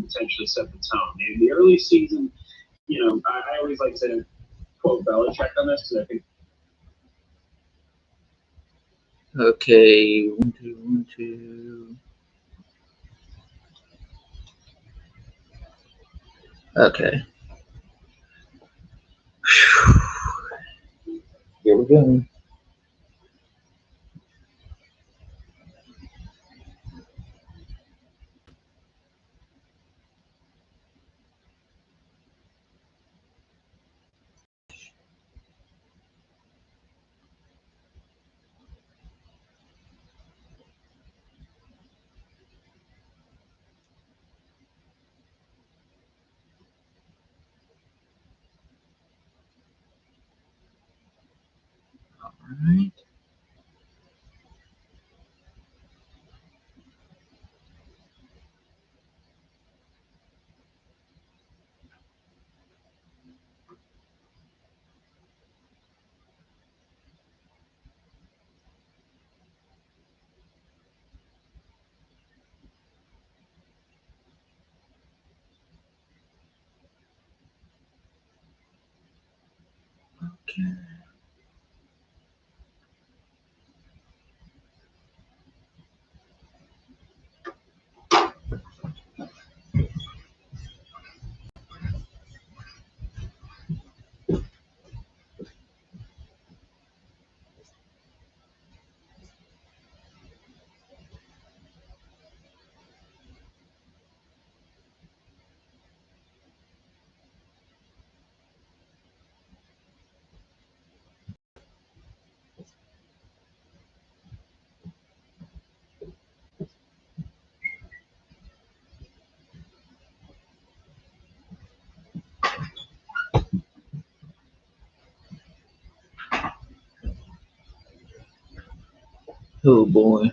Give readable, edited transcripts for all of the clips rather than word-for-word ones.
potentially set the tone. In the early season, I always like to quote Belichick on this because I think. Okay, 1, 2, 1, 2. Okay. Here we go. All right. Okay. Oh boy.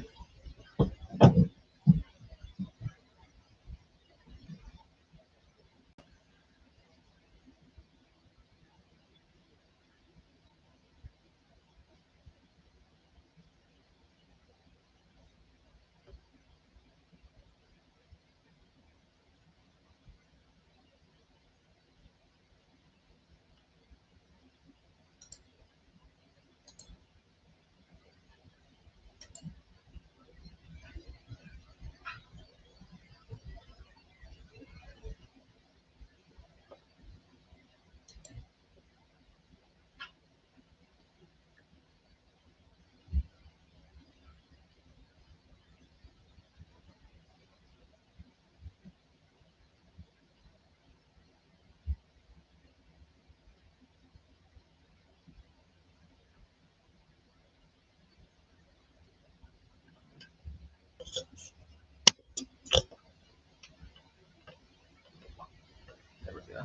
There we go.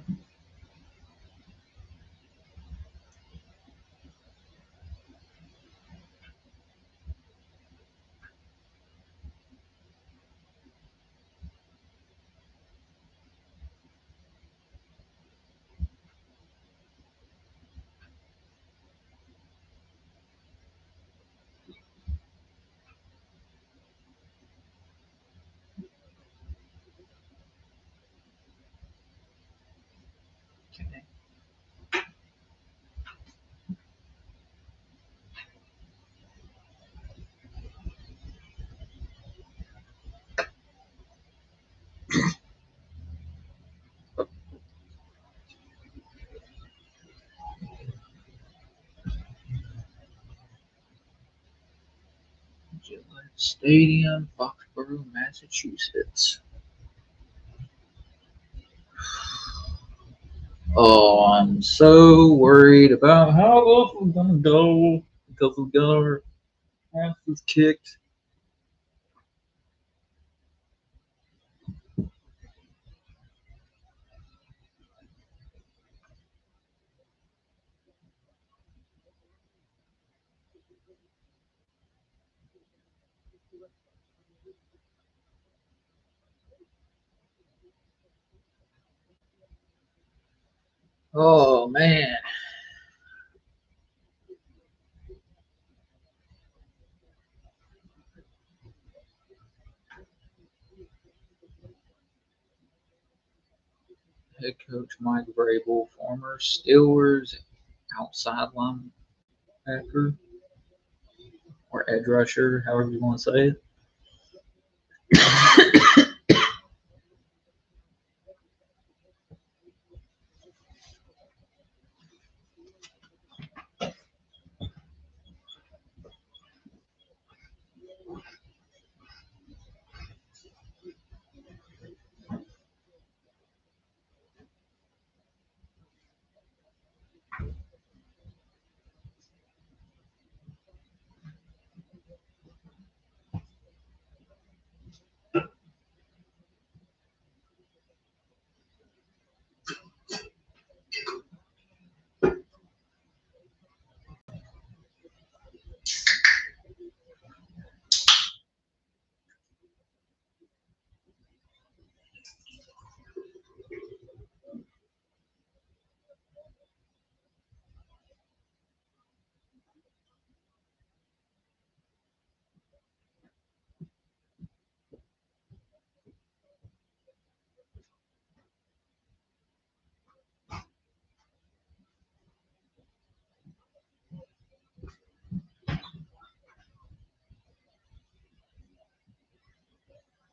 Okay. Gillette Stadium, Foxborough, Massachusetts. Oh, I'm so worried about how this is gonna go because we got our asses kicked. Oh man. Head coach Mike Vrabel, former Steelers outside linebacker or edge rusher, however you want to say it.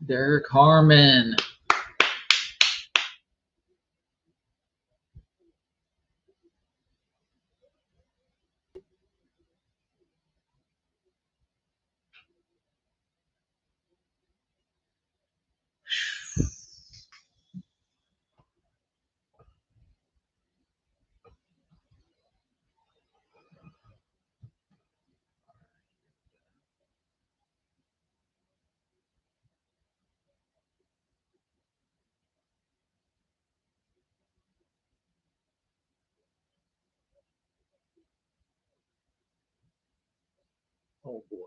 Derek Harmon. Oh boy.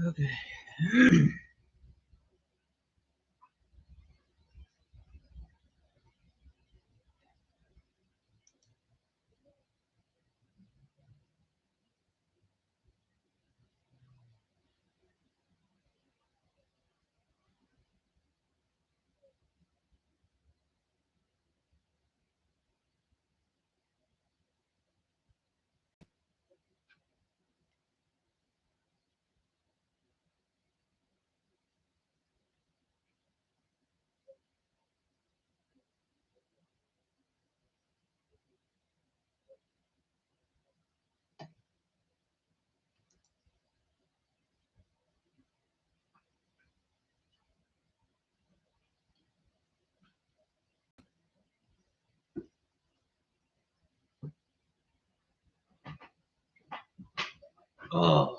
Okay. Oh.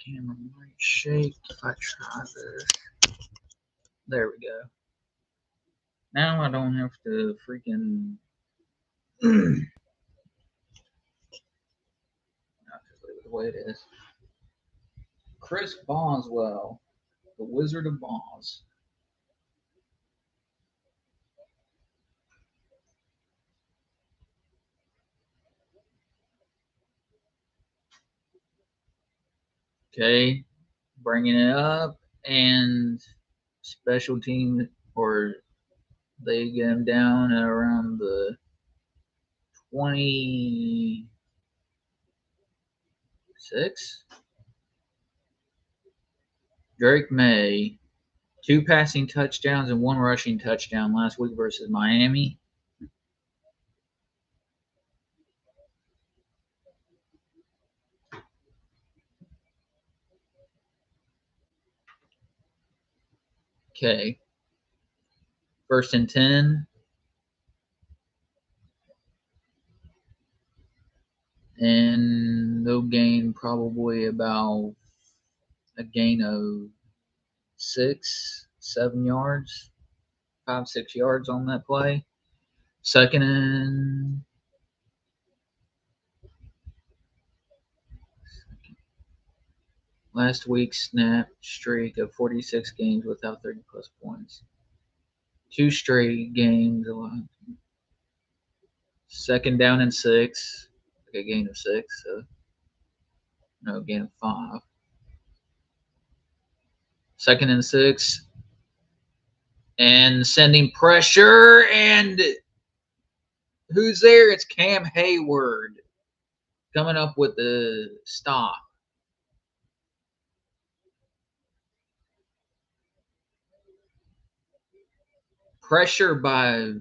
Camera might shake if I try this. There we go. Now I don't have to freaking. I'll just leave it the way it is. Chris Boswell, the Wizard of Oz. Okay, bringing it up, and special team, or they get him down at around the 26. Drake May, 2 passing touchdowns and 1 rushing touchdown last week versus Miami. Okay. 1st and 10. And they'll gain probably about a gain of 6, 7 yards, 5, 6 yards on that play. 2nd and last week's snap streak of 46 games without 30 plus points. 2 straight games. 2nd down and 6. Like a gain of 6. So no, gain of 5. 2nd and 6. And sending pressure. And who's there? It's Cam Hayward coming up with the stop. Pressure by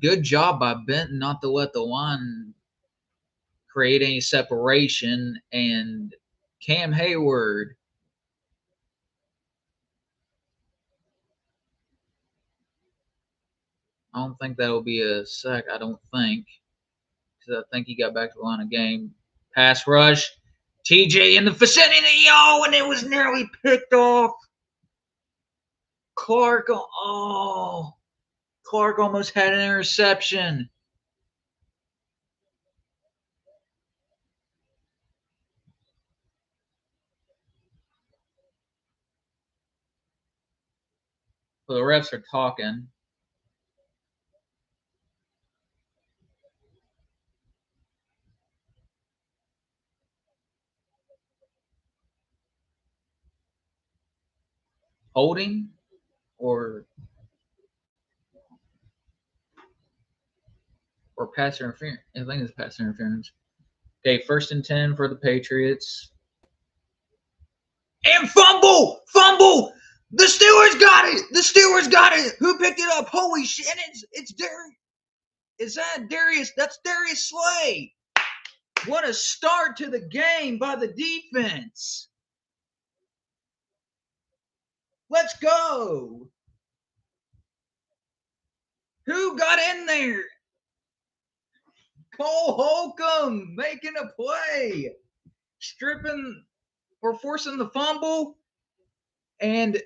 good job by Benton not to let the line create any separation, and Cam Hayward I don't think that'll be a sack. I don't think, because I think he got back to the line of game. Pass rush, TJ in the vicinity, and it was nearly picked off. Clark. Oh, Clark almost had an interception. Well, the refs are talking. Holding or pass interference. I think it's pass interference. Okay, 1st and 10 for the Patriots. And fumble! Fumble! The Steelers got it! The Steelers got it! Who picked it up? Holy shit! It's Darius. Is that Darius? That's Darius Slay. What a start to the game by the defense. Let's go. Who got in there? Cole Holcomb making a play. Stripping or forcing the fumble. And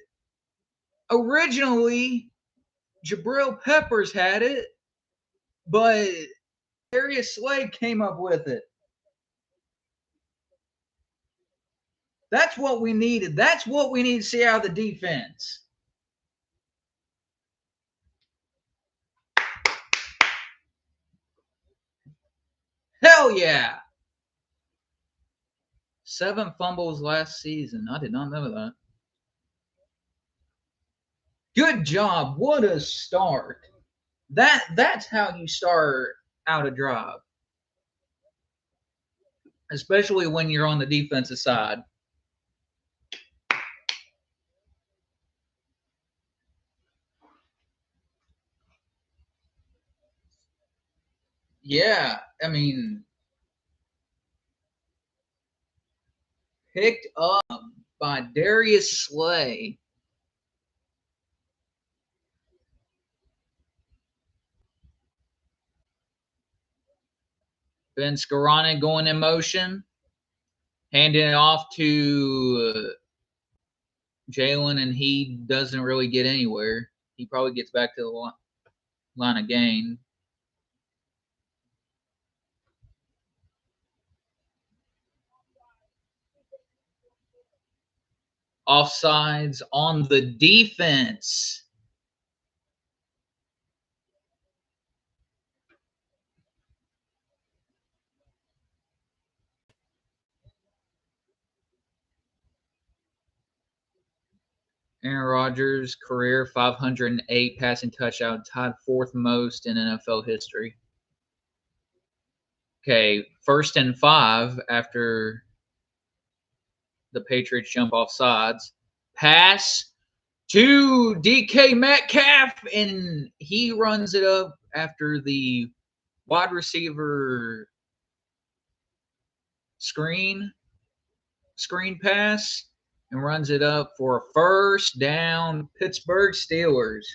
originally, Jabril Peppers had it, but Darius Slade came up with it. That's what we needed. That's what we need to see out of the defense. Hell yeah. 7 fumbles last season. I did not know that. Good job. What a start. That's how you start out a drive. Especially when you're on the defensive side. Yeah, I mean, picked up by Darius Slay. Ben Scarani going in motion. Handing it off to Jalen, and he doesn't really get anywhere. He probably gets back to the line of gain. Offsides on the defense. Aaron Rodgers' career 508 passing touchdown, tied 4th most in NFL history. Okay, 1st and 5 after the Patriots jump off sides. Pass to DK Metcalf, and he runs it up after the wide receiver screen pass and runs it up for a 1st down. Pittsburgh Steelers.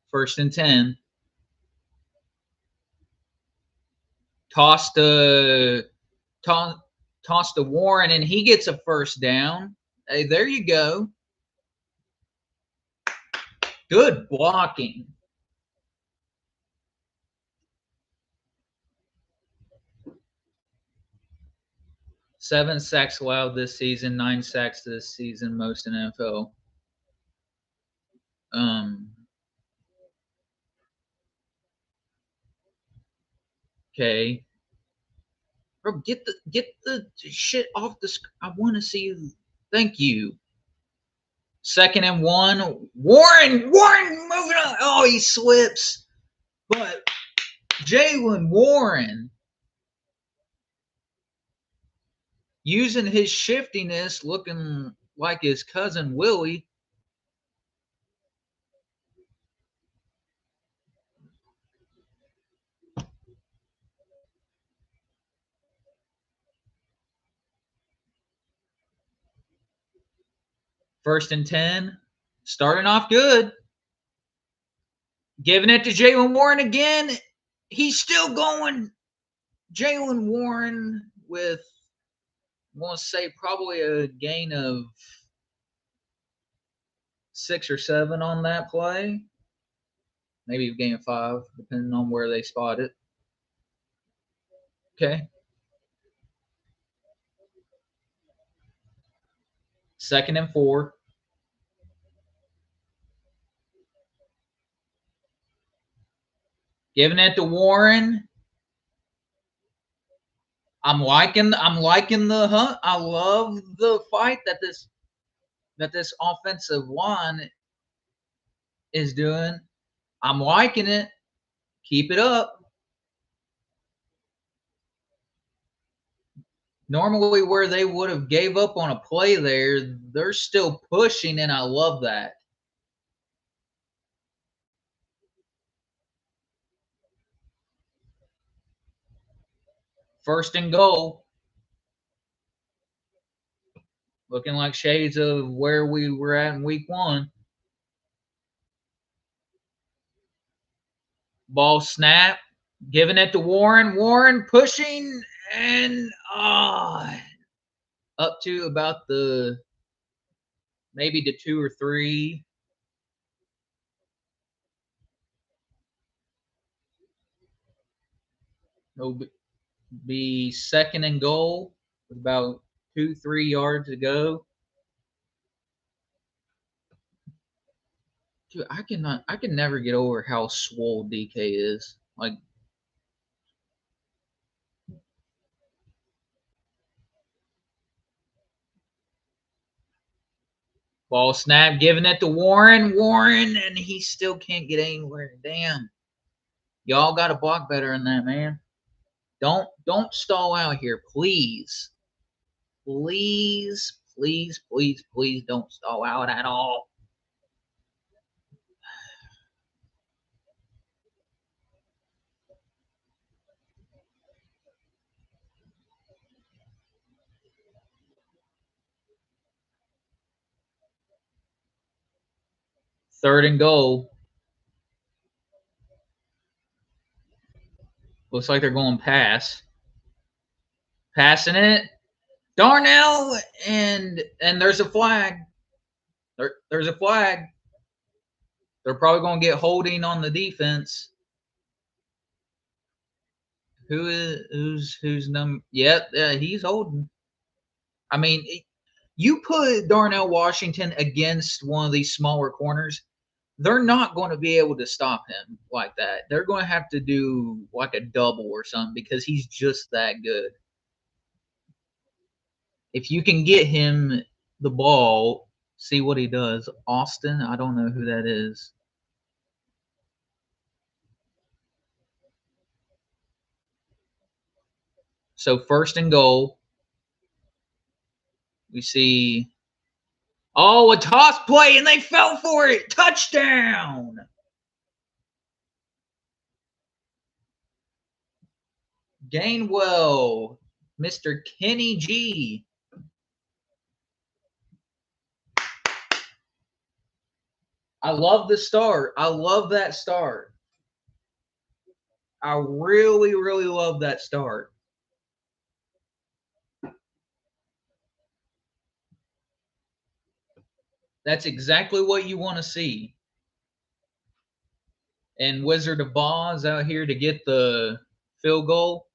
First and 10. Toss to Warren, and he gets a 1st down. Hey, there you go. Good blocking. Seven sacks allowed this season, 9 sacks this season, most in NFL. Okay. Bro, get the shit off the screen. I want to see you. Thank you. 2nd and 1. Warren moving on. Oh, he slips. But Jalen Warren using his shiftiness, looking like his cousin Willie. First and 10. Starting off good. Giving it to Jaylen Warren again. He's still going. Jaylen Warren with, I want to say, probably a gain of 6 or 7 on that play. Maybe a gain of 5, depending on where they spot it. Okay. 2nd and 4. Giving it to Warren. I'm liking the hunt. I love the fight that this offensive line is doing. I'm liking it. Keep it up. Normally where they would have gave up on a play there, they're still pushing, and I love that. First and goal. Looking like shades of where we were at in week 1. Ball snap. Giving it to Warren. Warren pushing and up to about the maybe to 2 or 3. It'll be 2nd and goal with about 2-3 yards to go. Dude, I can never get over how swole DK is. Like, ball snap, giving it to Warren, and he still can't get anywhere. Damn. Y'all got to block better than that, man. Don't stall out here, please. Please, please, please, please don't stall out at all. Third and goal. Looks like they're going pass. Passing it. Darnell, and there's a flag. There's a flag. They're probably going to get holding on the defense. Who's number? Yep, he's holding. I mean, you put Darnell Washington against one of these smaller corners, they're not going to be able to stop him like that. They're going to have to do like a double or something because he's just that good. If you can get him the ball, see what he does. Austin, I don't know who that is. So 1st and goal. We see, a toss play, and they fell for it. Touchdown. Gainwell, Mr. Kenny G. I love the start. I love that start. I really, really love that start. That's exactly what you want to see. And Wizard of Oz out here to get the field goal.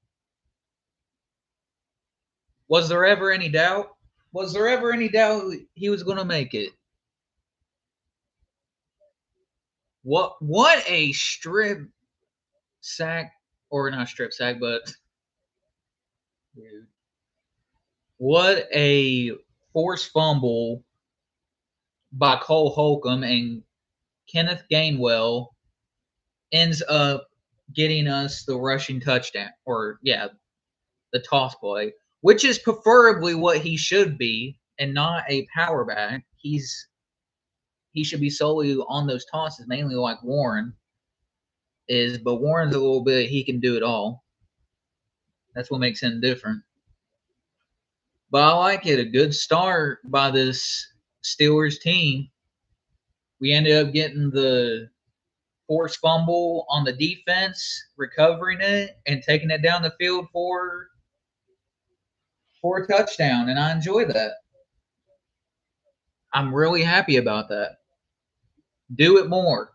Was there ever any doubt? Was there ever any doubt he was going to make it? What a strip sack, or not strip sack, but dude, what a forced fumble by Cole Holcomb, and Kenneth Gainwell ends up getting us the rushing touchdown, or the toss play, which is preferably what he should be and not a power back. He should be solely on those tosses, mainly like Warren is, but Warren's a little bit, he can do it all. That's what makes him different. But I like it. A good start by this Steelers team. We ended up getting the forced fumble on the defense, recovering it, and taking it down the field for a touchdown, and I enjoy that. I'm really happy about that. Do it more.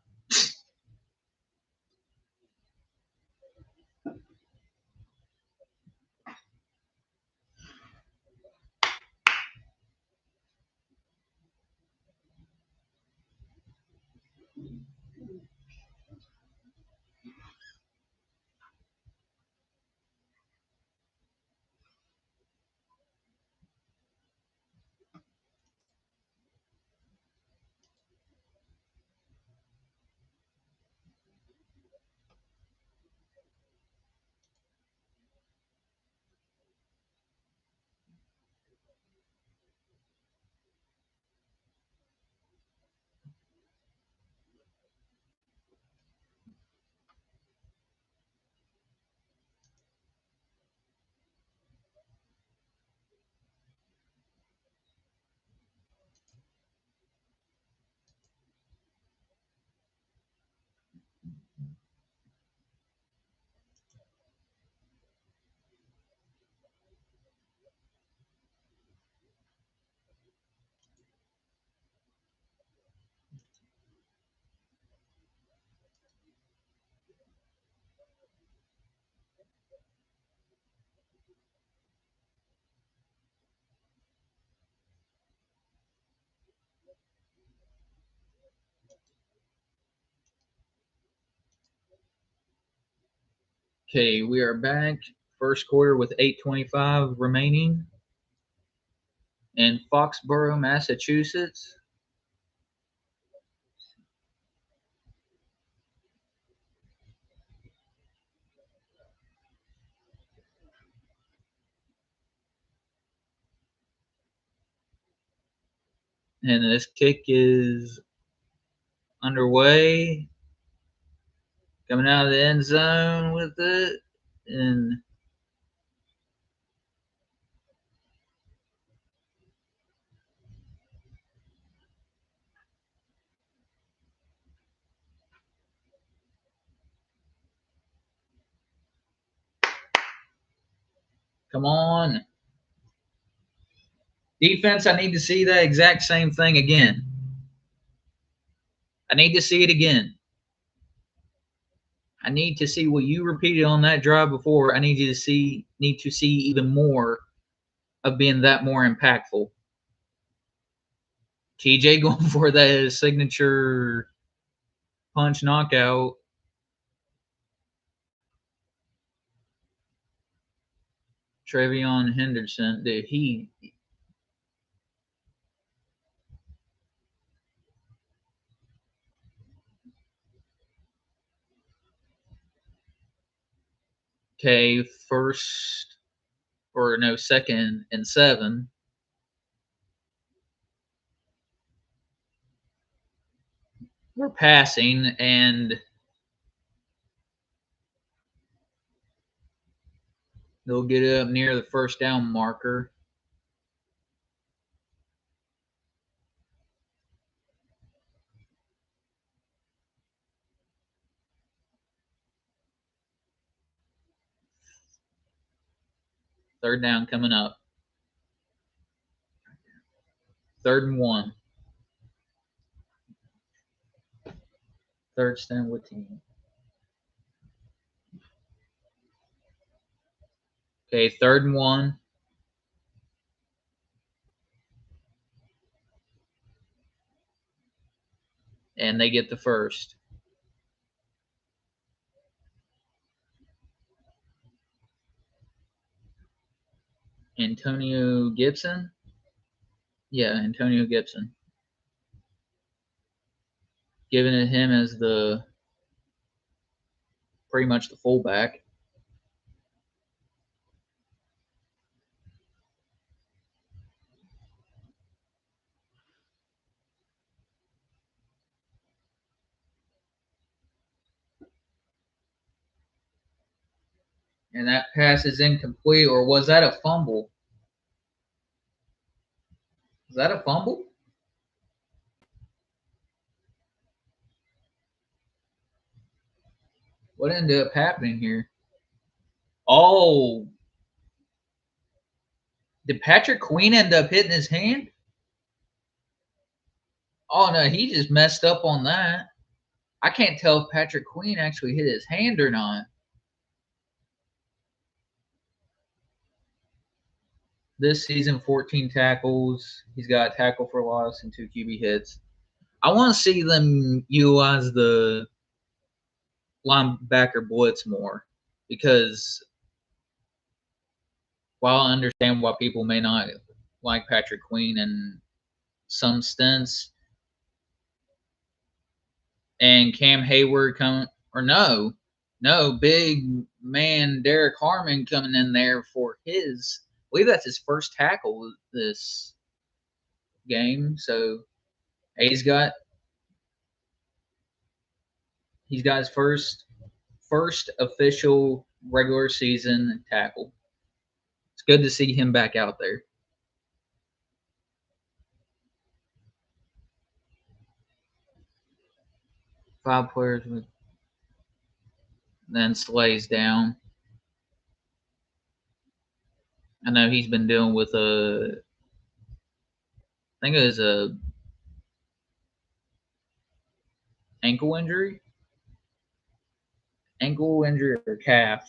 Okay, we are back. First quarter with 8:25 remaining in Foxborough, Massachusetts. And this kick is underway. Coming out of the end zone with it. And come on. Defense, I need to see that exact same thing again. I need to see it again. I need to see what you repeated on that drive before. I need to see even more of being that more impactful. TJ going for that signature punch knockout. Trevion Henderson, dude, he. Okay, second and 7. We're passing, and they'll get up near the first down marker. Third down coming up. 3rd and 1. Third stand with team. Okay, 3rd and 1. And they get the first. Antonio Gibson? Yeah, Antonio Gibson. Giving it him as pretty much the fullback. And that pass is incomplete, or was that a fumble? Was that a fumble? What ended up happening here? Oh, did Patrick Queen end up hitting his hand? Oh no, he just messed up on that. I can't tell if Patrick Queen actually hit his hand or not. This season, 14 tackles. He's got a tackle for loss and 2 QB hits. I want to see them utilize the linebacker blitz more because while I understand why people may not like Patrick Queen in some stints, and Cam Hayward coming, or no, big man Derek Harmon coming in there for his, I believe that's his first tackle this game. So he's got his first official regular season tackle. It's good to see him back out there. Five players with then Slay's down. I know he's been dealing with I think it was a ankle injury or calf.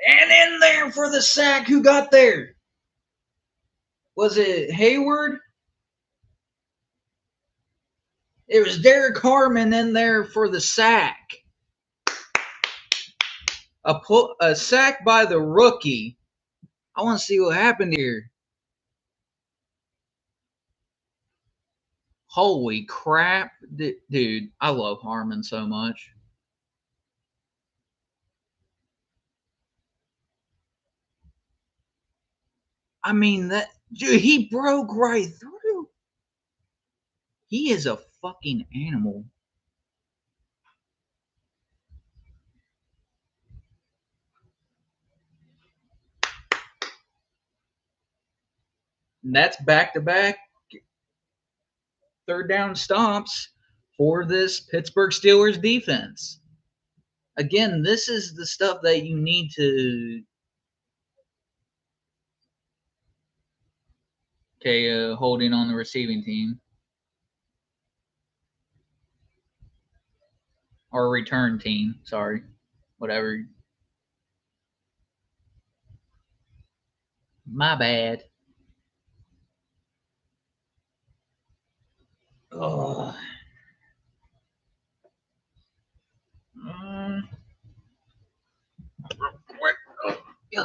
And in there for the sack, who got there? Was it Hayward? It was Derek Harmon in there for the sack. A sack by the rookie. I want to see what happened here. Holy crap. Dude, I love Harmon so much. I mean, dude, he broke right through. He is a fucking animal. And that's back-to-back third down stomps for this Pittsburgh Steelers defense. Again, this is the stuff that you need to. Okay, holding on the receiving team. Or return team, sorry. Whatever. My bad. Ugh. Yeah.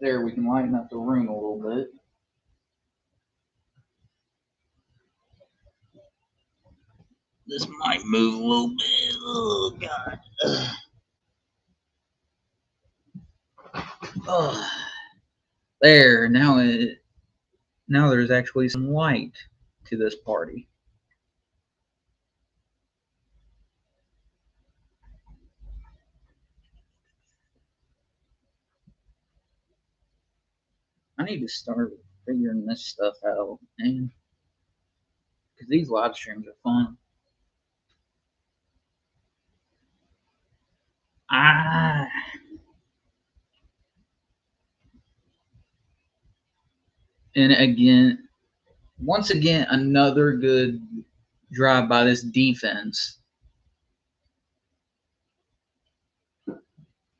There, we can lighten up the room a little bit. This might move a little bit. Oh, God. Ugh. There, now there's actually some light to this party. I need to start figuring this stuff out, man. Because these live streams are fun. And again, once again, another good drive by this defense.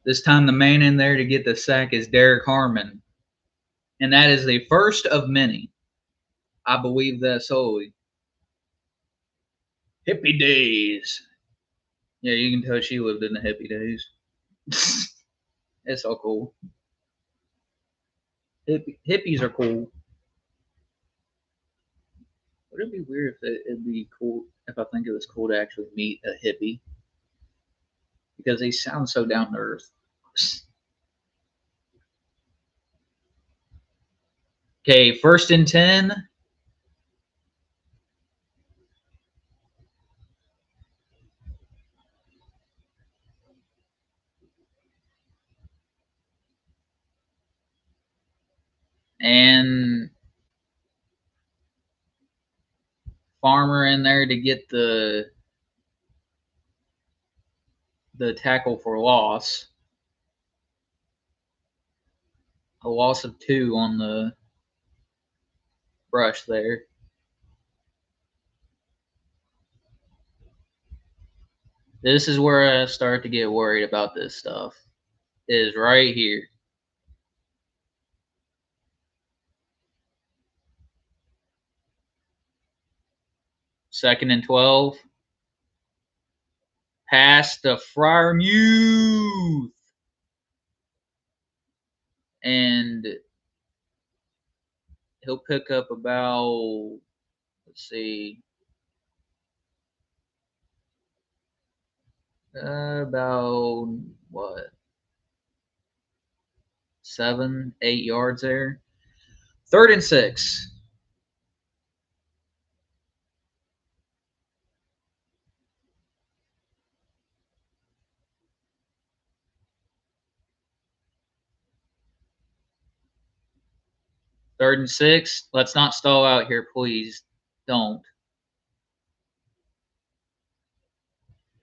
This time, the man in there to get the sack is Derek Harmon. And that is the first of many. I believe that solely. Hippie days. Yeah, you can tell she lived in the hippie days. It's so cool. Hippies are cool. Would it be weird if it'd be cool if I think it was cool to actually meet a hippie? Because they sound so down to earth. Okay, 1st and 10. And Farmer in there to get the tackle for loss. A loss of 2 on the brush there. This is where I start to get worried about this stuff. It is right here. Second and 12. Pass to Freiermuth. And he'll pick up about, let's see, about what? 7, 8 yards there. 3rd and 6. Third and 6. Let's not stall out here, please. Don't.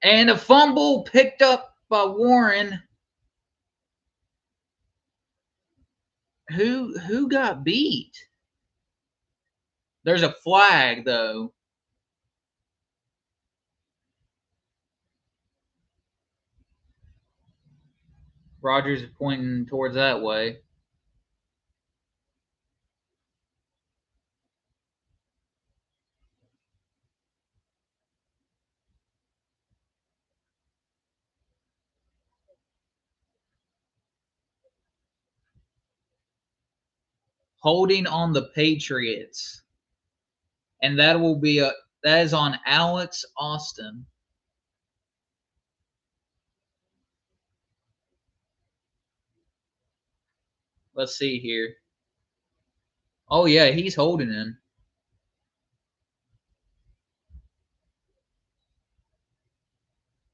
And a fumble picked up by Warren. Who got beat? There's a flag, though. Rogers is pointing towards that way. Holding on the Patriots. And that is on Alex Austin. Let's see here. Oh, yeah, he's holding him.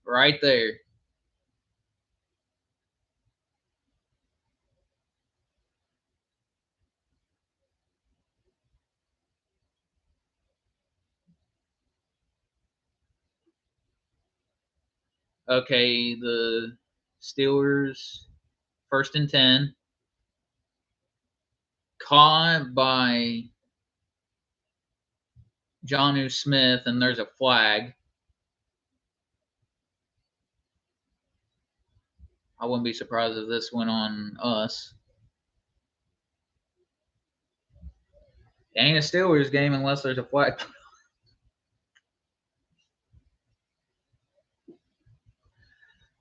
Right there. Okay, the Steelers, 1st and 10. Caught by Jonnu Smith, and there's a flag. I wouldn't be surprised if this went on us. It ain't a Steelers game unless there's a flag.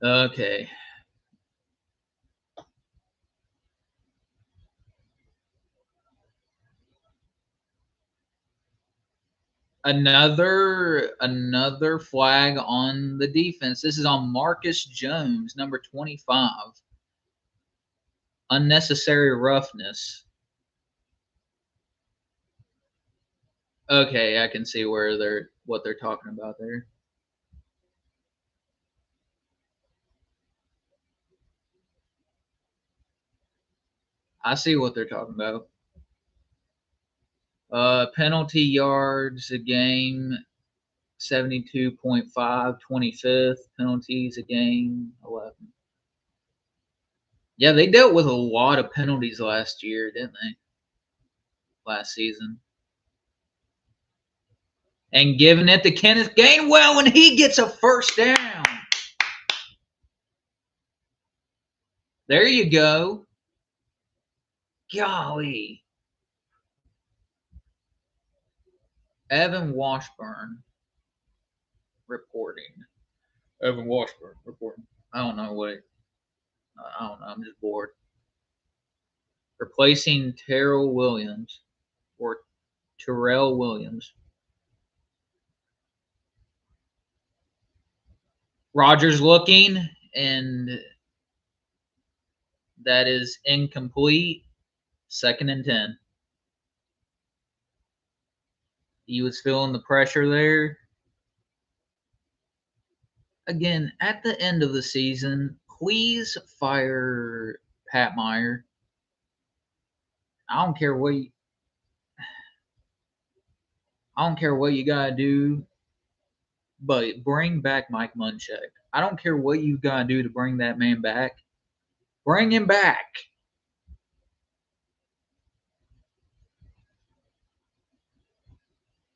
Okay. Another flag on the defense. This is on Marcus Jones, number 25. Unnecessary roughness. Okay, I can see what they're talking about there. I see what they're talking about. Penalty yards a game, 72.5, 25th. Penalties a game, 11. Yeah, they dealt with a lot of penalties last year, didn't they? Last season. And giving it to Kenneth Gainwell when he gets a first down. There you go. Golly. Evan Washburn reporting. Evan Washburn reporting. I don't know what. I don't know. I'm just bored. Replacing Terrell Williams or Terrell Williams. Rogers looking, and that is incomplete. 2nd and 10. He was feeling the pressure there. Again, at the end of the season, please fire Pat Meyer. I don't care what you gotta do, but bring back Mike Munchak. I don't care what you gotta do to bring that man back. Bring him back.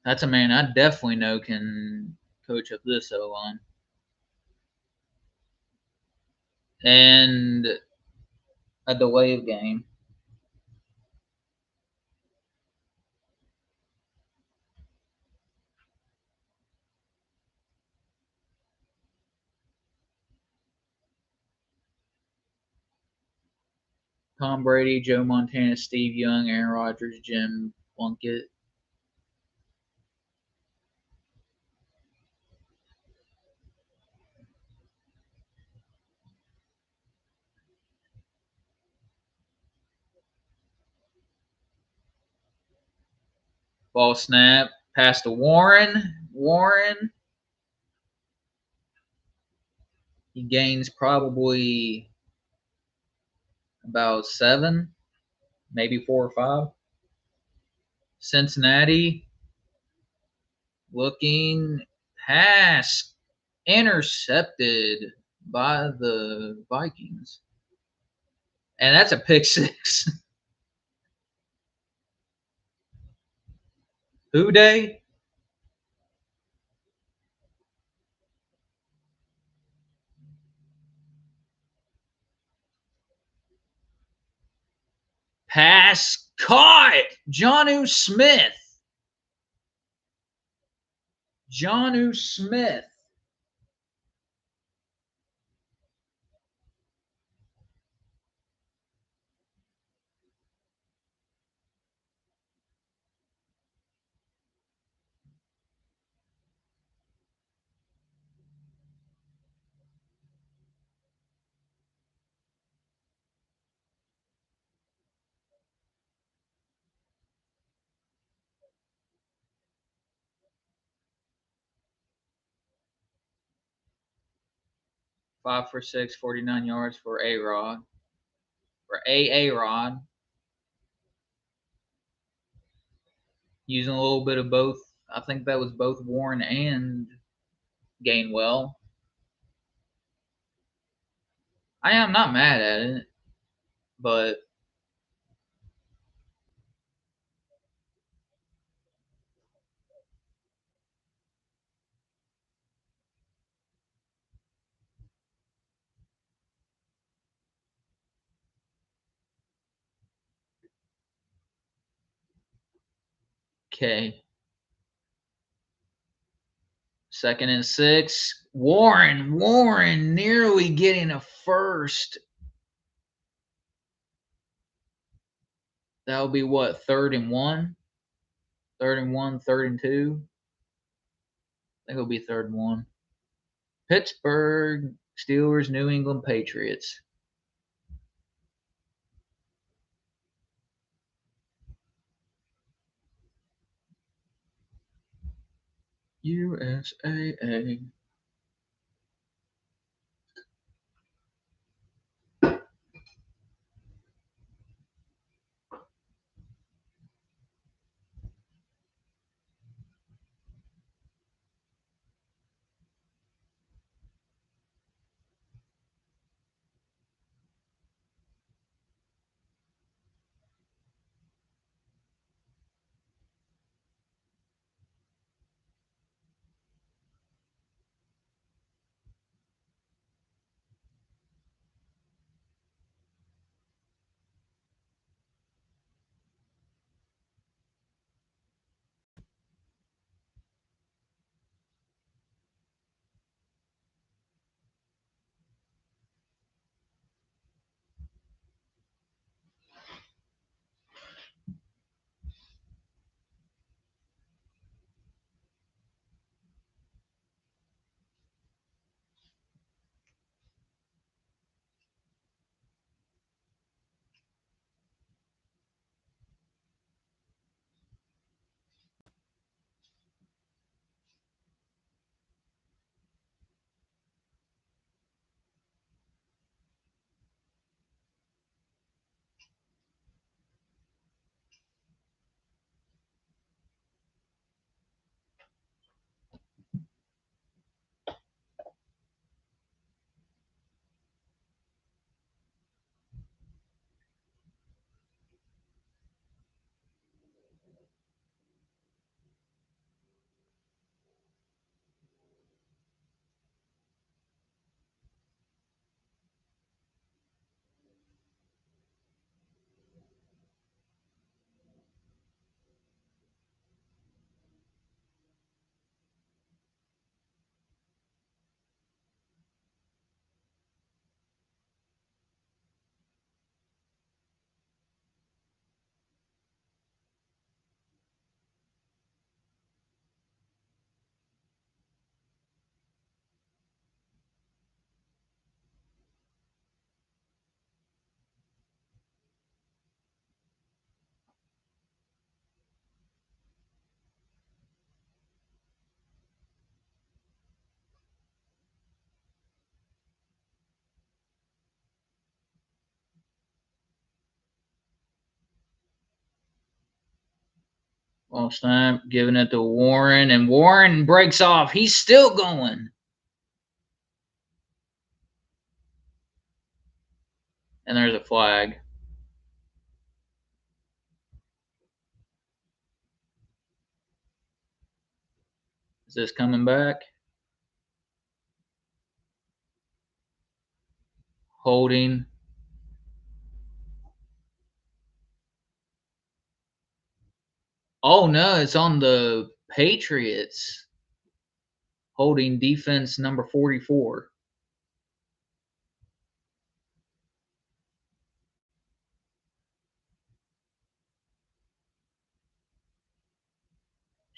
That's a man I definitely know can coach up this O-line. And a delay of game. Tom Brady, Joe Montana, Steve Young, Aaron Rodgers, Jim Plunkett. Ball snap. Pass to Warren. Warren. He gains probably about 7, maybe 4 or 5. Cincinnati looking, pass intercepted by the Vikings. And that's a pick 6. Who day? Pass caught. Jonnu Smith. Jonnu Smith. 5 for 6, 49 yards for A-Rod. For A-Rod. Using a little bit of both. I think that was both Warren and Gainwell. I am not mad at it, but okay. 2nd and 6. Warren nearly getting a first. That'll be what, 3rd and 1? 3rd and 1, 3rd and 2. I think it'll be 3rd and 1. Pittsburgh Steelers, New England Patriots. USAA. Ball snap, giving it to Warren, and Warren breaks off. He's still going. And there's a flag. Is this coming back? Holding. Oh no, it's on the Patriots. Holding defense number 44.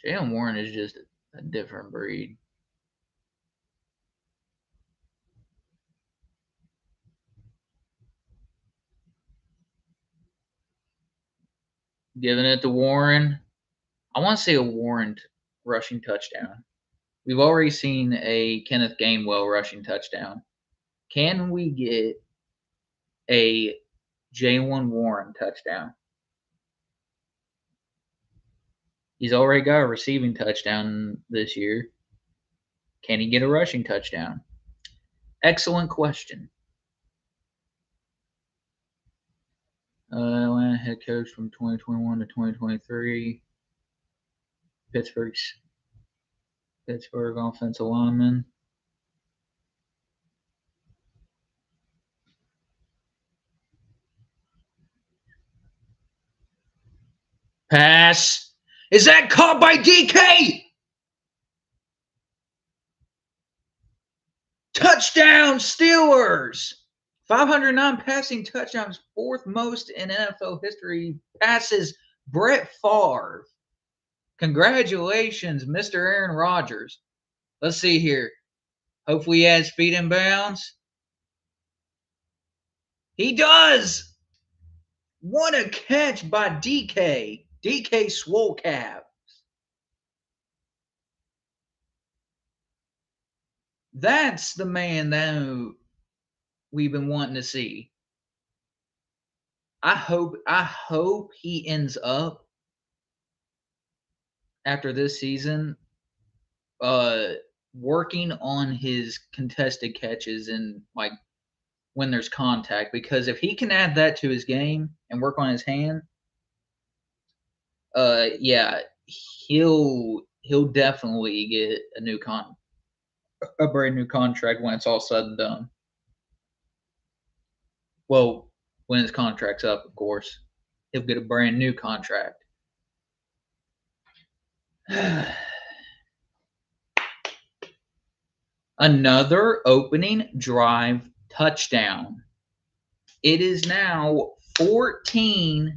Jalen Warren is just a different breed. Giving it to Warren. I want to see a Warren rushing touchdown. We've already seen a Kenneth Gainwell rushing touchdown. Can we get a Jaylen Warren touchdown? He's already got a receiving touchdown this year. Can he get a rushing touchdown? Excellent question. Atlanta head coach from 2021 to 2023. Pittsburgh offensive lineman. Pass. Is that caught by DK? Touchdown Steelers. 509 passing touchdowns, fourth most in NFL history. Passes Brett Favre. Congratulations, Mr. Aaron Rodgers. Let's see here. Hopefully he has feet in bounds. He does. What a catch by DK. DK Swole Calves. That's the man that we've been wanting to see. I hope he ends up after this season working on his contested catches and like when there's contact, because if he can add that to his game and work on his hand, yeah, he'll definitely get a brand new contract when it's all said and done. Well, when his contract's up, of course, he'll get a brand new contract. Another opening drive touchdown. It is now 14-0.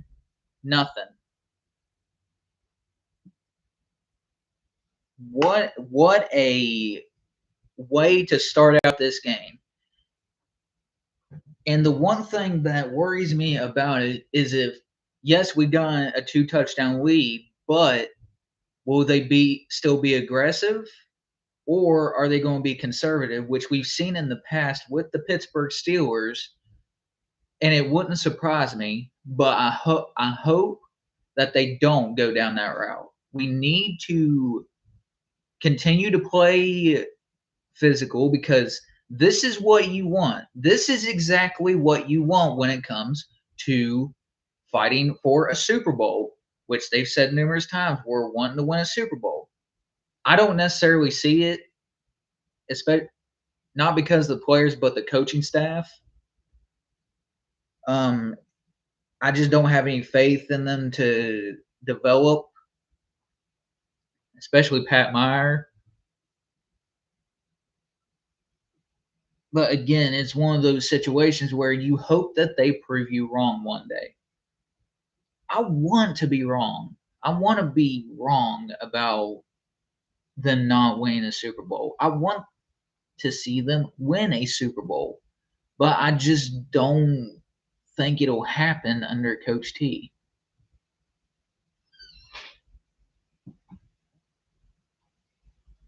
What a way to start out this game. And the one thing that worries me about it is if, yes, we've done a 2-touchdown lead, but will they still be aggressive, or are they going to be conservative, which we've seen in the past with the Pittsburgh Steelers, and it wouldn't surprise me, but I hope that they don't go down that route. We need to continue to play physical because this is what you want. This is exactly what you want when it comes to fighting for a Super Bowl, which they've said numerous times we're wanting to win a Super Bowl. I don't necessarily see it, especially not because of the players, but the coaching staff. I just don't have any faith in them to develop, especially Pat Meyer. But again, it's one of those situations where you hope that they prove you wrong one day. I want to be wrong. I want to be wrong about them not winning a Super Bowl. I want to see them win a Super Bowl. But I just don't think it'll happen under Coach T.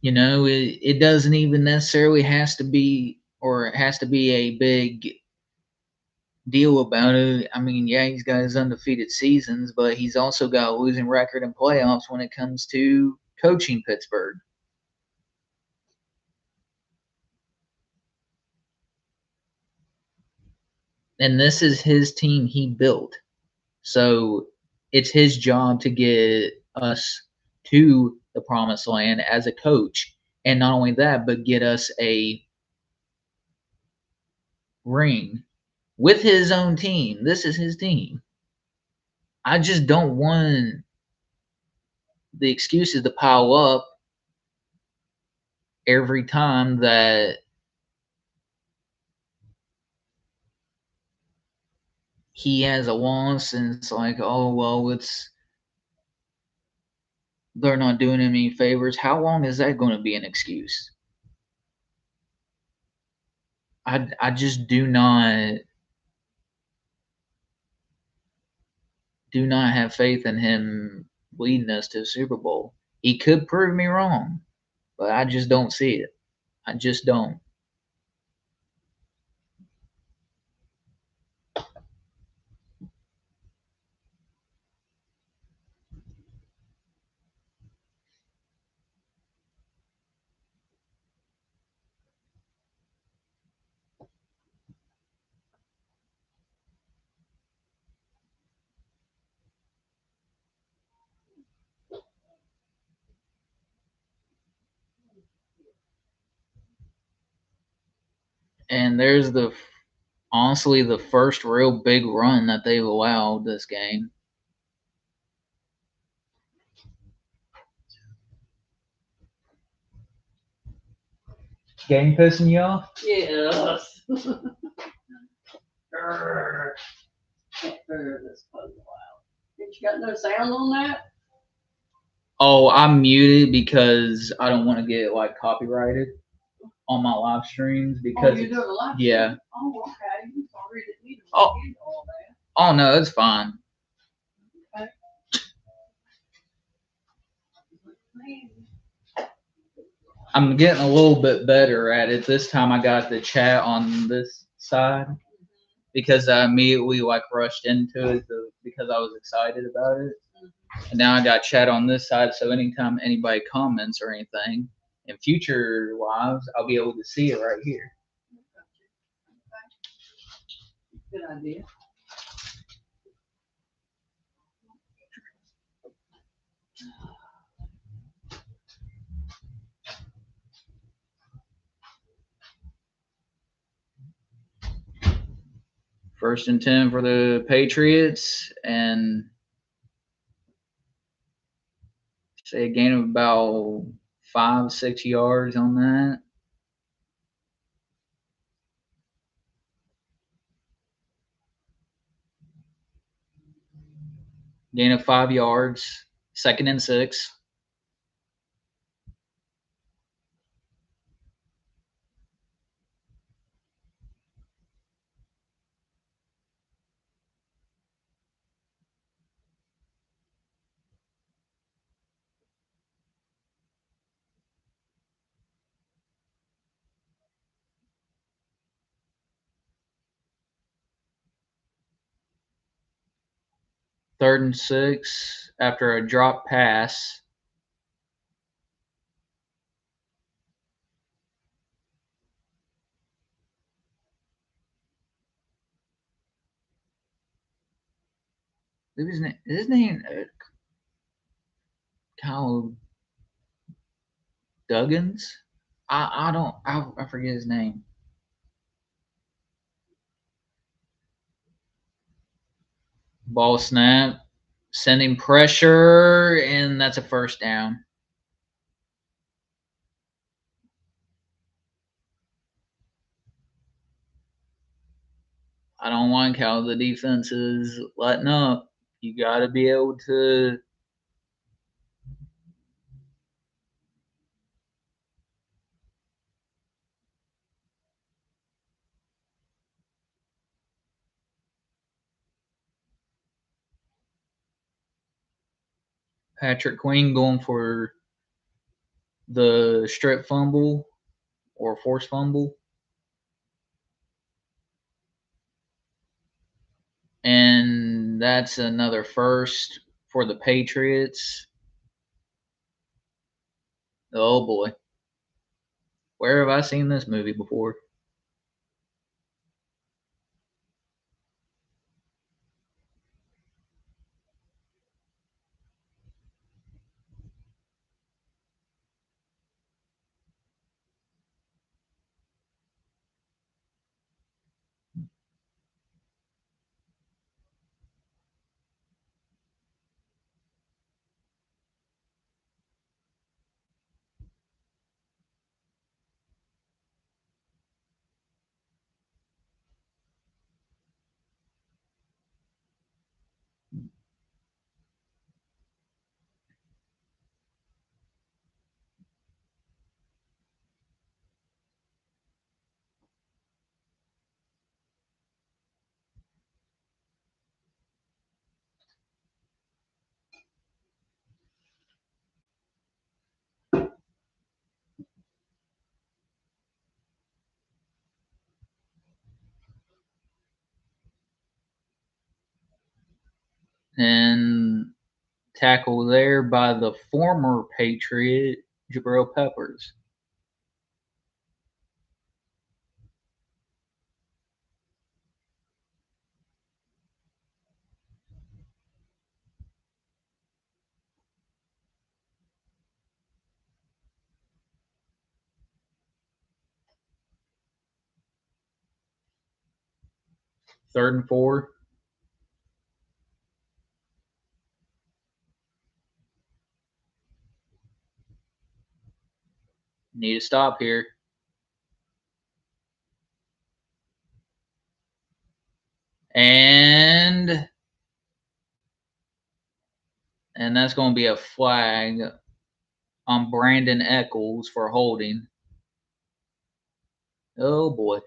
You know, it doesn't even necessarily has to be a big deal about it. I mean, yeah, he's got his undefeated seasons, but he's also got a losing record in playoffs when it comes to coaching Pittsburgh. And this is his team he built. So it's his job to get us to the promised land as a coach. And not only that, but get us a ring with his own team. This is his team. I just don't want the excuses to pile up every time that he has a loss and it's like, oh, well, they're not doing him any favors. How long is that going to be an excuse? I just do not have faith in him leading us to the Super Bowl. He could prove me wrong, but I just don't see it. I just don't. And there's honestly the first real big run that they've allowed this game. Game pissing you off? Yes. Can't figure this puzzle out. Ain't you got no sound on that? Oh, I'm muted because I don't want to get like copyrighted on my live streams because Oh, you're doing a live yeah. stream? Oh, okay. Sorry, didn't need to Oh. do all that. Oh no, it's fine. Okay. I'm getting a little bit better at it. This time I got the chat on this side because I immediately like rushed into it because I was excited about it. And now I got chat on this side, so anytime anybody comments or anything in future lives, I'll be able to see it right here. Good idea. First and 10 for the Patriots, and say a gain of about 5-6 yards on that. Gain of 5 yards. 2nd and 6. Third and 6 after a drop pass. His name Kyle Duggins? I forget his name. Ball snap, sending pressure, and that's a first down. I don't like how the defense is letting up. You got to be able to. Patrick Queen going for the strip fumble or forced fumble. And that's another first for the Patriots. Oh boy. Where have I seen this movie before? And tackle there by the former Patriot, Jabril Peppers. 3rd and 4. Need to stop here. And that's going to be a flag on Brandon Eccles for holding. Oh, boy.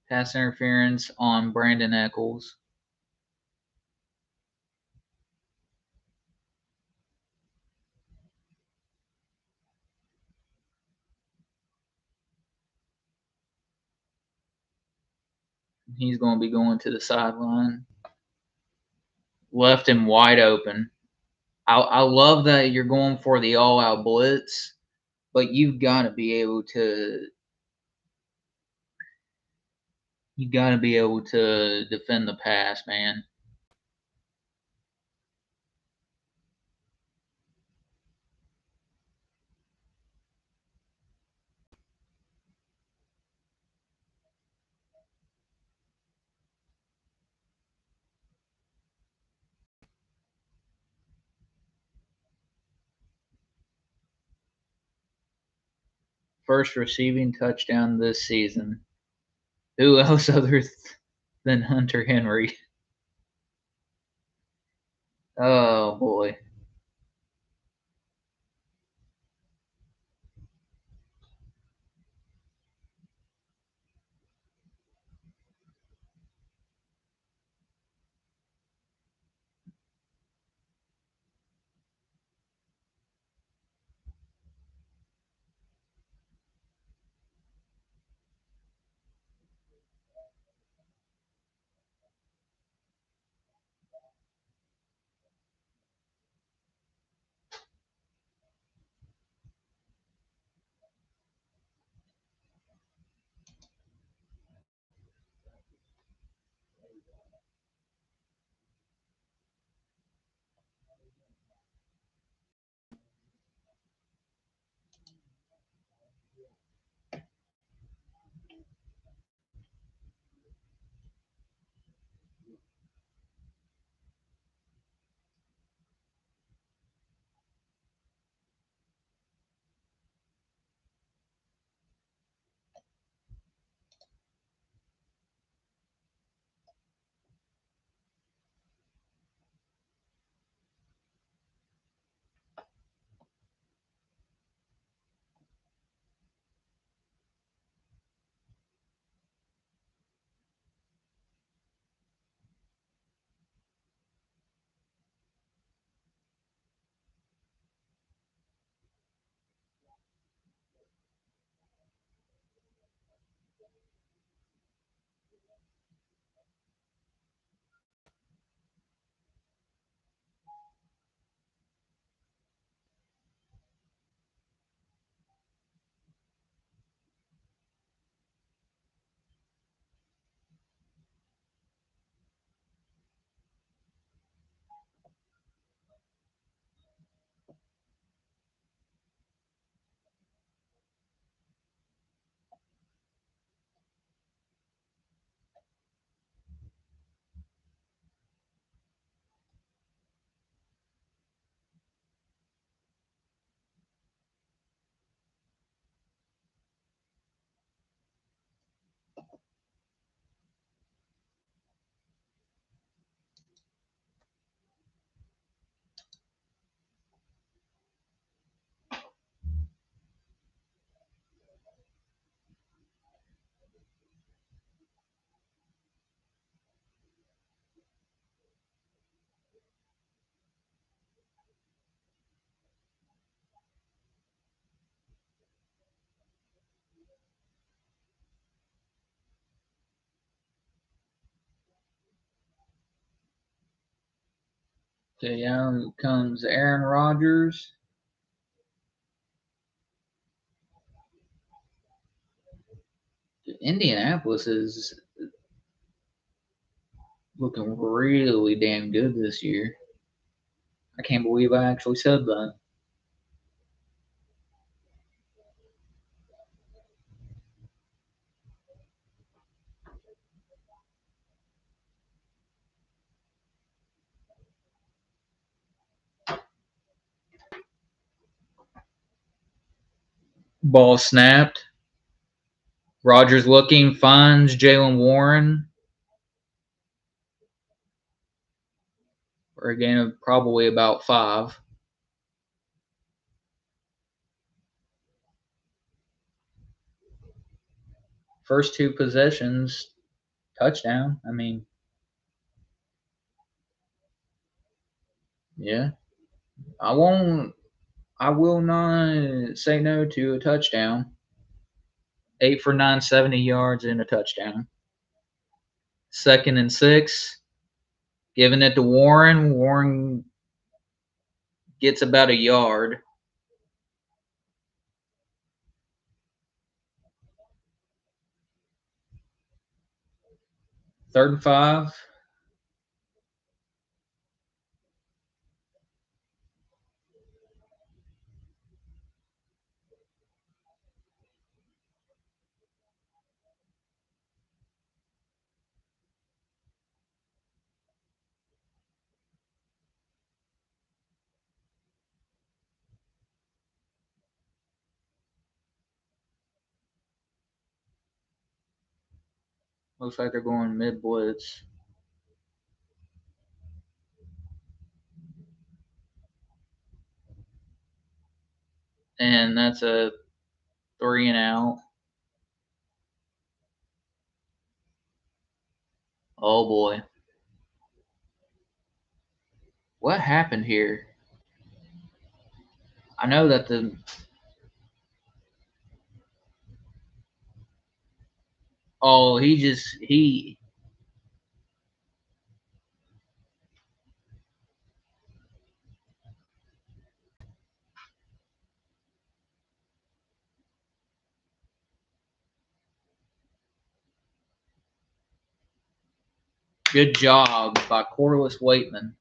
Pass interference on Brandon Eccles. He's going to be going to the sideline. Left him wide open. I love that you're going for the all-out blitz, but you've got to be able to defend the pass, man. First receiving touchdown this season. Who else other than Hunter Henry? Oh, boy. Okay, out comes Aaron Rodgers. Indianapolis is looking really damn good this year. I can't believe I actually said that. Ball snapped. Rodgers looking, finds Jalen Warren for a gain of probably about 5. First 2 possessions, touchdown. I mean, yeah. I will not say no to a touchdown. 8 for 9, 70 yards and a touchdown. 2nd and 6. Giving it to Warren. Warren gets about a yard. 3rd and 5. Looks like they're going mid blitz. And that's a 3 and out. Oh boy. What happened here? I know that he good job by Corliss Waitman.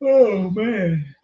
Oh man.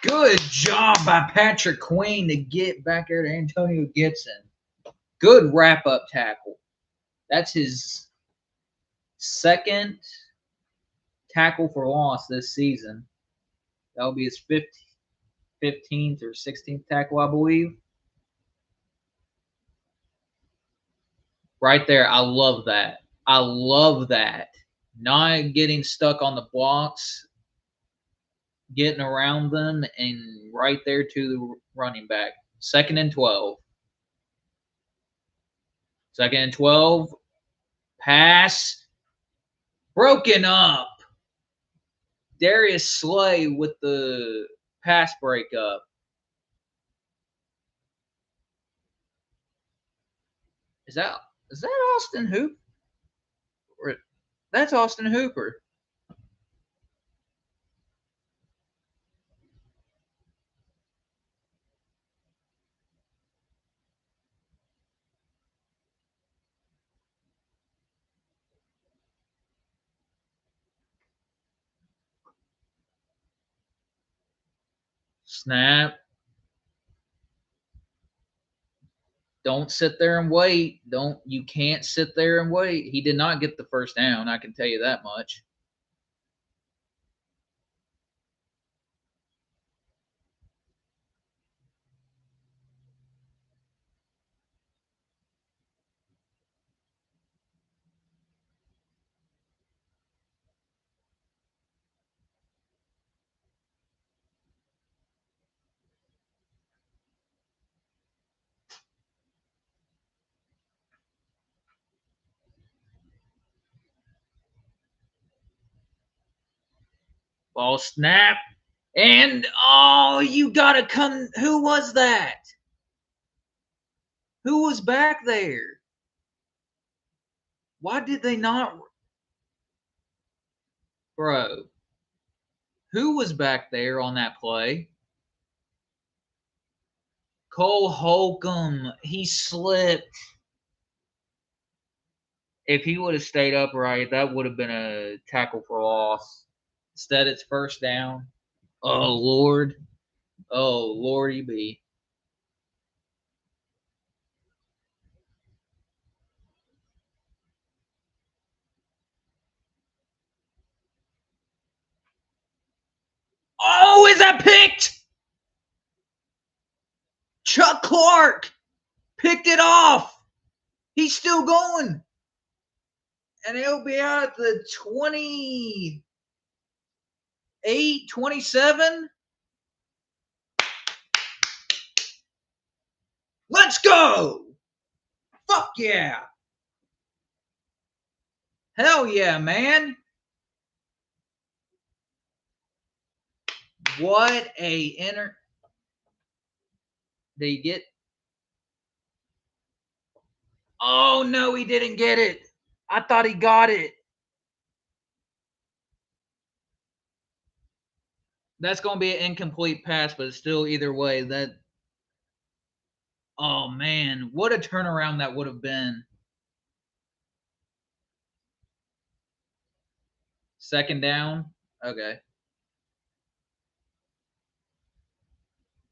Good job by Patrick Queen to get back there to Antonio Gibson. Good wrap-up tackle. That's his second tackle for loss this season. That'll be his 15th or 16th tackle, I believe. Right there, I love that. I love that. Not getting stuck on the blocks, getting around them, and right there to the running back. 2nd and 12. 2nd and 12. Pass. Broken up. Darius Slay with the pass breakup. Is that Austin Hooper? That's Austin Hooper. Snap. Don't sit there and wait. You can't sit there and wait. He did not get the first down, I can tell you that much. Ball snap. And, you gotta come. Who was that? Who was back there? Why did they not? Bro. Who was back there on that play? Cole Holcomb. He slipped. If he would have stayed upright, that would have been a tackle for loss. Instead, it's first down. Oh, Lord. Oh, Lordy be. Oh, is that picked? Chuck Clark picked it off. He's still going. And he'll be out at the 28, 27. Let's go. Fuck yeah. Hell yeah, man. What a Did he get? Oh, no, he didn't get it. I thought he got it. That's going to be an incomplete pass, but still, either way, that. Oh, man. What a turnaround that would have been. 2nd down? Okay.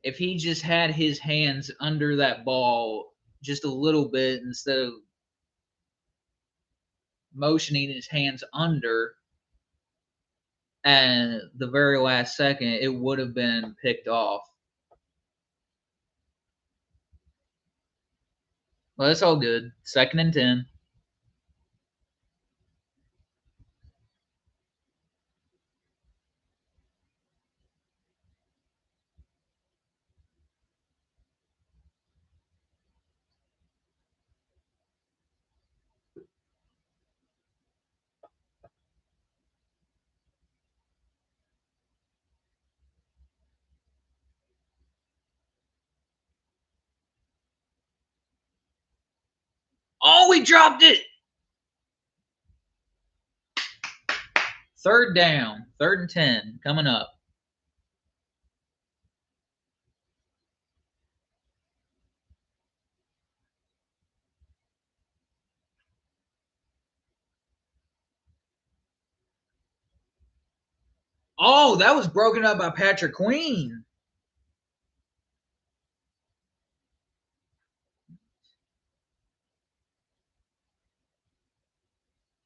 If he just had his hands under that ball just a little bit instead of motioning his hands under at the very last second, it would have been picked off. Well, that's all good. 2nd and 10. Oh, we dropped it. 3rd down. 3rd and 10 coming up. Oh, that was broken up by Patrick Queen.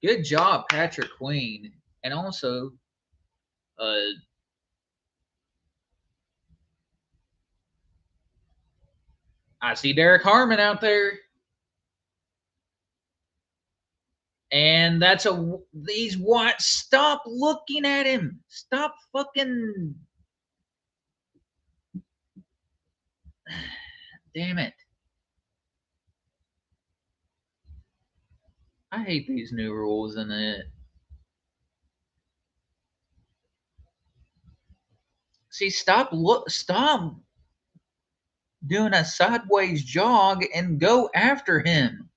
Good job, Patrick Queen. And also, I see Derek Harmon out there. And that's these what? Stop looking at him. Stop fucking. Damn it. I hate these new rules in it. See, stop doing a sideways jog and go after him.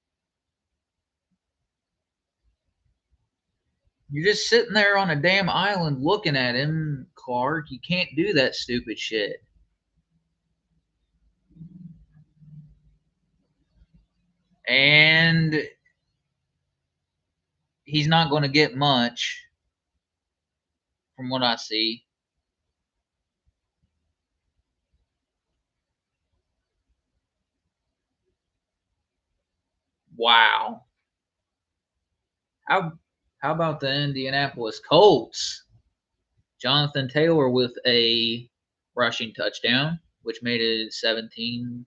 You're just sitting there on a damn island looking at him, Clark. You can't do that stupid shit. And he's not going to get much from what I see. Wow. How about the Indianapolis Colts? Jonathan Taylor with a rushing touchdown, which made it 17-7.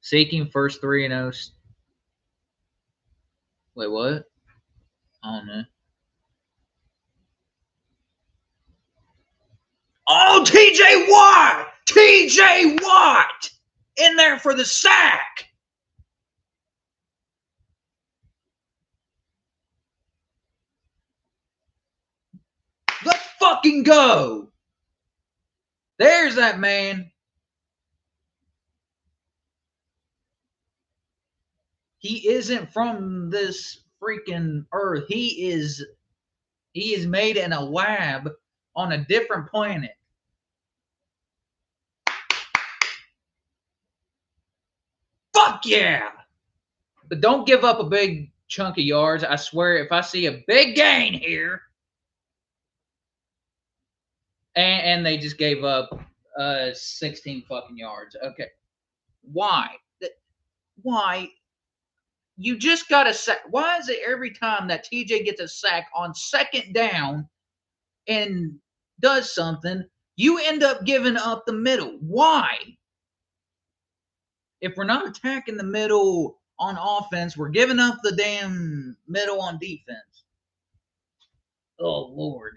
Seeking first 3-0. Wait, what? I don't know. Oh, TJ Watt! TJ Watt! In there for the sack! Let's fucking go! There's that man. He isn't from this freaking earth. He is made in a lab on a different planet. Fuck yeah! But don't give up a big chunk of yards. I swear, if I see a big gain here, and they just gave up 16 fucking yards. Okay. Why? Why? You just got a sack. Why is it every time that TJ gets a sack on second down and does something, you end up giving up the middle? Why? If we're not attacking the middle on offense, we're giving up the damn middle on defense. Oh, Lord.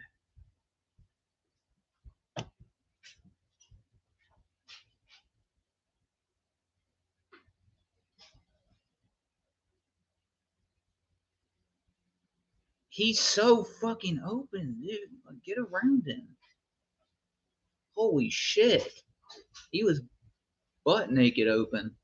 He's so fucking open, dude. Like, get around him. Holy shit. He was butt naked open.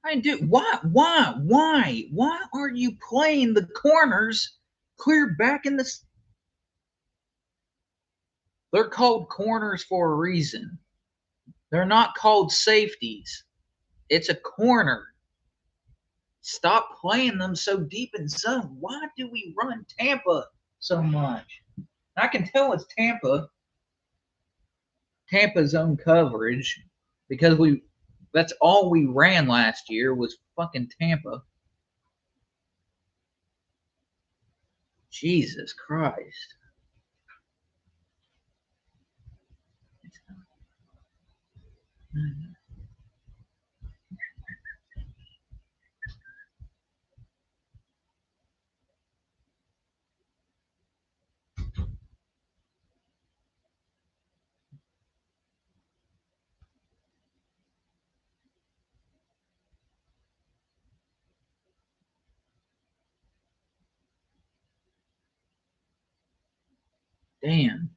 I do. Why are you playing the corners clear back in the? They're called corners for a reason. They're not called safeties. It's a corner. Stop playing them so deep in zone. Why do we run Tampa so much? I can tell it's Tampa's own coverage, because that's all we ran last year was fucking Tampa. Jesus Christ. Damn.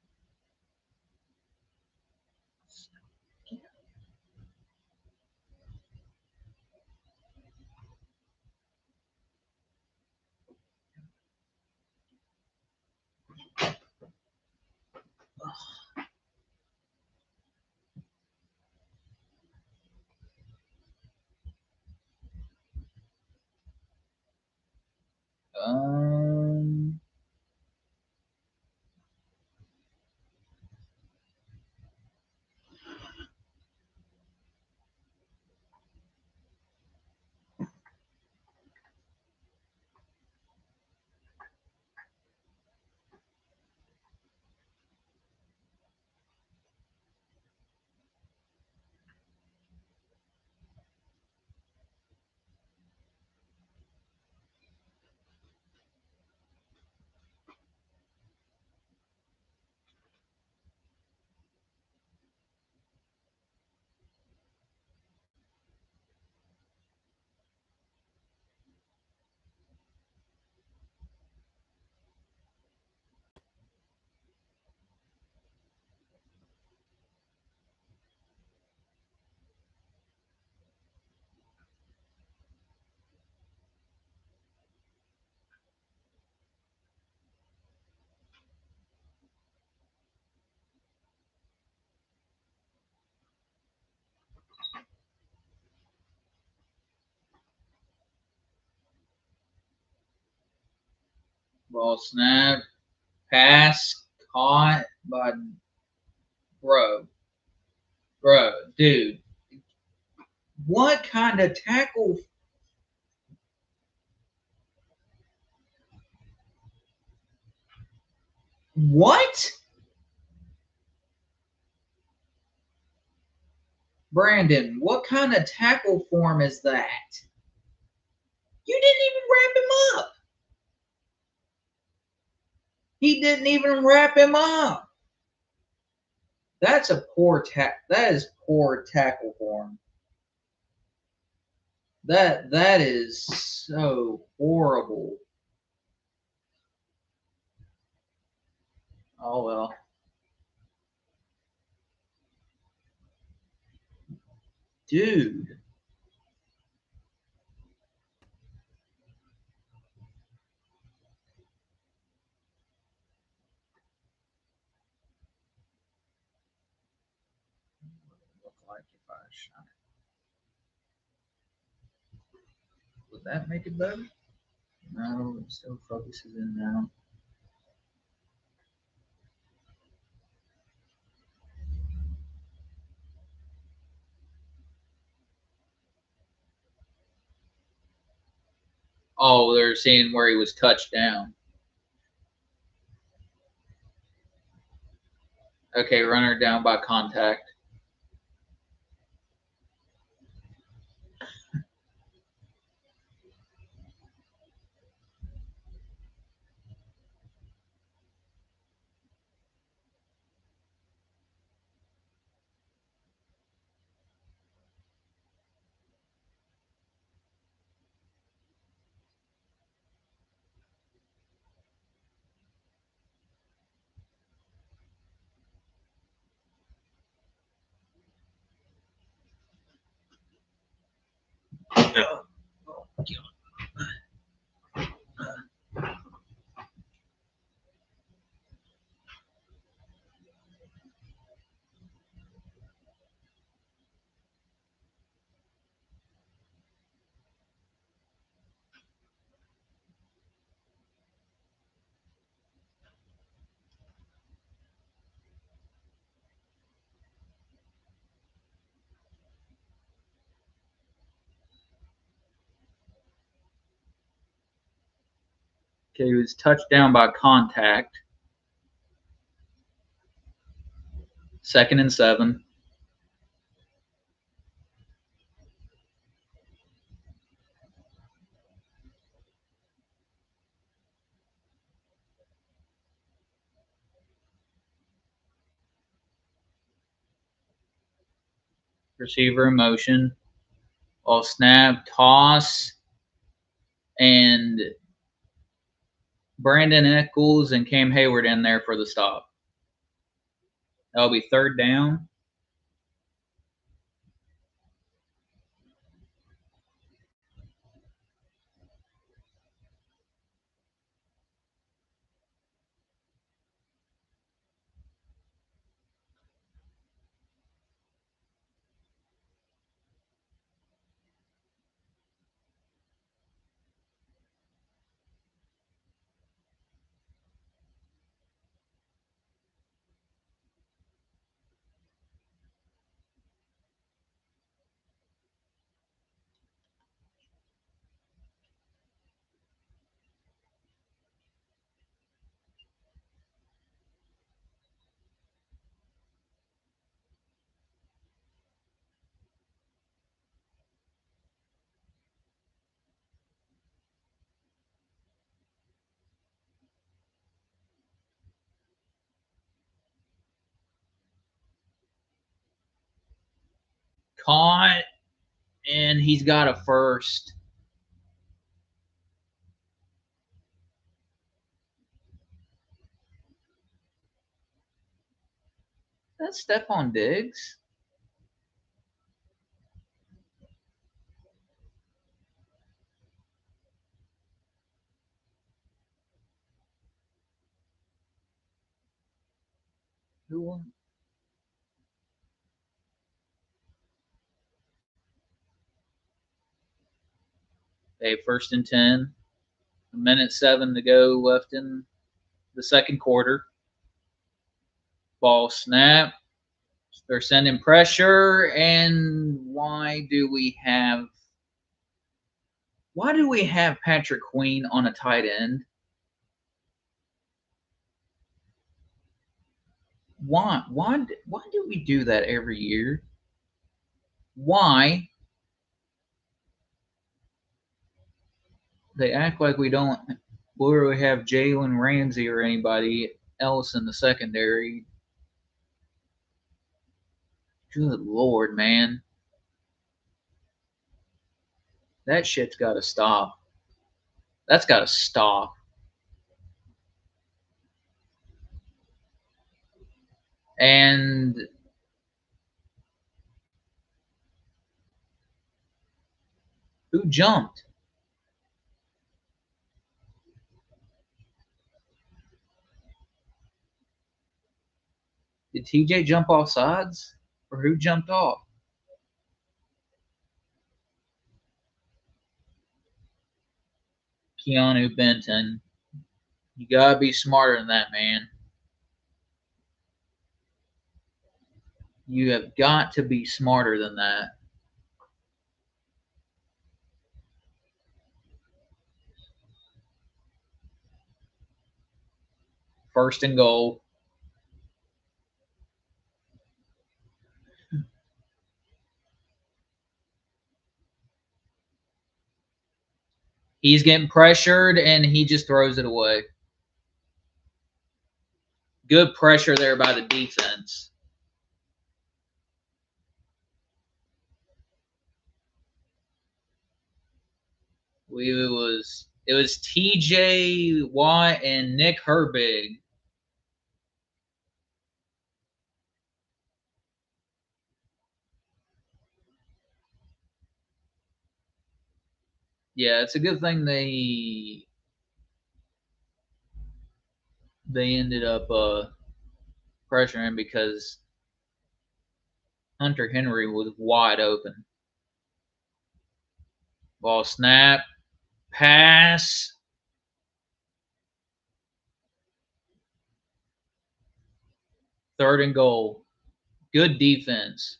Ball snap. Pass caught by bro. Dude. What kind of tackle? What? Brandon, what kind of tackle form is that? You didn't even wrap him up. He didn't even wrap him up. That's a poor that is poor tackle form. That is so horrible. Oh well. Dude. Look like if I shine it. Would that make it better? No, it still focuses in now. Oh, they're seeing where he was touched down. Okay, runner down by contact. Okay, he was touched down by contact. 2nd and 7. Receiver in motion. All snap, toss, and Brandon Eccles and Cam Hayward in there for the stop. That'll be 3rd down. Caught, and he's got a first. That's Stephon Diggs. Who won? Okay, 1st and 10. minute 7 to go left in the second quarter. Ball snap. They're sending pressure, and why do we have Patrick Queen on a tight end? Why do we do that every year? Why? They act like we don't literally have Jalen Ramsey or anybody else in the secondary. Good Lord, man. That shit's got to stop. That's got to stop. And who jumped? Did TJ jump off sides? Or who jumped off? Keanu Benton. You gotta be smarter than that, man. You have got to be smarter than that. First and goal. He's getting pressured, and he just throws it away. Good pressure there by the defense. It was TJ Watt and Nick Herbig. Yeah, it's a good thing they ended up pressuring because Hunter Henry was wide open. Ball snap, pass. Third and goal. Good defense.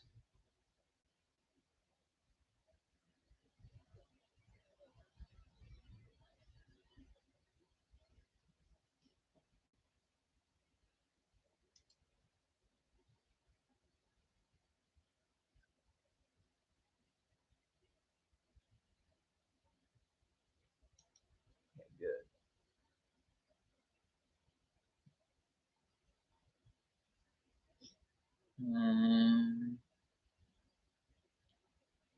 Good. And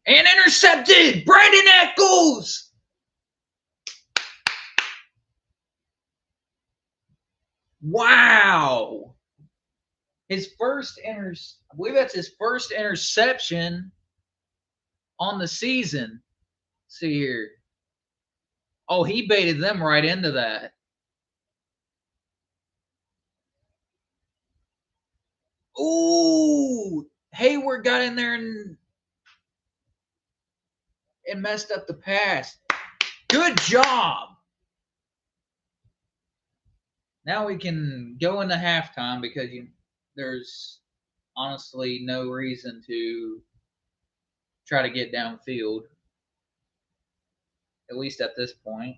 intercepted! Brandon Eccles! Wow! His first I believe that's his first interception on the season. Let's see here. Oh, he baited them right into that. Ooh! Hayward got in there and messed up the pass. Good job! Now we can go into halftime because there's honestly no reason to try to get downfield, at least at this point.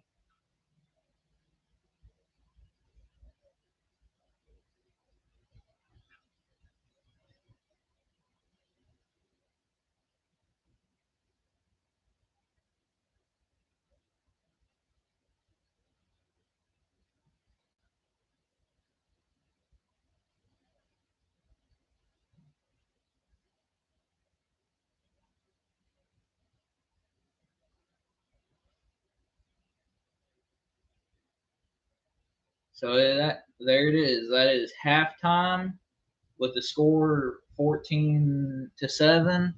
So there it is. That is halftime with the score 14-7.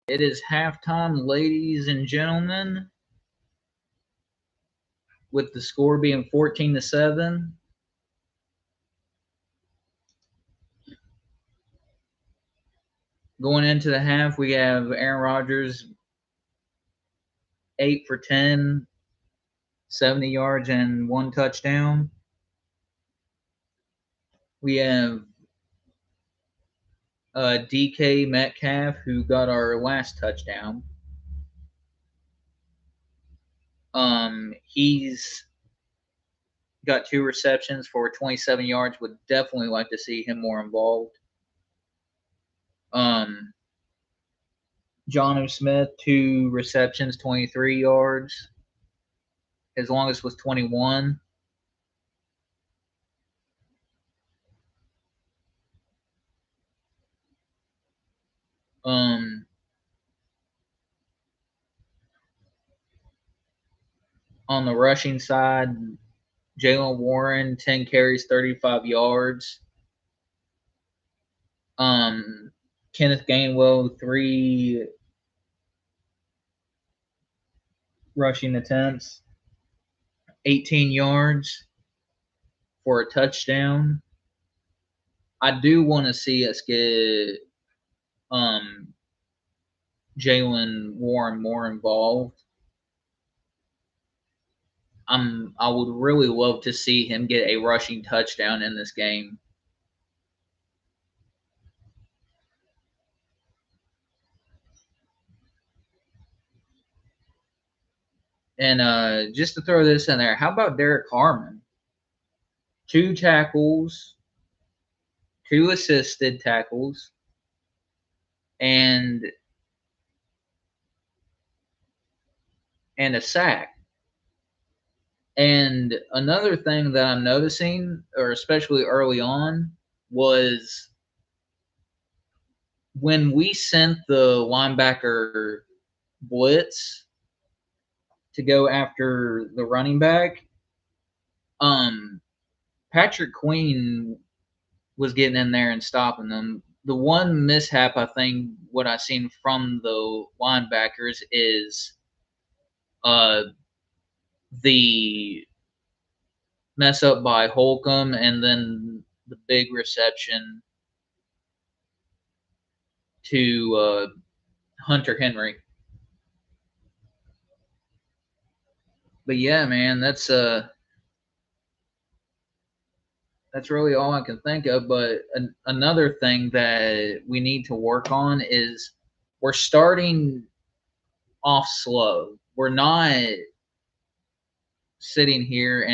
It is halftime, ladies and gentlemen, with the score being 14-7. Going into the half, we have Aaron Rodgers 8 for 10, 70 yards and 1 touchdown. We have DK Metcalf, who got our last touchdown. He's got 2 receptions for 27 yards. Would definitely like to see him more involved. Jonnu Smith, 2 receptions, 23 yards. His longest was 21. On the rushing side, Jalen Warren, 10 carries, 35 yards. Kenneth Gainwell, 3 rushing attempts, 18 yards for a touchdown. I do want to see us get Jalen Warren more involved. I would really love to see him get a rushing touchdown in this game. And just to throw this in there, how about Derek Harmon? 2 tackles, 2 assisted tackles, and a sack. And another thing that I'm noticing, or especially early on, was when we sent the linebacker blitz to go after the running back, Patrick Queen was getting in there and stopping them. The one mishap, I think, what I've seen from the linebackers is the mess up by Holcomb and then the big reception to Hunter Henry. But yeah, man, that's really all I can think of. But another thing that we need to work on is we're starting off slow. We're not sitting here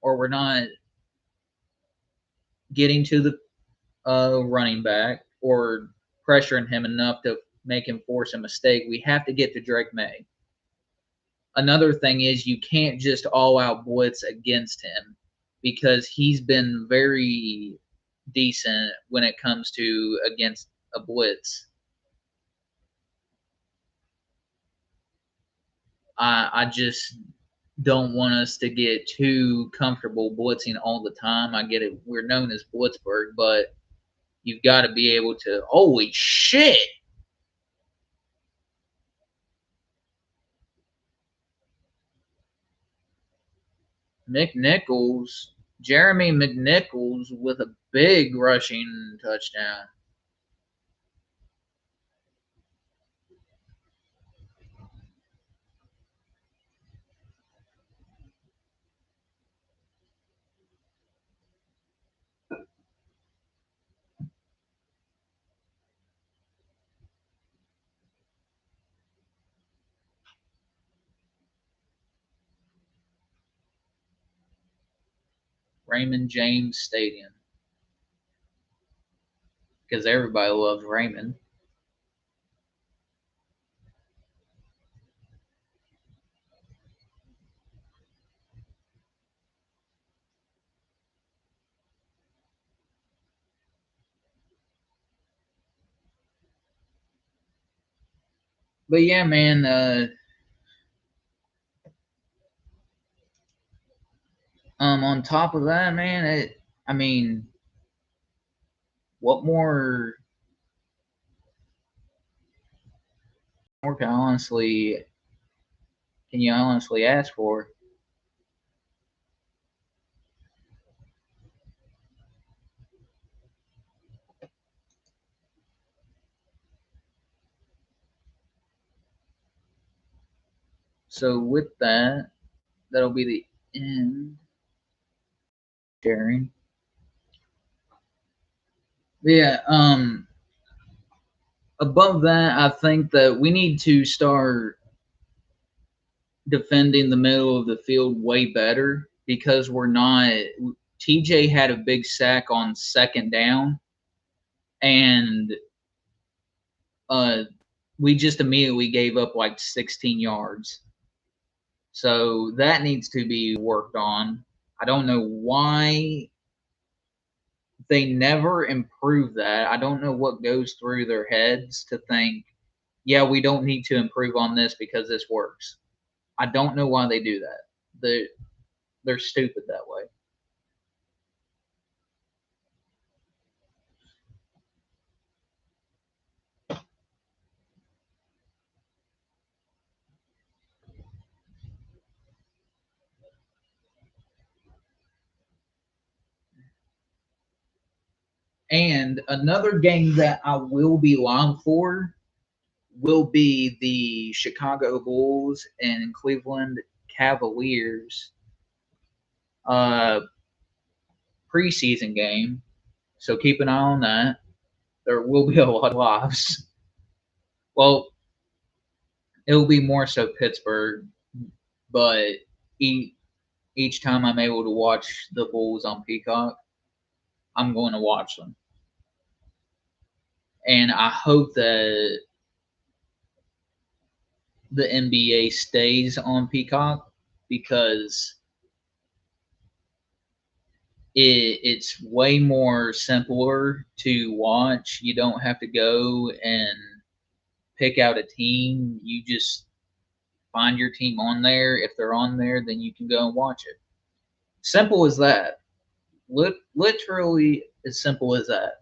or we're not getting to the running back or pressuring him enough to make him force a mistake. We have to get to Drake May. Another thing is you can't just all-out blitz against him because he's been very decent when it comes to against a blitz. I just don't want us to get too comfortable blitzing all the time. I get it. We're known as Blitzburg, but you've got to be able to. Holy shit! Jeremy McNichols with a big rushing touchdown. Raymond James Stadium. Because everybody loves Raymond. But yeah, man, on top of that, man, what more more can you honestly ask for? So with that, that'll be the end sharing. But yeah, above that, I think that we need to start defending the middle of the field way better because we're not. TJ had a big sack on second down, and we just immediately gave up like 16 yards. So that needs to be worked on. I don't know why they never improve that. I don't know what goes through their heads to think, yeah, we don't need to improve on this because this works. I don't know why they do that. They're stupid that way. And another game that I will be long for will be the Chicago Bulls and Cleveland Cavaliers preseason game. So keep an eye on that. There will be a lot of lives. Well, it will be more so Pittsburgh, but each time I'm able to watch the Bulls on Peacock, I'm going to watch them. And I hope that the NBA stays on Peacock because it's way more simpler to watch. You don't have to go and pick out a team. You just find your team on there. If they're on there, then you can go and watch it. Simple as that. Literally as simple as that.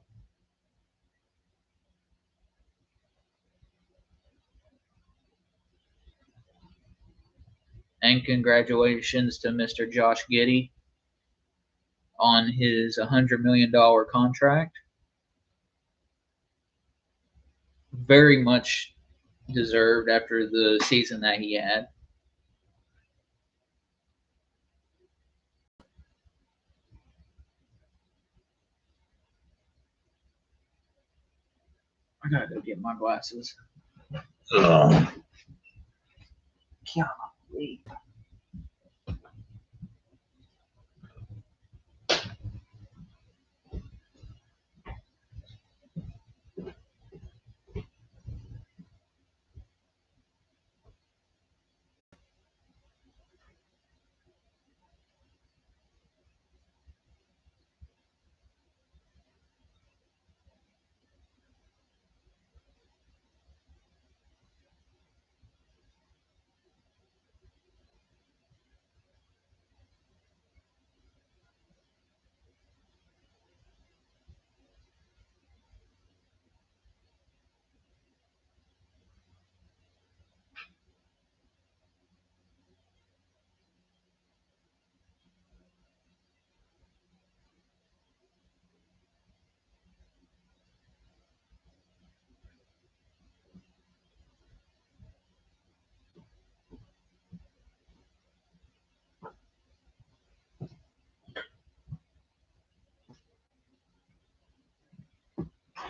And congratulations to Mr. Josh Giddey on his $100 million contract. Very much deserved after the season that he had. I gotta go get my glasses. Ugh. Golly.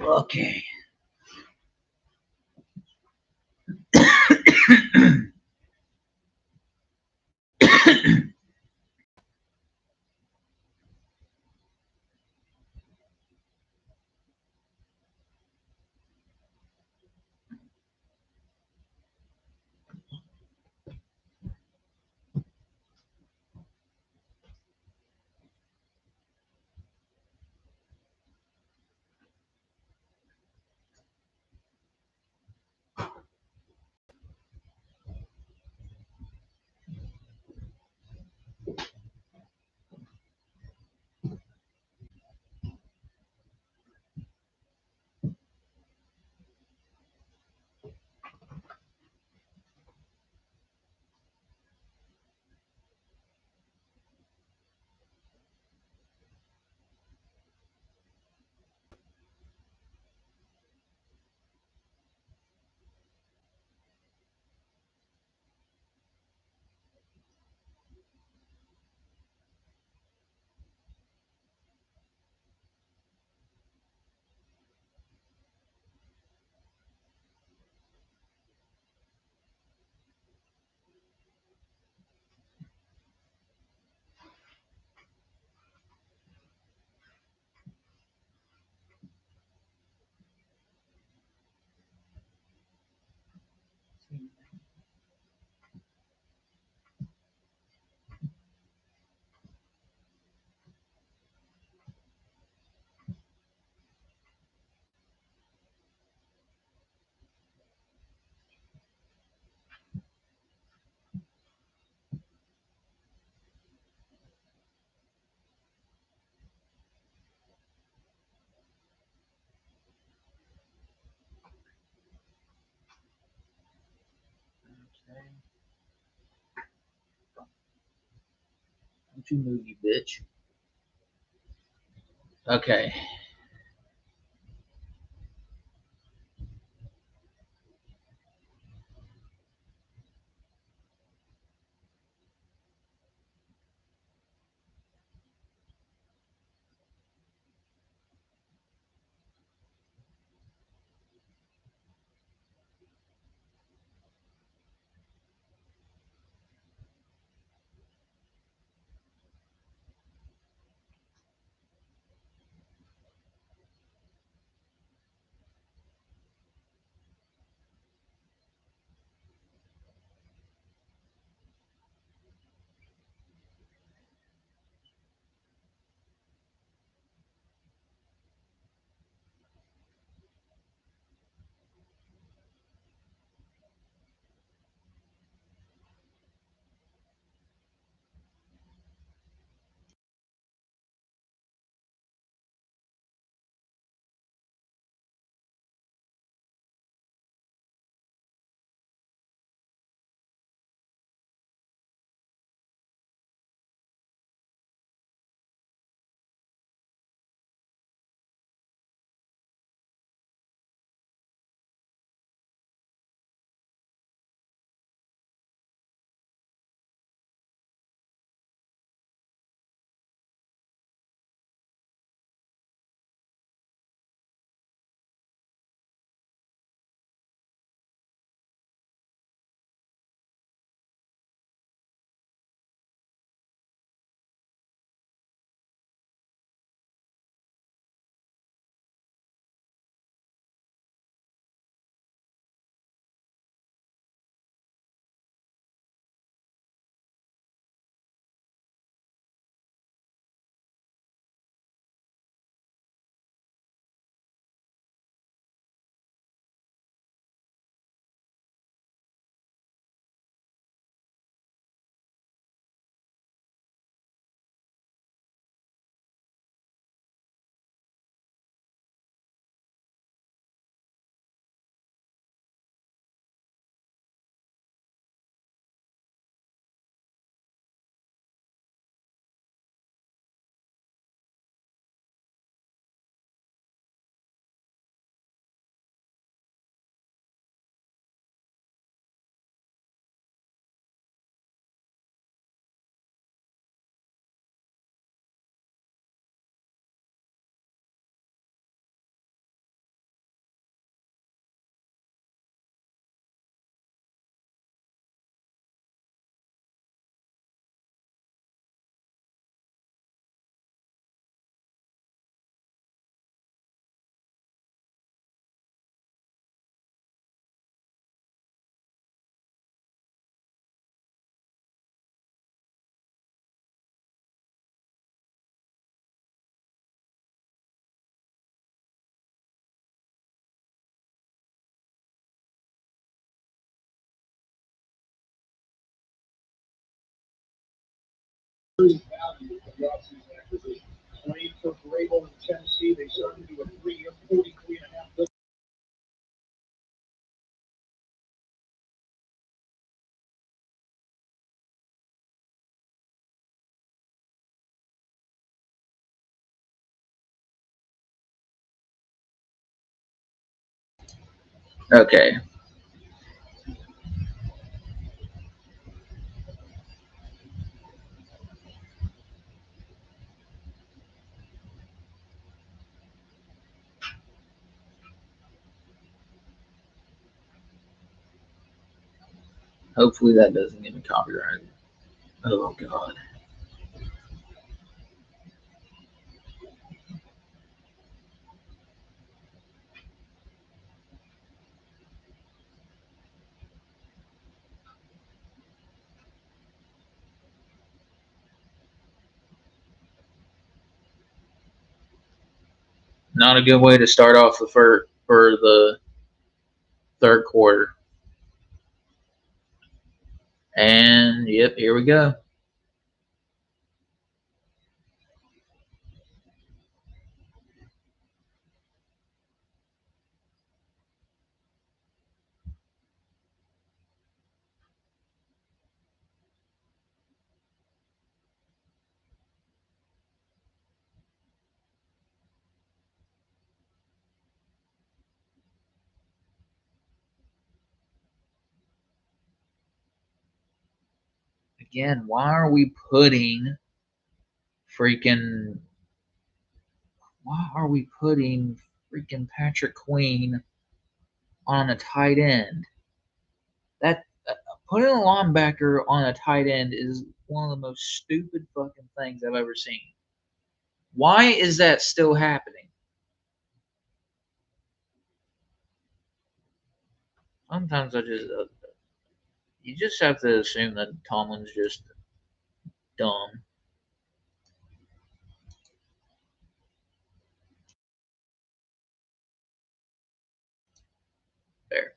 Okay. Okay. Don't you move, you bitch. Okay. Value of the offseason acquisition. Wayne took Rabel in Tennessee. They signed him to a 3-year, $43.5 Okay. Hopefully that doesn't get me copyrighted. Oh god. Not a good way to start off for the third quarter. And yep, here we go. again, why are we putting freaking Patrick Queen on a tight end? That putting a linebacker on a tight end is one of the most stupid fucking things I've ever seen. Why is that still happening? Sometimes you just have to assume that Tomlin's just dumb. There.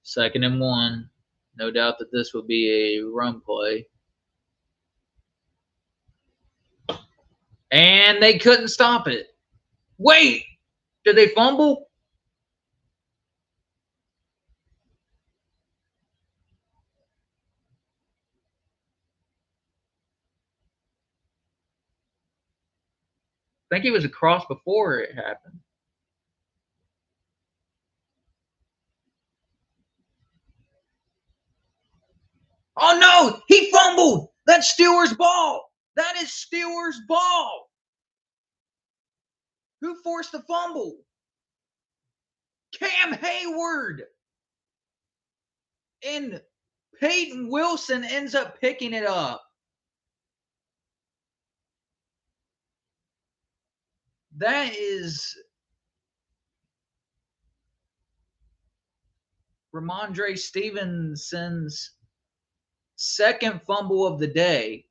Second and 1. No doubt that this will be a run play. And they couldn't stop it. Wait! Did they fumble? I think he was across before it happened. Oh no! He fumbled! That's Steelers' ball! That is Steelers' ball! Who forced the fumble? Cam Hayward! And Peyton Wilson ends up picking it up. That is Ramondre Stevenson's second fumble of the day.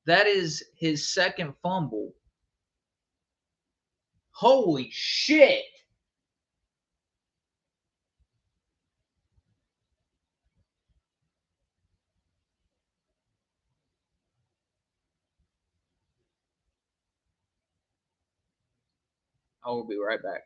That is his second fumble. Holy shit! I will be right back.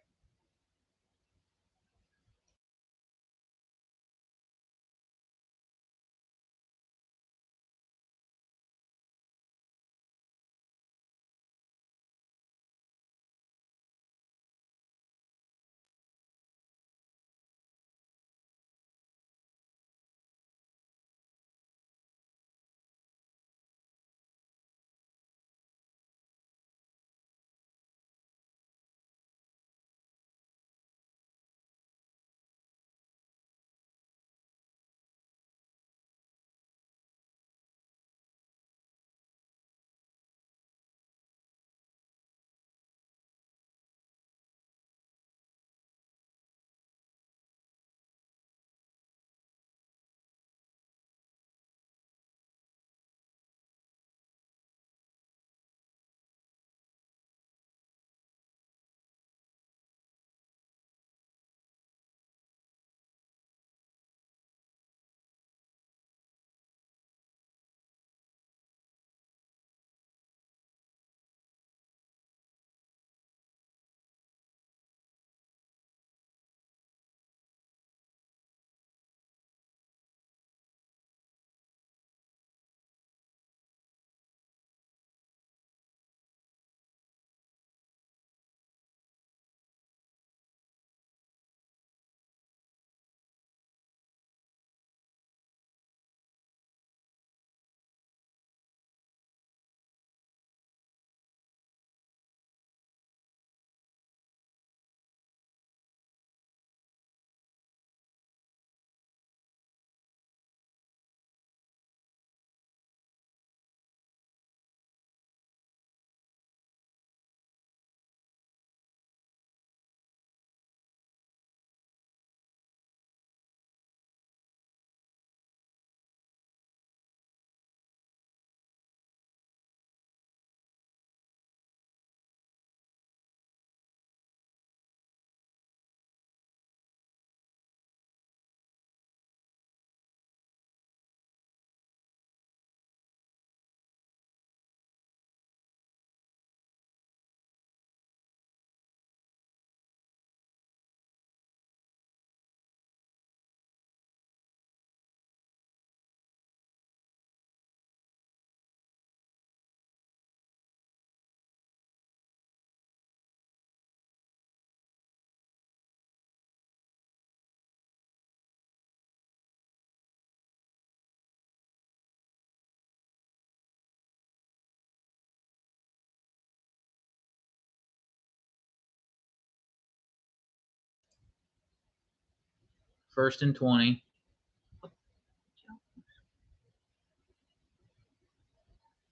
First and 20.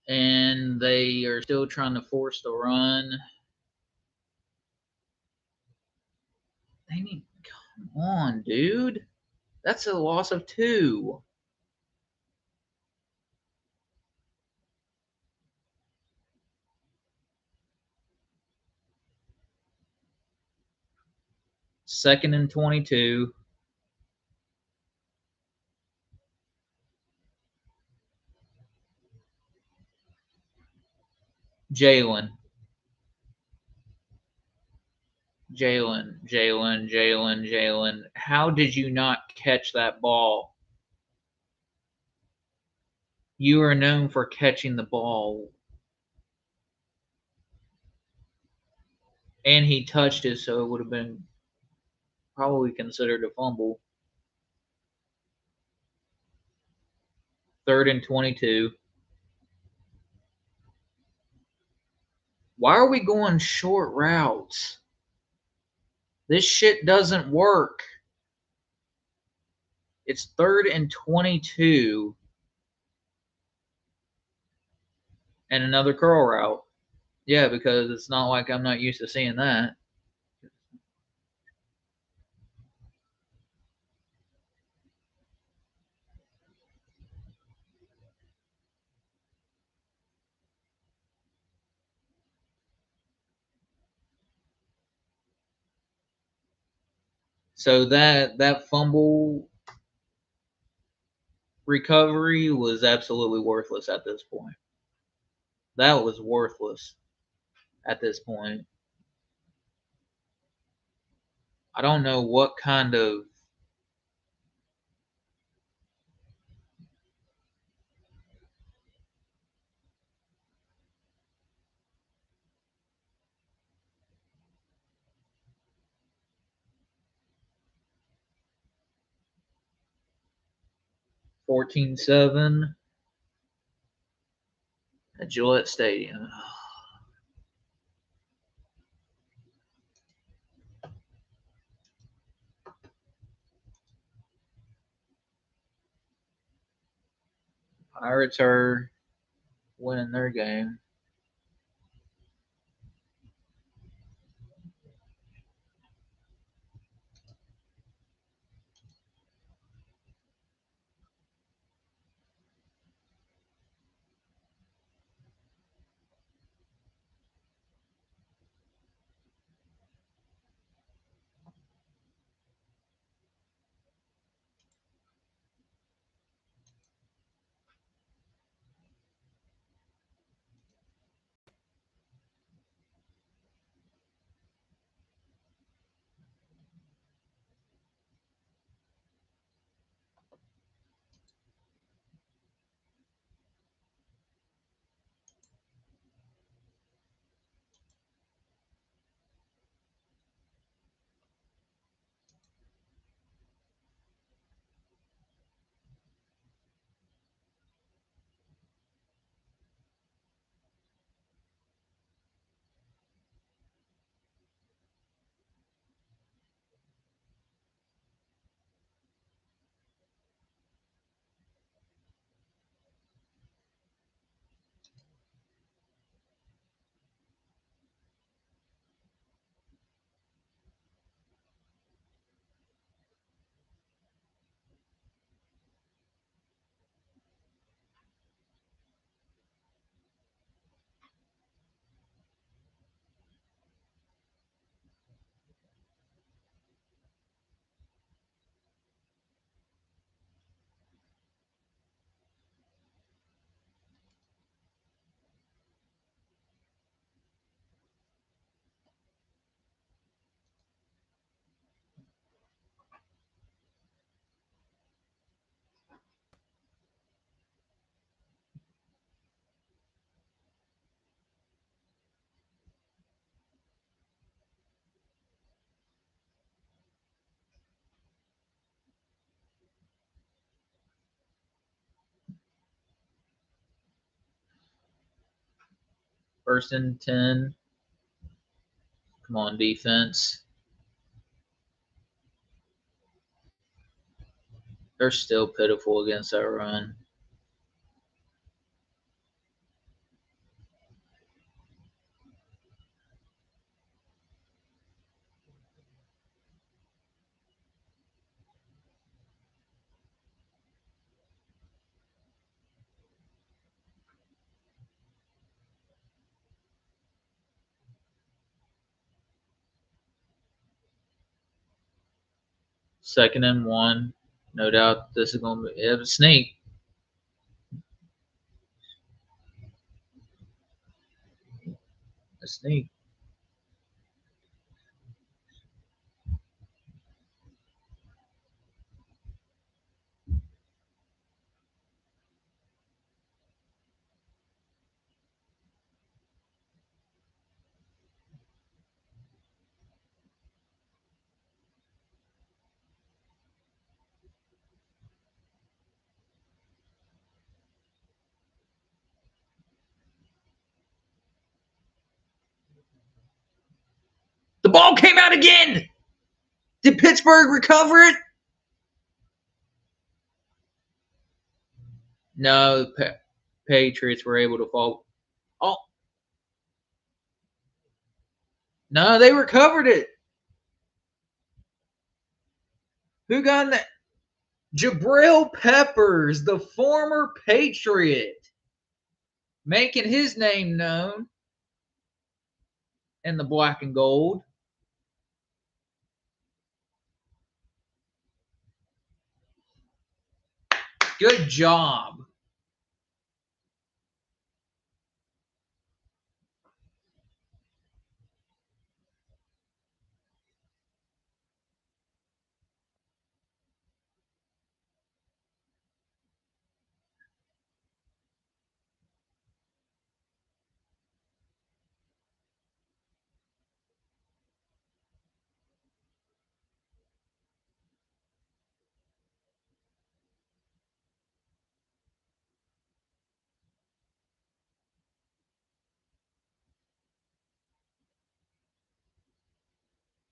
And they are still trying to force the run. They need, come on, dude. That's a loss of 2. Second and 22. Jalen. How did you not catch that ball? You are known for catching the ball. And he touched it, so it would have been probably considered a fumble. Third and 22. Why are we going short routes? This shit doesn't work. It's third and 22. And another curl route. Yeah, because it's not like I'm not used to seeing that. So that fumble recovery was absolutely worthless at this point. That was worthless at this point. I don't know what kind of (14-7) at Gillette Stadium. Pirates are winning their game. First and 10. Come on, defense. They're still pitiful against that run. Second and 1. No doubt this is going to be a sneak. A sneak. The ball came out again. Did Pittsburgh recover it? No, Patriots were able to fall. Oh. No, they recovered it. Who got that? Jabril Peppers, the former Patriot, making his name known in the black and gold. Good job.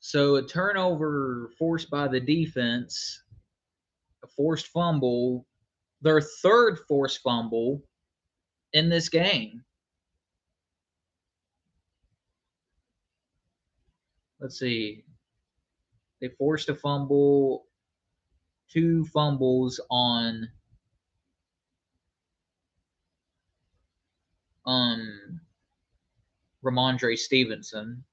So a turnover forced by the defense, a forced fumble, their third forced fumble in this game. Let's see. They forced a fumble, 2 fumbles on Ramondre Stevenson.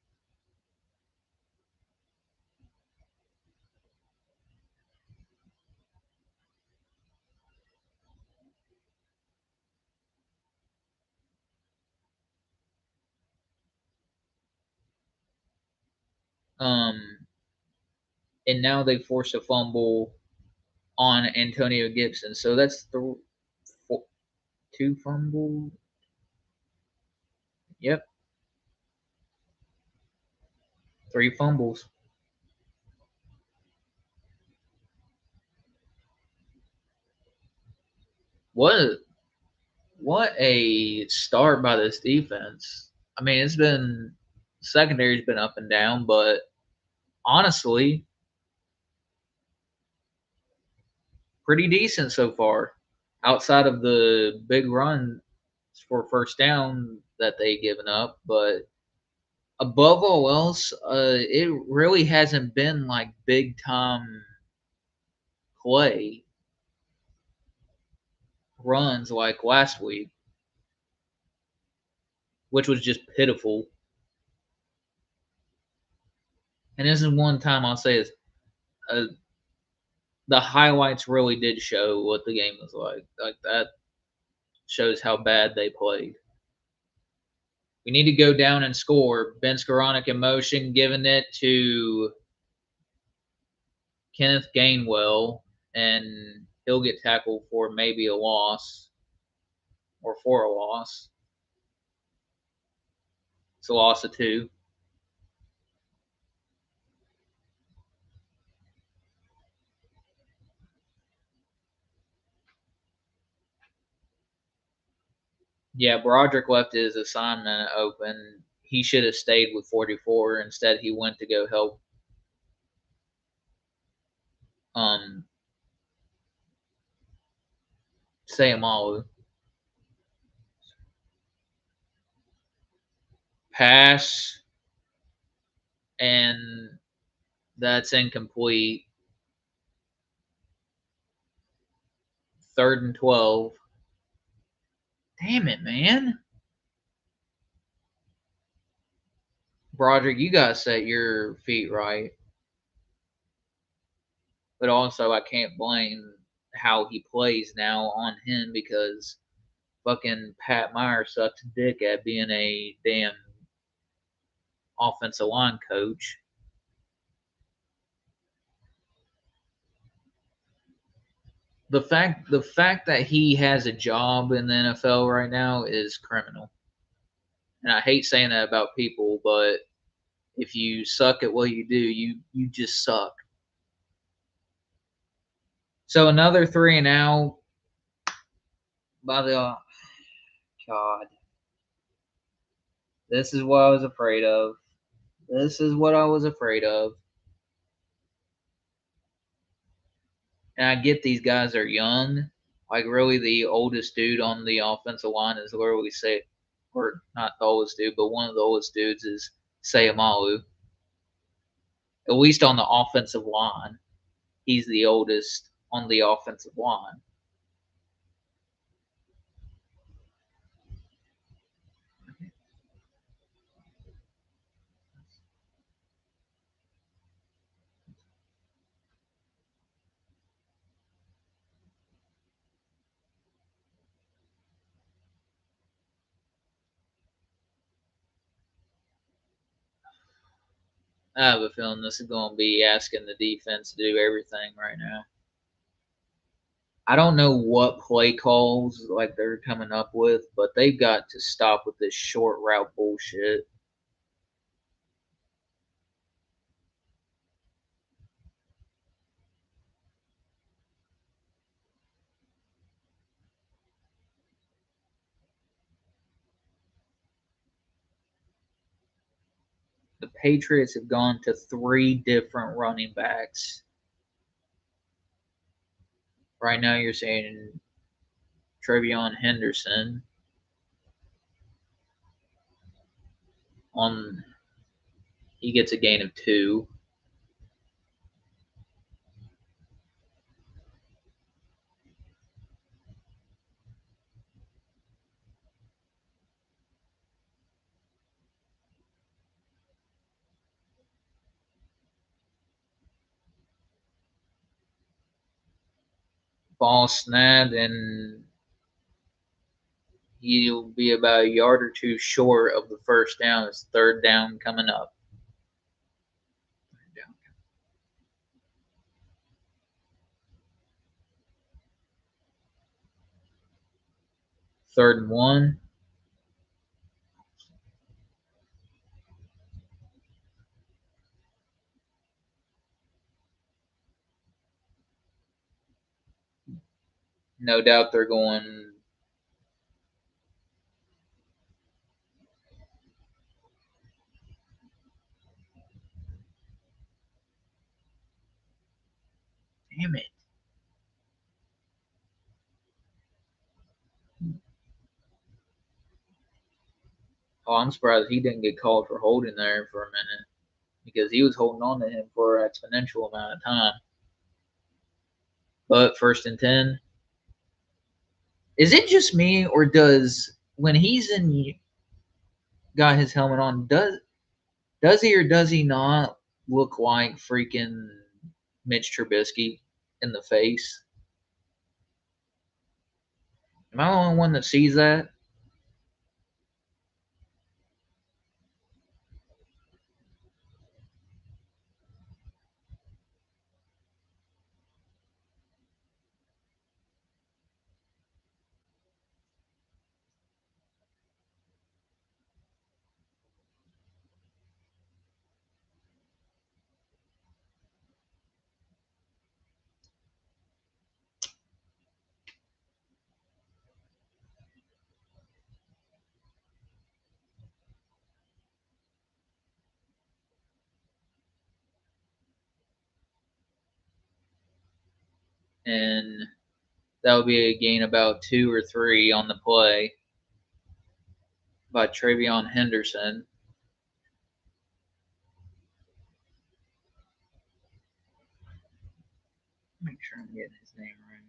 And now they forced a fumble on Antonio Gibson. So that's 2 fumbles. Yep. 3 fumbles. What a start by this defense. I mean, secondary's been up and down, but honestly, pretty decent so far. Outside of the big run for first down that they given up, but above all else, it really hasn't been like big time play runs like last week, which was just pitiful. And this is one time I'll say is the highlights really did show what the game was like. Like that shows how bad they played. We need to go down and score. Ben Skoranek in motion, giving it to Kenneth Gainwell, and he'll get tackled for maybe a loss or for a loss. It's a loss of 2. Yeah, Broderick left his assignment open. He should have stayed with 44. Instead, he went to go help Sayamalu. Pass, and that's incomplete. 3rd and 12. Damn it, man. Broderick, you got to set your feet right. But also, I can't blame how he plays now on him because fucking Pat Meyer sucks dick at being a damn offensive line coach. The fact that he has a job in the NFL right now is criminal. And I hate saying that about people, but if you suck at what you do, you just suck. So another 3 and out by the God. This is what I was afraid of. This is what I was afraid of. And I get these guys are young. Like, really, the oldest dude on the offensive line is literally or not the oldest dude, but one of the oldest dudes is Sayamalu. At least on the offensive line, he's the oldest on the offensive line. I have a feeling this is going to be asking the defense to do everything right now. I don't know what play calls like they're coming up with, but they've got to stop with this short route bullshit. The Patriots have gone to 3 different running backs. Right now, you're saying Trevion Henderson he gets a gain of 2. Ball snapped, and he'll be about a yard or 2 short of the first down. It's 3rd down coming up. 3rd and 1. No doubt they're going. Damn it. Oh, I'm surprised he didn't get called for holding there for a minute because he was holding on to him for an exponential amount of time. But 1st and 10. Is it just me, or does when he's got his helmet on, does he or does he not look like freaking Mitch Trubisky in the face? Am I the only one that sees that? And That would be a gain about 2 or 3 on the play by Travion Henderson. Make sure I'm getting his name right.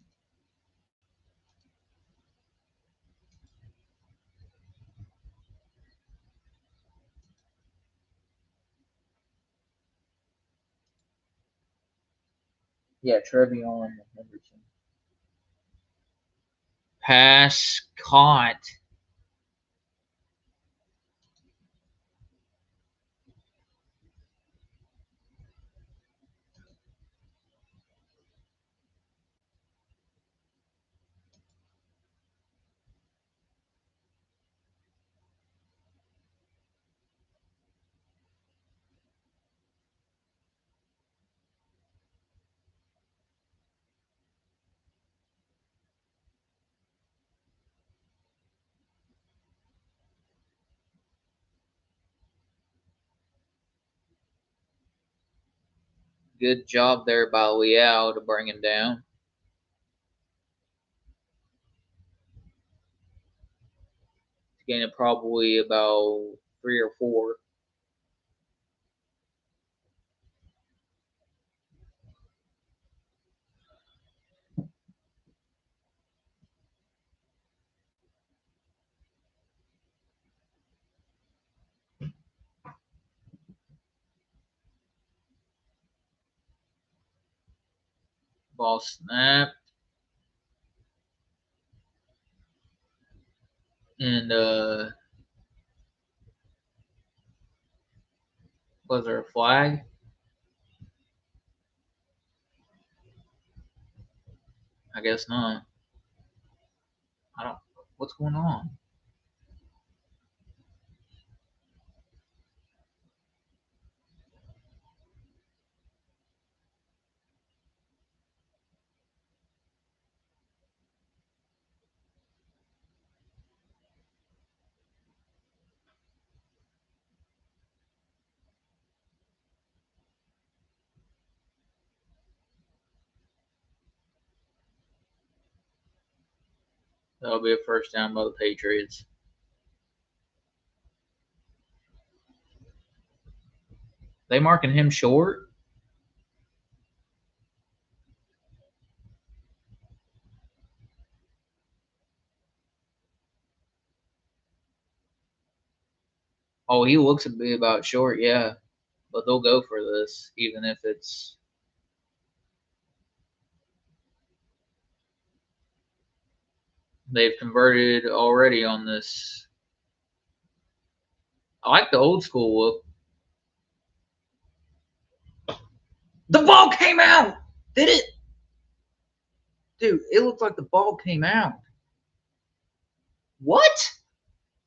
Yeah, Travion Henderson. Pass caught. Good job there by Liao to bring him down. Gain probably about 3 or 4. Ball snapped. And was there a flag? I guess not. I don't. What's going on? That'll be a first down by the Patriots. They marking him short? Oh, he looks to be about short, yeah. But they'll go for this, even if it's. They've converted already on this. I like the old school look. The ball came out! Did it? Dude, it looked like the ball came out. What?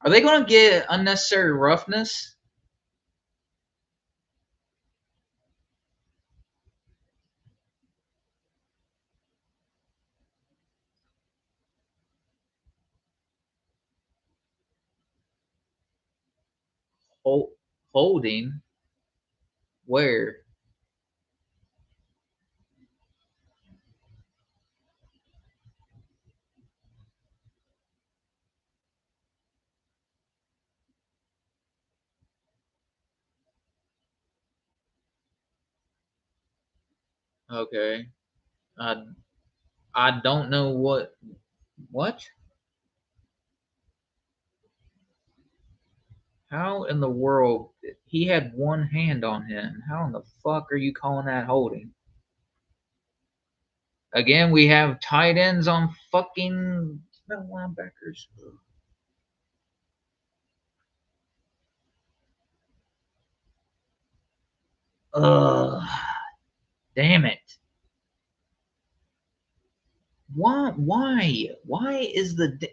Are they going to get unnecessary roughness? Holding? Where? Okay. I don't know what. What? How in the world? He had one hand on him. How in the fuck are you calling that holding? Again, we have tight ends on fucking linebackers. Ugh. Damn it. Why? Why is the.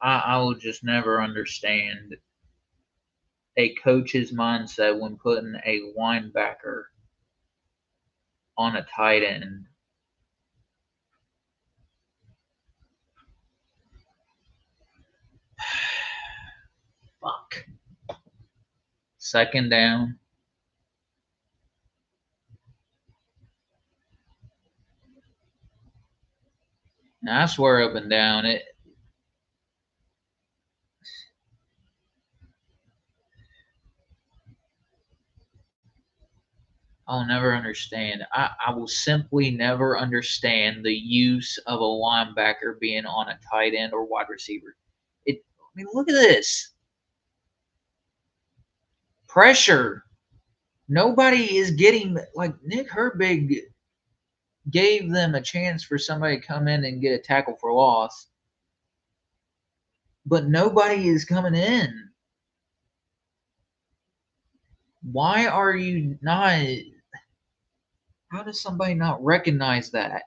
I will just never understand a coach's mindset when putting a linebacker on a tight end. Fuck. 2nd down. Now, I swear up and down it. I'll never understand. I will simply never understand the use of a linebacker being on a tight end or wide receiver. I mean, look at this. Pressure. Nobody is getting, like, Nick Herbig gave them a chance for somebody to come in and get a tackle for loss, but nobody is coming in. Why are you not? How does somebody not recognize that?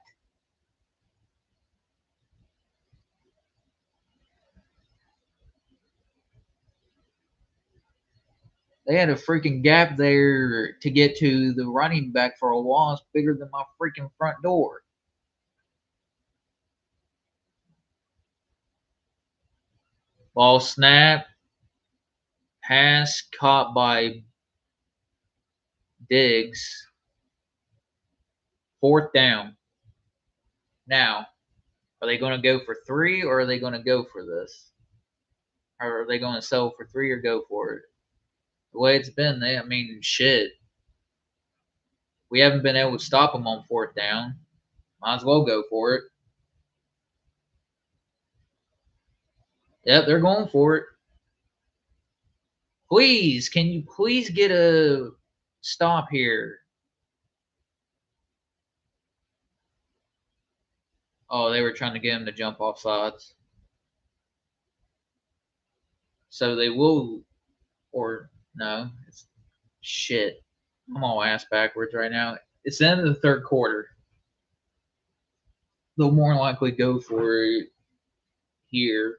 They had a freaking gap there to get to the running back for a loss bigger than my freaking front door. Ball snap. Pass caught by Diggs. 4th down. Now, are they going to go for 3 or are they going to go for this? Or are they going to settle for 3 or go for it? The way it's been, shit. We haven't been able to stop them on 4th down. Might as well go for it. Yep, they're going for it. Please, can you please get a stop here? Oh, they were trying to get him to jump off sides. So they will, or no, it's shit. I'm all ass backwards right now. It's the end of the 3rd quarter. They'll more likely go for it here.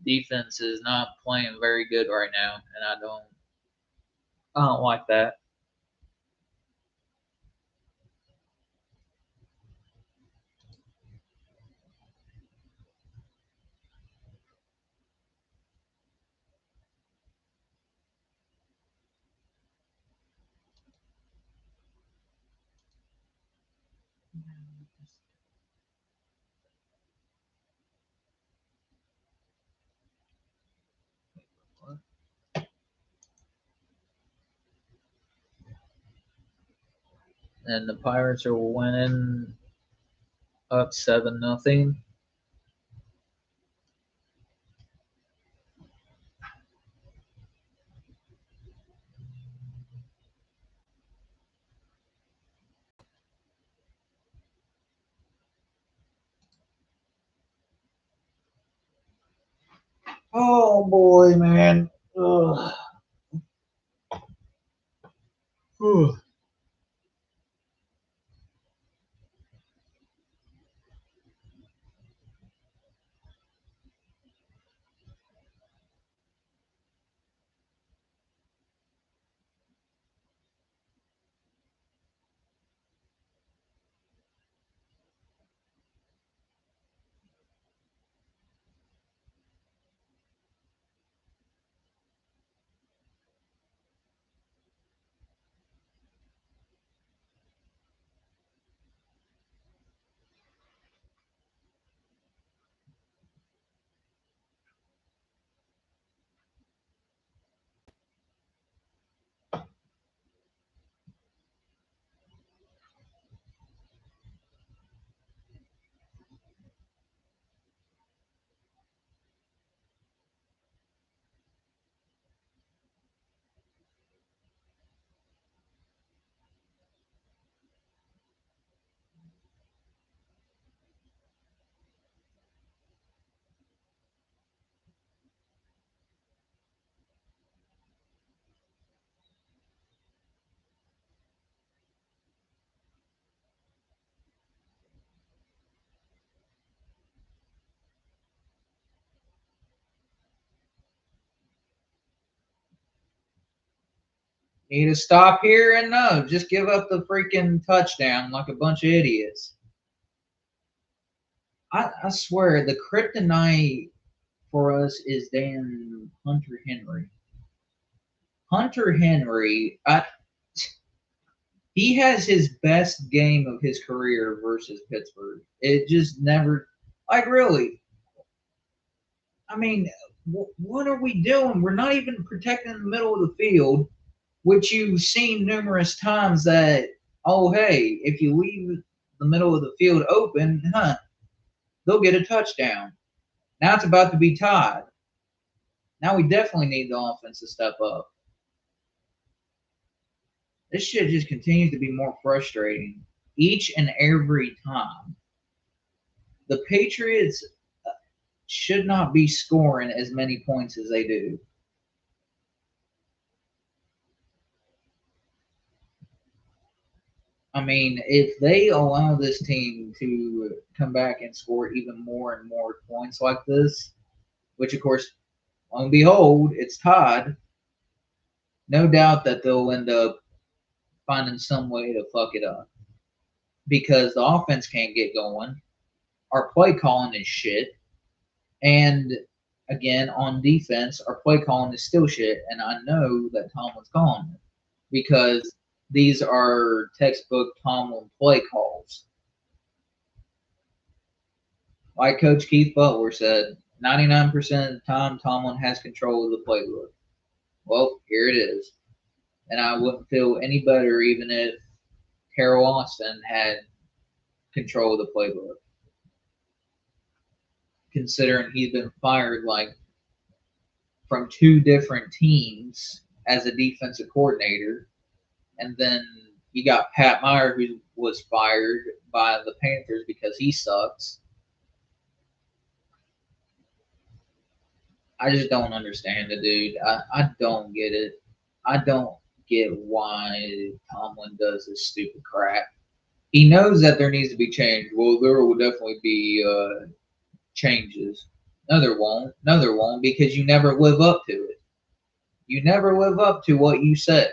Defense is not playing very good right now, and I don't like that. And the Pirates are winning up 7-0. Oh boy, man. Ugh. Ugh. Need to stop here and no, just give up the freaking touchdown like a bunch of idiots. I swear the kryptonite for us is damn Hunter Henry. Hunter Henry, he has his best game of his career versus Pittsburgh. It just never, like, really. I mean, what are we doing? We're not even protecting the middle of the field, which you've seen numerous times that, oh, hey, if you leave the middle of the field open, they'll get a touchdown. Now it's about to be tied. Now we definitely need the offense to step up. This shit just continues to be more frustrating each and every time. The Patriots should not be scoring as many points as they do. I mean, if they allow this team to come back and score even more and more points like this, which of course, lo and behold, it's tied, no doubt that they'll end up finding some way to fuck it up. Because the offense can't get going. Our play calling is shit. And again, on defense, our play calling is still shit. And I know that Tomlin's calling it. Because these are textbook Tomlin play calls. Like Coach Keith Butler said, 99% of the time, Tomlin has control of the playbook. Well, here it is. And I wouldn't feel any better even if Terrell Austin had control of the playbook. Considering he's been fired like from 2 different teams as a defensive coordinator. And then you got Pat Meyer, who was fired by the Panthers because he sucks. I just don't understand it, dude. I don't get it. I don't get why Tomlin does this stupid crap. He knows that there needs to be change. Well, there will definitely be changes. No, there won't. No, there won't, because you never live up to it. You never live up to what you said.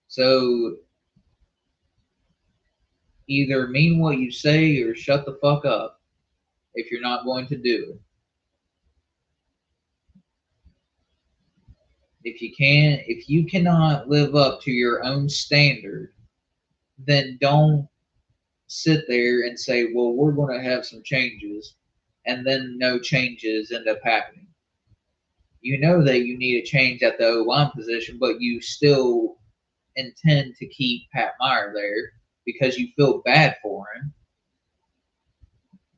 So either mean what you say or shut the fuck up if you're not going to do it. If you cannot live up to your own standard, then don't sit there and say, well, we're going to have some changes, and then no changes end up happening. You know that you need a change at the O-line position, but you still intend to keep Pat Meyer there because you feel bad for him.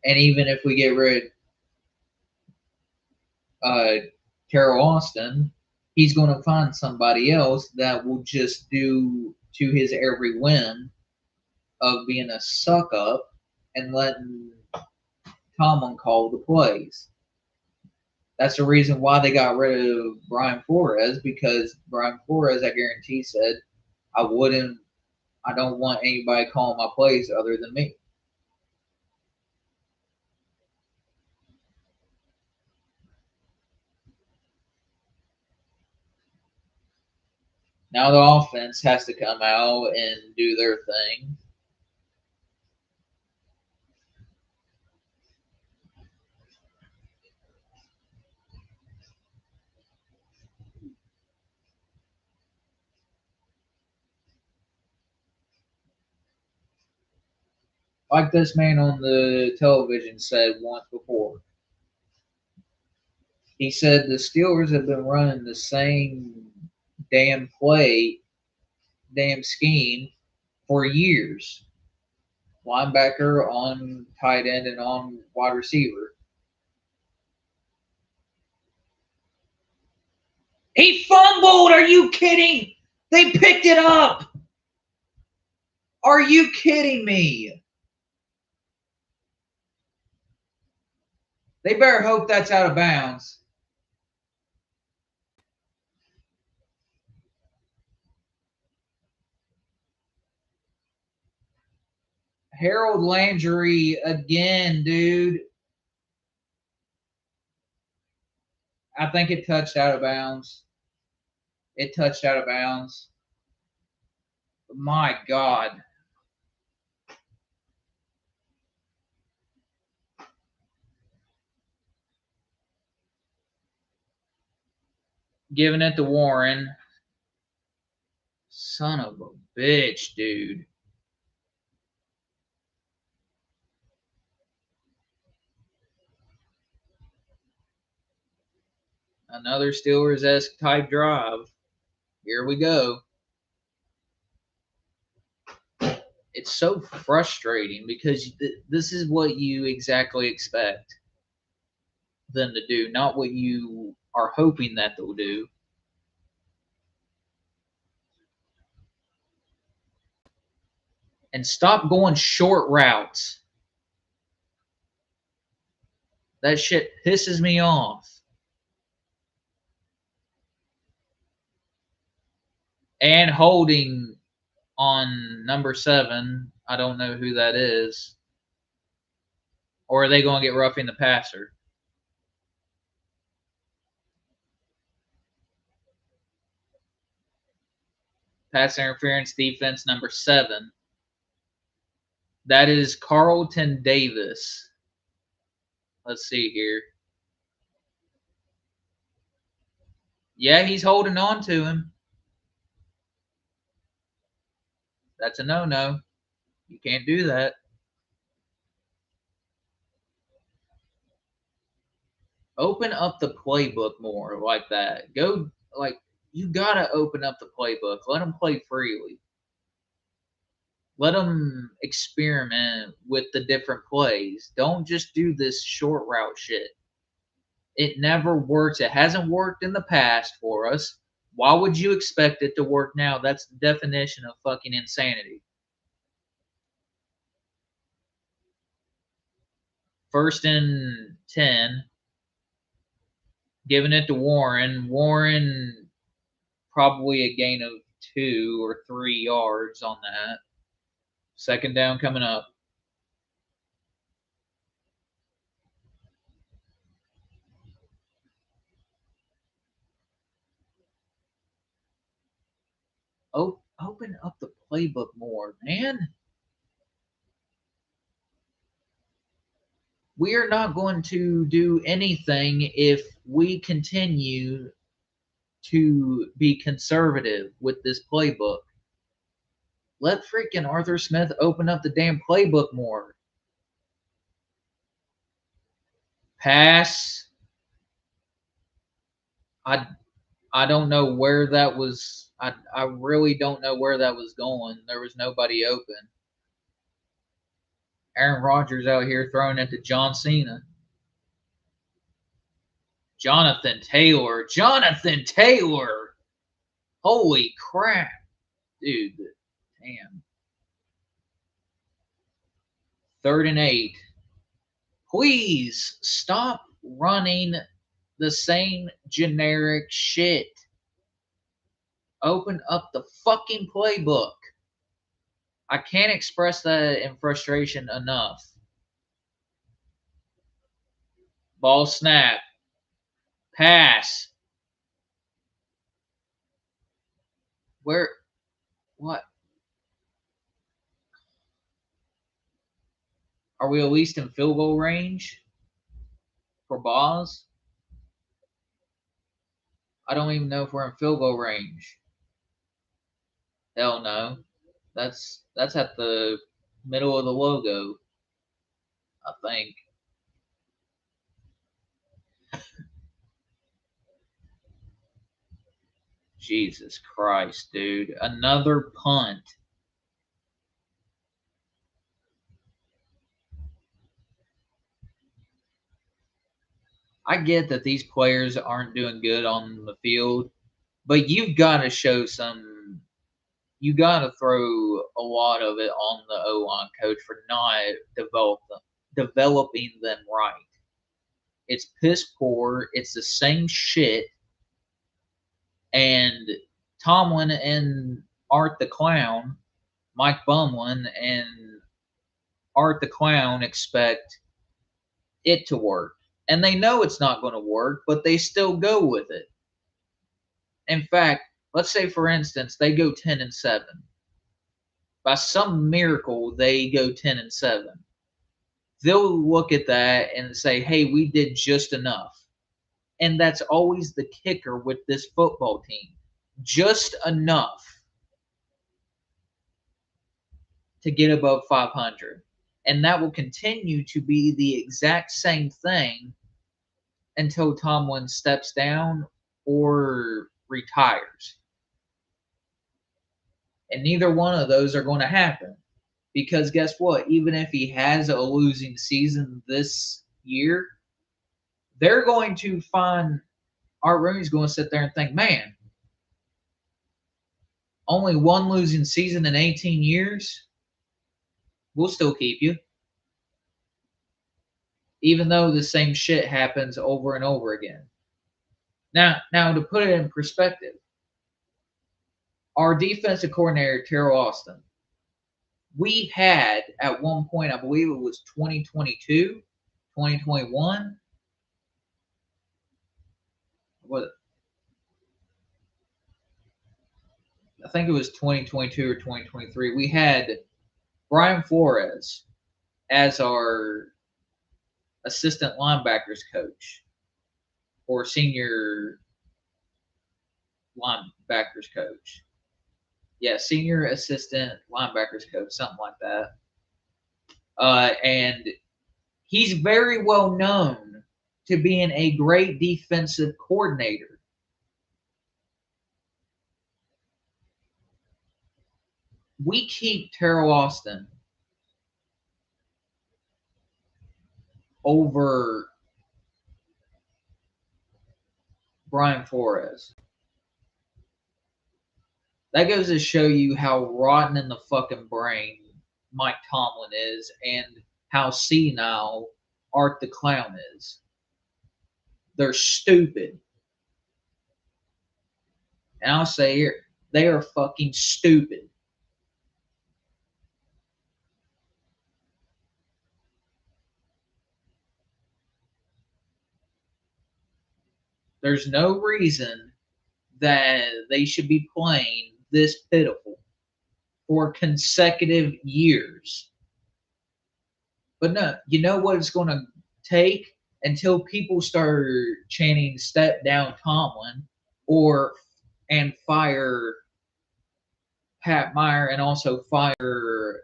And even if we get rid of Terrell Austin, he's going to find somebody else that will just do to his every whim of being a suck up and letting Tomlin call the plays. That's the reason why they got rid of Brian Flores, because Brian Flores, I guarantee, said, I don't want anybody calling my plays other than me. Now the offense has to come out and do their thing. Like this man on the television said once before. He said the Steelers have been running the same damn scheme for years. Linebacker, on tight end, and on wide receiver. He fumbled! Are you kidding? They picked it up! Are you kidding me? They better hope that's out of bounds. Harold Landry again, dude. I think it touched out of bounds. It touched out of bounds. My God. Giving it to Warren. Son of a bitch, dude. Another Steelers-esque type drive. Here we go. It's so frustrating because this is what you exactly expect them to do, not what you are hoping that they'll do. And stop going short routes. That shit pisses me off. And holding on number 7. I don't know who that is. Or are they going to get roughing the passer? Pass interference defense number 7. That is Carlton Davis. Let's see here. Yeah, he's holding on to him. That's a no-no. You can't do that. Open up the playbook more like that. Go, like, you got to open up the playbook. Let them play freely. Let them experiment with the different plays. Don't just do this short route shit. It never works. It hasn't worked in the past for us. Why would you expect it to work now? That's the definition of fucking insanity. 1st and 10. Giving it to Warren. Warren, probably a gain of 2 or 3 yards on that. 2nd down coming up. Oh, open up the playbook more, man. We are not going to do anything if we continue to be conservative with this playbook. Let freaking Arthur Smith open up the damn playbook more. Pass. I don't know where that was. I really don't know where that was going. There was nobody open. Aaron Rodgers out here throwing it to John Cena. Jonathan Taylor. Jonathan Taylor. Holy crap. Dude. Damn. 3rd and 8. Please stop running the same generic shit. Open up the fucking playbook. I can't express that in frustration enough. Ball snap. Pass. Where? What? Are we at least in field goal range for balls? I don't even know if we're in field goal range. Hell no. That's at the middle of the logo, I think. Jesus Christ, dude. Another punt. I get that these players aren't doing good on the field, but you've got to show some. You got to throw a lot of it on the O-line coach for not developing them right. It's piss poor. It's the same shit. And Tomlin and Art the Clown, Mike Bumlin and Art the Clown expect it to work. And they know it's not going to work, but they still go with it. In fact, let's say, for instance, they go 10-7. By some miracle, they go 10-7. They'll look at that and say, hey, we did just enough. And that's always the kicker with this football team. Just enough to get above 500. And that will continue to be the exact same thing until Tomlin steps down or retires. And neither one of those are going to happen. Because guess what? Even if he has a losing season this year, they're going to find Art Rooney's going to sit there and think, man, only one losing season in 18 years? We'll still keep you. Even though the same shit happens over and over again. Now to put it in perspective, our defensive coordinator, Terrell Austin, we had at one point, I believe it was 2022, 2021. What? I think it was 2022 or 2023. We had Brian Flores as our assistant linebackers coach or senior linebackers coach. Yeah, senior assistant linebackers coach, something like that. And he's very well known to being a great defensive coordinator. We keep Terrell Austin over Brian Flores. That goes to show you how rotten in the fucking brain Mike Tomlin is and how senile Art the Clown is. They're stupid. And I'll say here, they are fucking stupid. There's no reason that they should be playing this pitiful for consecutive years. But no, you know what it's going to take until people start chanting "Step down, Tomlin," and fire Pat Meyer and also fire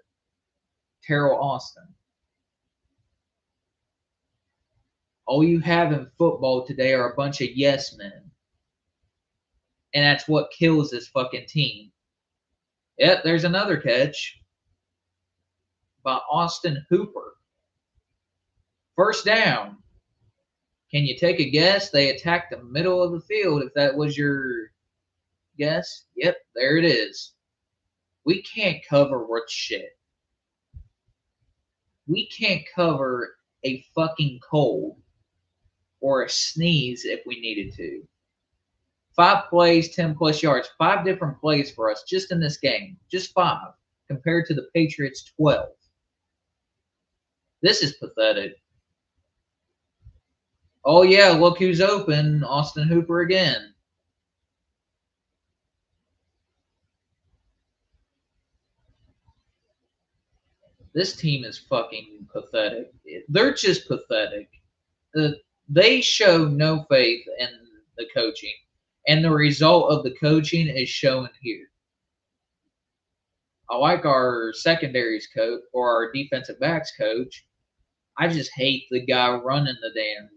Terrell Austin. All you have in football today are a bunch of yes men. And that's what kills this fucking team. Yep, there's another catch by Austin Hooper. First down. Can you take a guess? They attacked the middle of the field if that was your guess. Yep, there it is. We can't cover worth shit. We can't cover a fucking cold or a sneeze if we needed to. 5 plays, 10 plus yards. 5 different plays for us just in this game. Just 5 compared to the Patriots' 12. This is pathetic. Oh, yeah, look who's open. Austin Hooper again. This team is fucking pathetic. They're just pathetic. They show no faith in the coaching. And the result of the coaching is shown here. I like our secondaries coach or our defensive backs coach. I just hate the guy running the damn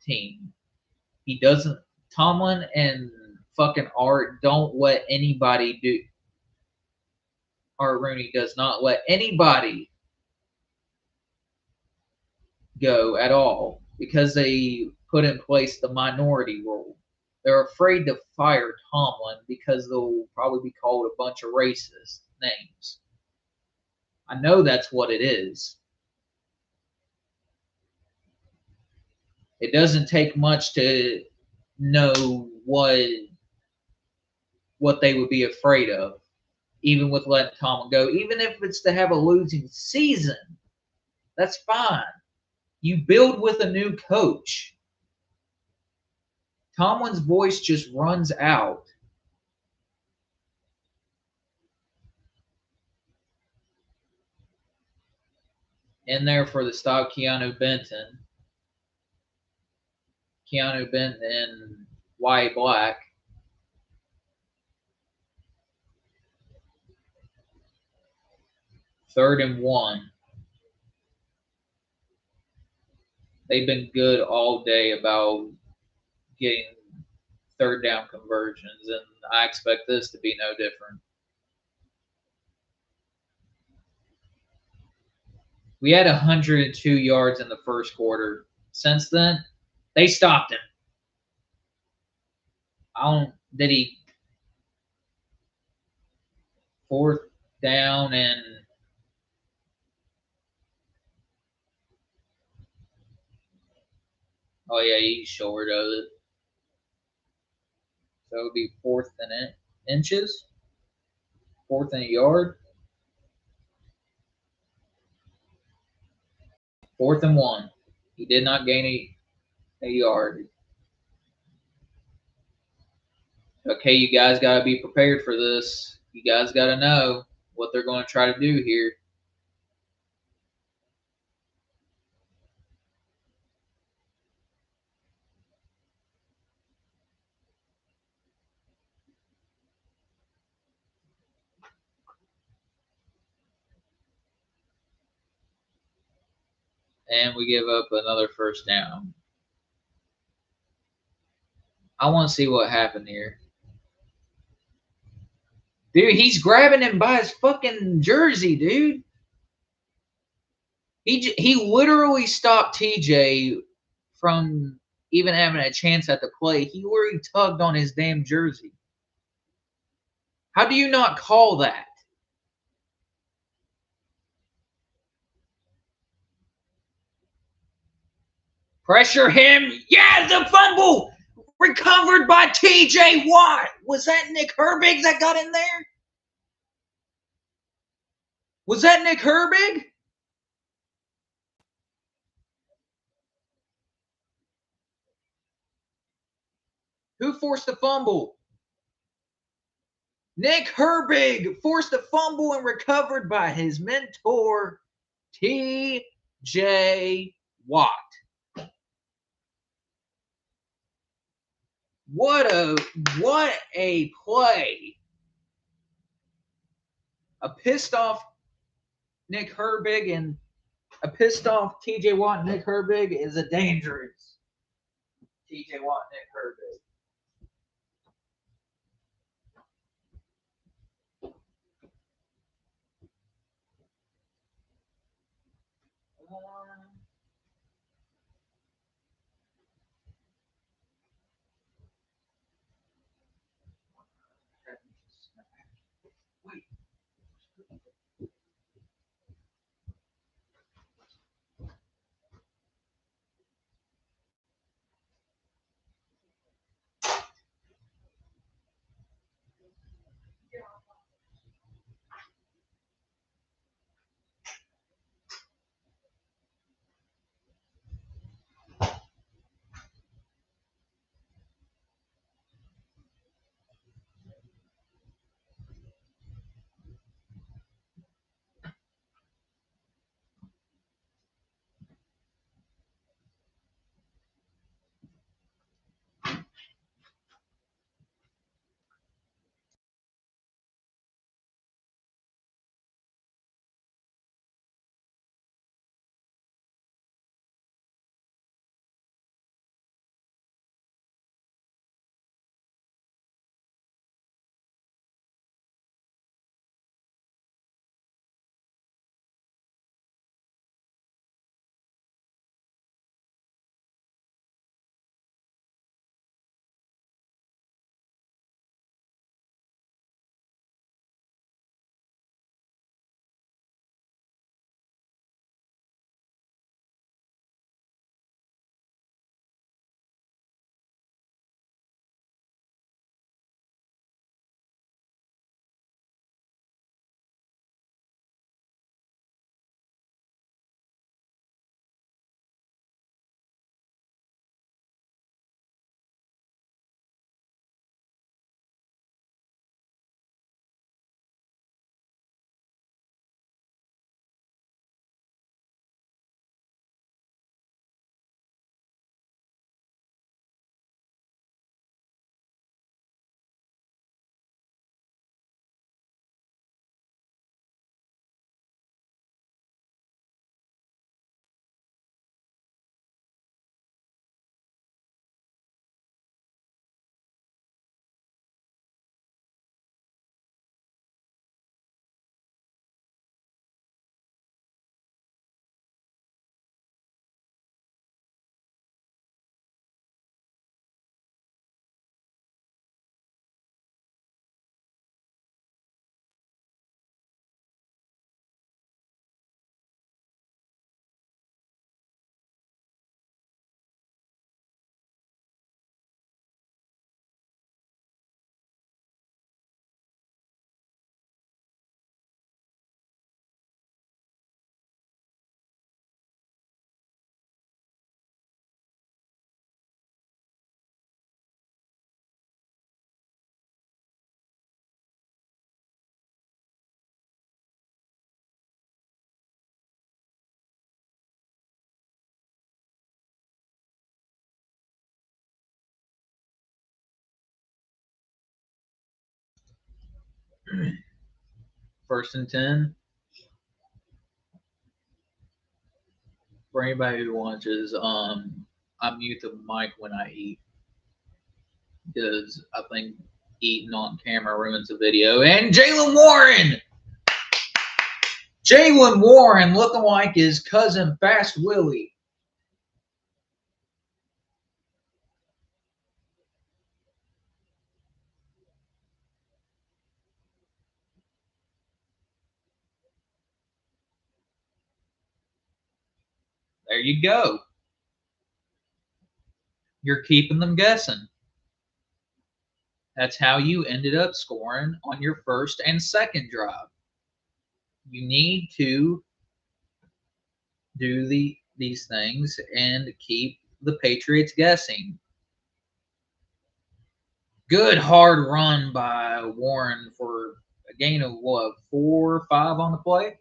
team. He doesn't. Tomlin and fucking Art don't let anybody do. Art Rooney does not let anybody go at all because they put in place the minority rule. They're afraid to fire Tomlin because they'll probably be called a bunch of racist names. I know that's what it is. It doesn't take much to know what they would be afraid of, even with letting Tomlin go. Even if it's to have a losing season, that's fine. You build with a new coach. Tomlin's voice just runs out. In there for the stop, Keanu Benton. Keanu Benton and Wyatt Black. Third and 1. They've been good all day about getting third down conversions, and I expect this to be no different. We had 102 yards in the first quarter. Since then, they stopped him. Did he fourth down and oh yeah, he's short of it. So it would be fourth and inches, fourth and a yard, fourth and 1. He did not gain a yard. Okay, you guys got to be prepared for this. You guys got to know what they're going to try to do here. And we give up another first down. I want to see what happened here. Dude, he's grabbing him by his fucking jersey, dude. He literally stopped TJ from even having a chance at the play. He literally tugged on his damn jersey. How do you not call that? Pressure him. Yeah, the fumble recovered by TJ Watt. Was that Nick Herbig that got in there? Was that Nick Herbig? Who forced the fumble? Nick Herbig forced a fumble and recovered by his mentor, TJ Watt. What a play. A pissed off Nick Herbig and a pissed off TJ Watt and Nick Herbig is a dangerous TJ Watt and Nick Herbig. First and 10. For anybody who watches, I mute the mic when I eat because I think eating on camera ruins the video. And Jaylen Warren looking like his cousin Fast Willie. There you go. You're keeping them guessing. That's how you ended up scoring on your first and second drive. You need to do these things and keep the Patriots guessing. Good hard run by Warren for a gain of what, 4 or 5 on the play?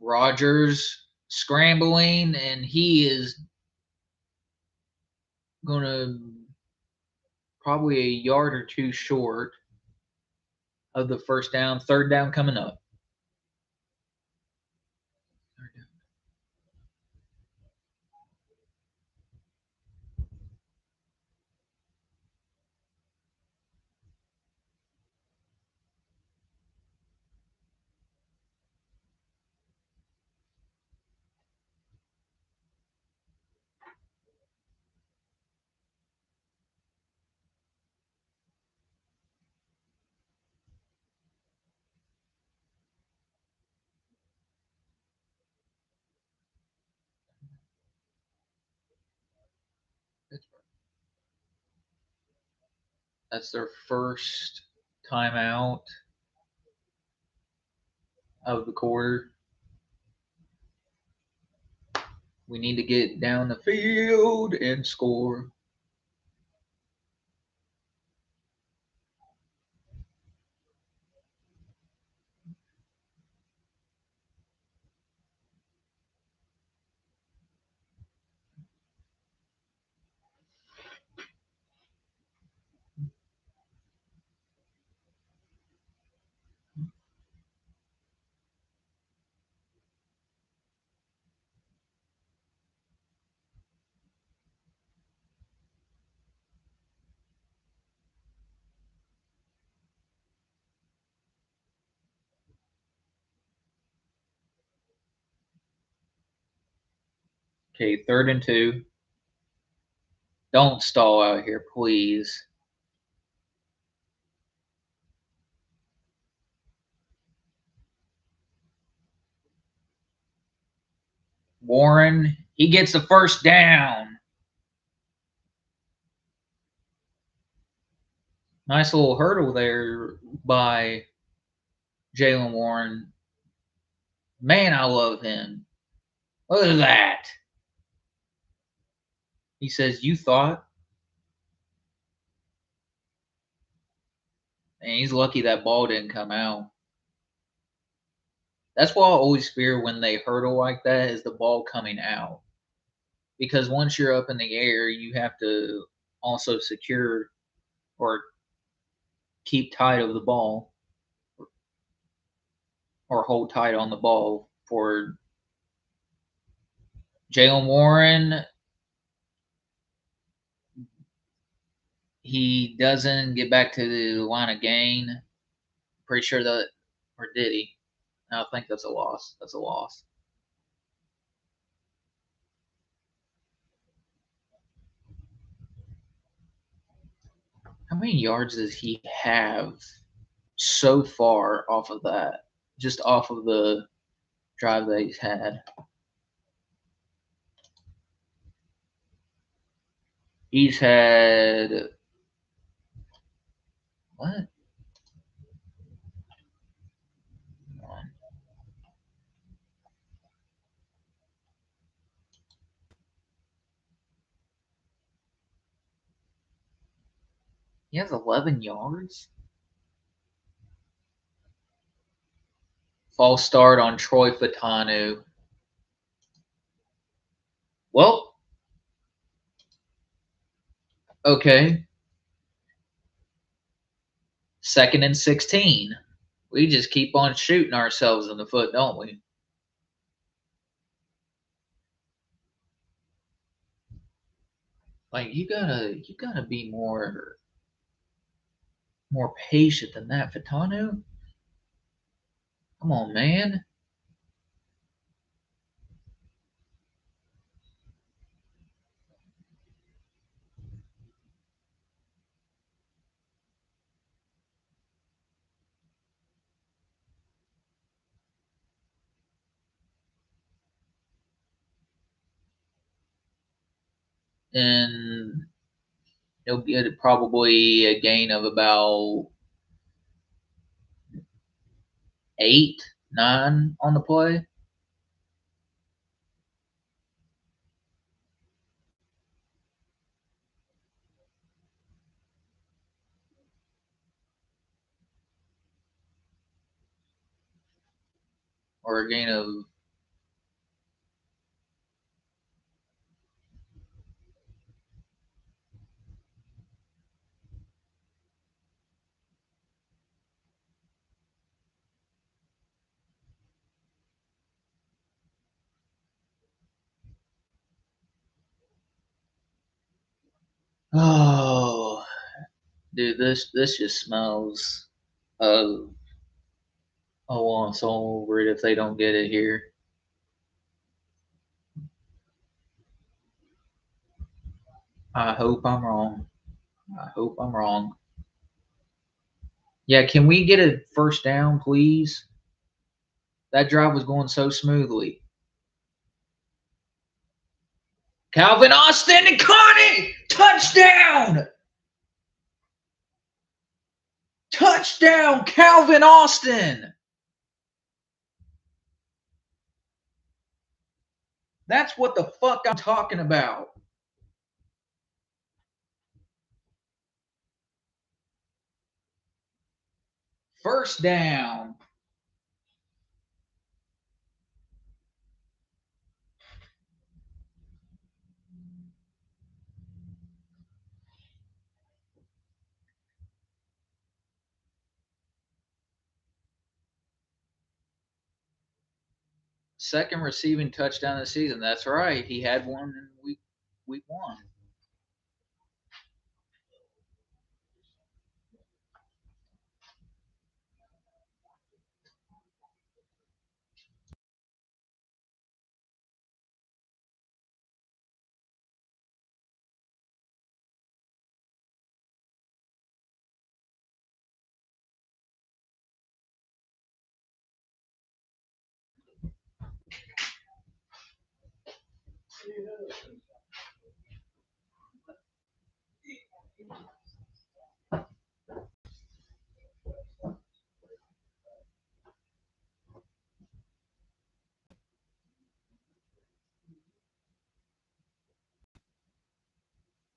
Rodgers scrambling, and he is going to probably a yard or two short of the first down. Third down coming up. That's their first timeout of the quarter. We need to get down the field and score. Okay, 3rd and 2. Don't stall out here, please. Warren, he gets the first down. Nice little hurdle there by Jaylen Warren. Man, I love him. Look at that. He says, you thought? And he's lucky that ball didn't come out. That's what I always fear when they hurdle like that is the ball coming out. Because once you're up in the air, you have to also secure or keep tight of the ball or hold tight on the ball for Jaylen Warren. He doesn't get back to the line of gain. Pretty sure that, or did he? I think that's a loss. That's a loss. How many yards does he have so far off of that? Just off of the drive that he's had. He's had what? He has 11 yards. False start on Troy Fatanu. Well, okay. 2nd and 16. We just keep on shooting ourselves in the foot, don't we? Like you gotta be more patient than that, Fatanu. Come on, man. And he'll get probably a gain of about 8, 9 on the play. Or a gain of oh, dude, this just smells of it's all over it if they don't get it here. I hope I'm wrong. I hope I'm wrong. Yeah, can we get a first down, please? That drive was going so smoothly. Calvin Austin and Connie! Touchdown! Touchdown, Calvin Austin! That's what the fuck I'm talking about. First down. Second receiving touchdown of the season. That's right. He had one in week 1.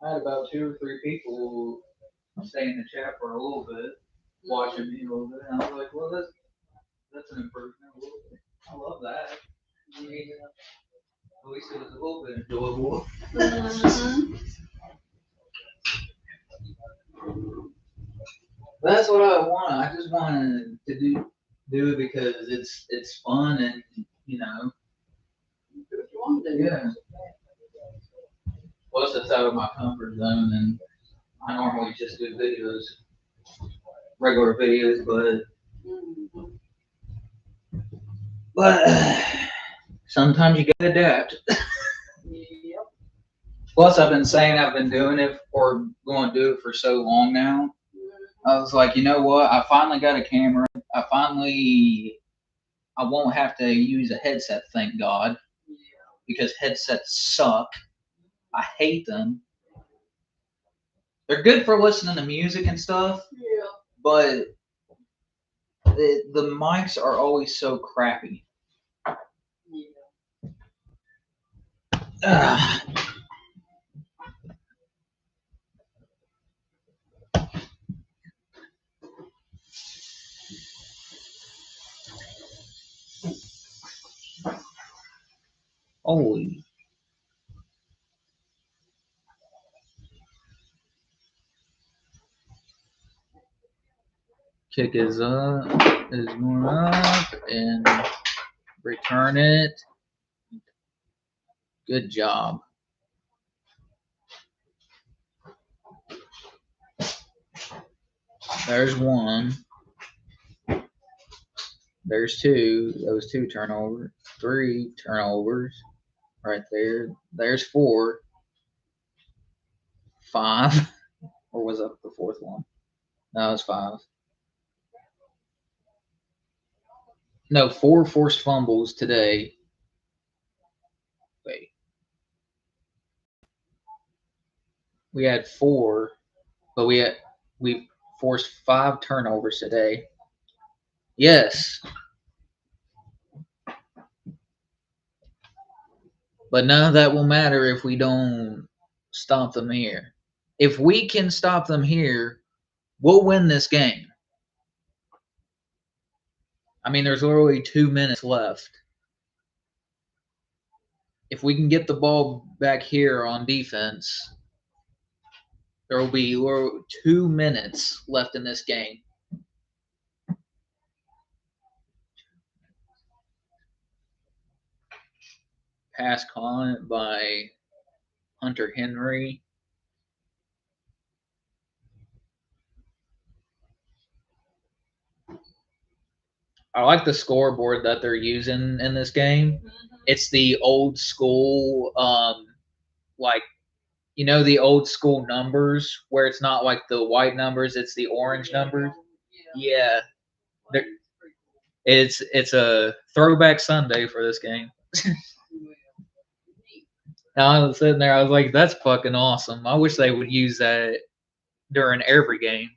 I had about 2 or 3 people stay in the chat for a little bit, watching me a little bit, and I was like, well, that's an improvement a little bit. I love that. I mean, at least it was a little bit enjoyable. Mm-hmm. That's what I want. I just wanted to do it because it's fun and Do what you want to do. yeah. Plus it's out of my comfort zone and I normally just do videos, regular videos, but sometimes you gotta adapt. Yep. Plus I've been saying I've been doing it or going to do it for so long now. I was like, you know what? I finally got a camera. I won't have to use a headset, thank God, because headsets suck. I hate them. They're good for listening to music and stuff, Yeah. but the mics are always so crappy. Yeah. Ugh. Holy. Kick is going up, and return it. Good job. There's one. There's two. Those 2 turnovers. 3 turnovers. Right there. There's 4. 5. Or was that the 4th one? No, it was 5. No, 4 forced fumbles today. Wait. We had 4, but we forced 5 turnovers today. Yes. But none of that will matter if we don't stop them here. If we can stop them here, we'll win this game. I mean, there's literally 2 minutes left. If we can get the ball back here on defense, there will be 2 minutes left in this game. Pass caught by Hunter Henry. I like the scoreboard that they're using in this game. It's the old school, like, you know, the old school numbers where it's not like the white numbers, it's the orange numbers. Yeah. It's a throwback Sunday for this game. Now I was sitting there, I was like, that's fucking awesome. I wish they would use that during every game.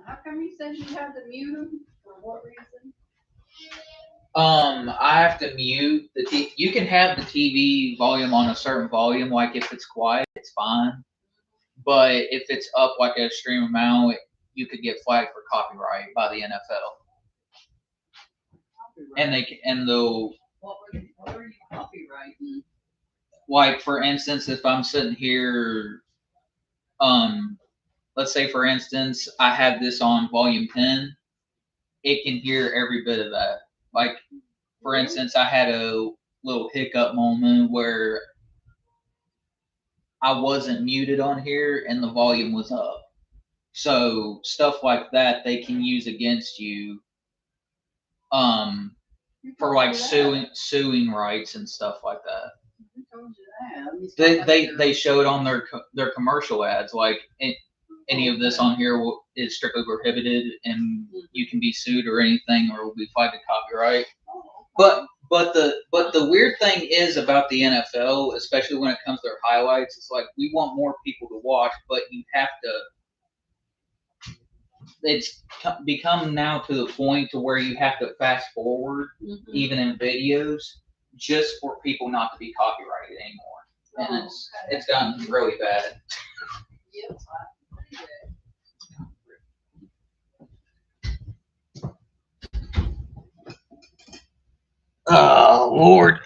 How come you said you had to mute them? For what reason? I have to mute the TV. You can have the TV volume on a certain volume, like if it's quiet, it's fine. But if it's up like an extreme amount, you could get flagged for copyright by the NFL. And they'll. What were you copywriting? Like for instance, if I'm sitting here, let's say for instance, I have this on volume 10, it can hear every bit of that. Like for instance, I had a little hiccup moment where I wasn't muted on here and the volume was up. So stuff like that they can use against you, for like suing rights and stuff like that. Who told you that? They show it on their commercial ads, like any of this on here is strictly prohibited and you can be sued or anything or will be flagged to copyright. But the weird thing is about the NFL, especially when it comes to their highlights, it's like we want more people to watch, but you have to. It's become now to the point to where you have to fast forward, even in videos, just for people not to be copyrighted anymore, and it's gotten really bad. Yep. Oh Lord.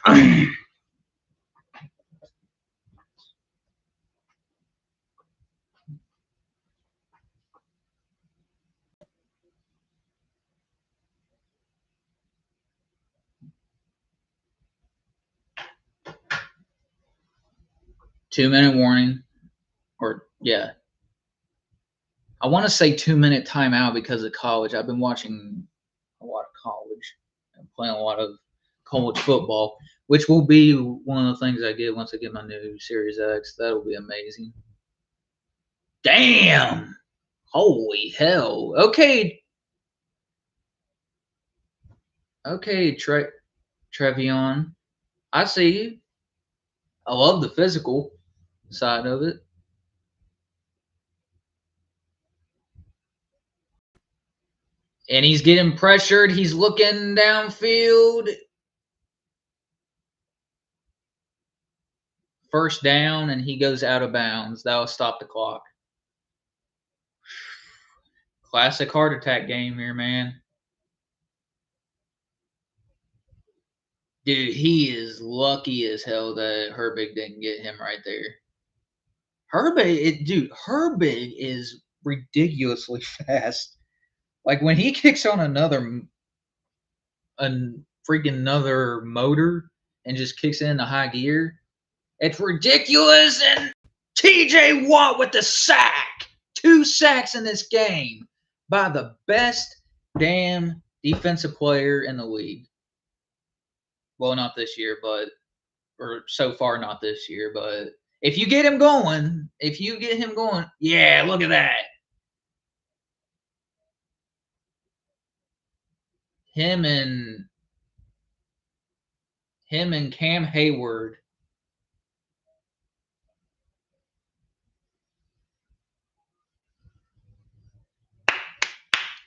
2-minute warning, or yeah. I want to say 2-minute timeout because of college. I've been watching a lot of college and playing a lot of college football, which will be one of the things I get once I get my new Series X. That'll be amazing. Damn! Holy hell. Okay. Okay, Trevion. I see you. I love the physical side of it. And he's getting pressured. He's looking downfield. First down, and he goes out of bounds. That'll stop the clock. Classic heart attack game here, man. Dude, he is lucky as hell that Herbig didn't get him right there. Herbig is ridiculously fast. Like when he kicks on another motor and just kicks in the high gear, it's ridiculous. And TJ Watt with the sack. 2 sacks in this game by the best damn defensive player in the league. Well, not this year, or so far not this year, but if you get him going, yeah, look at that. Him and Cam Hayward.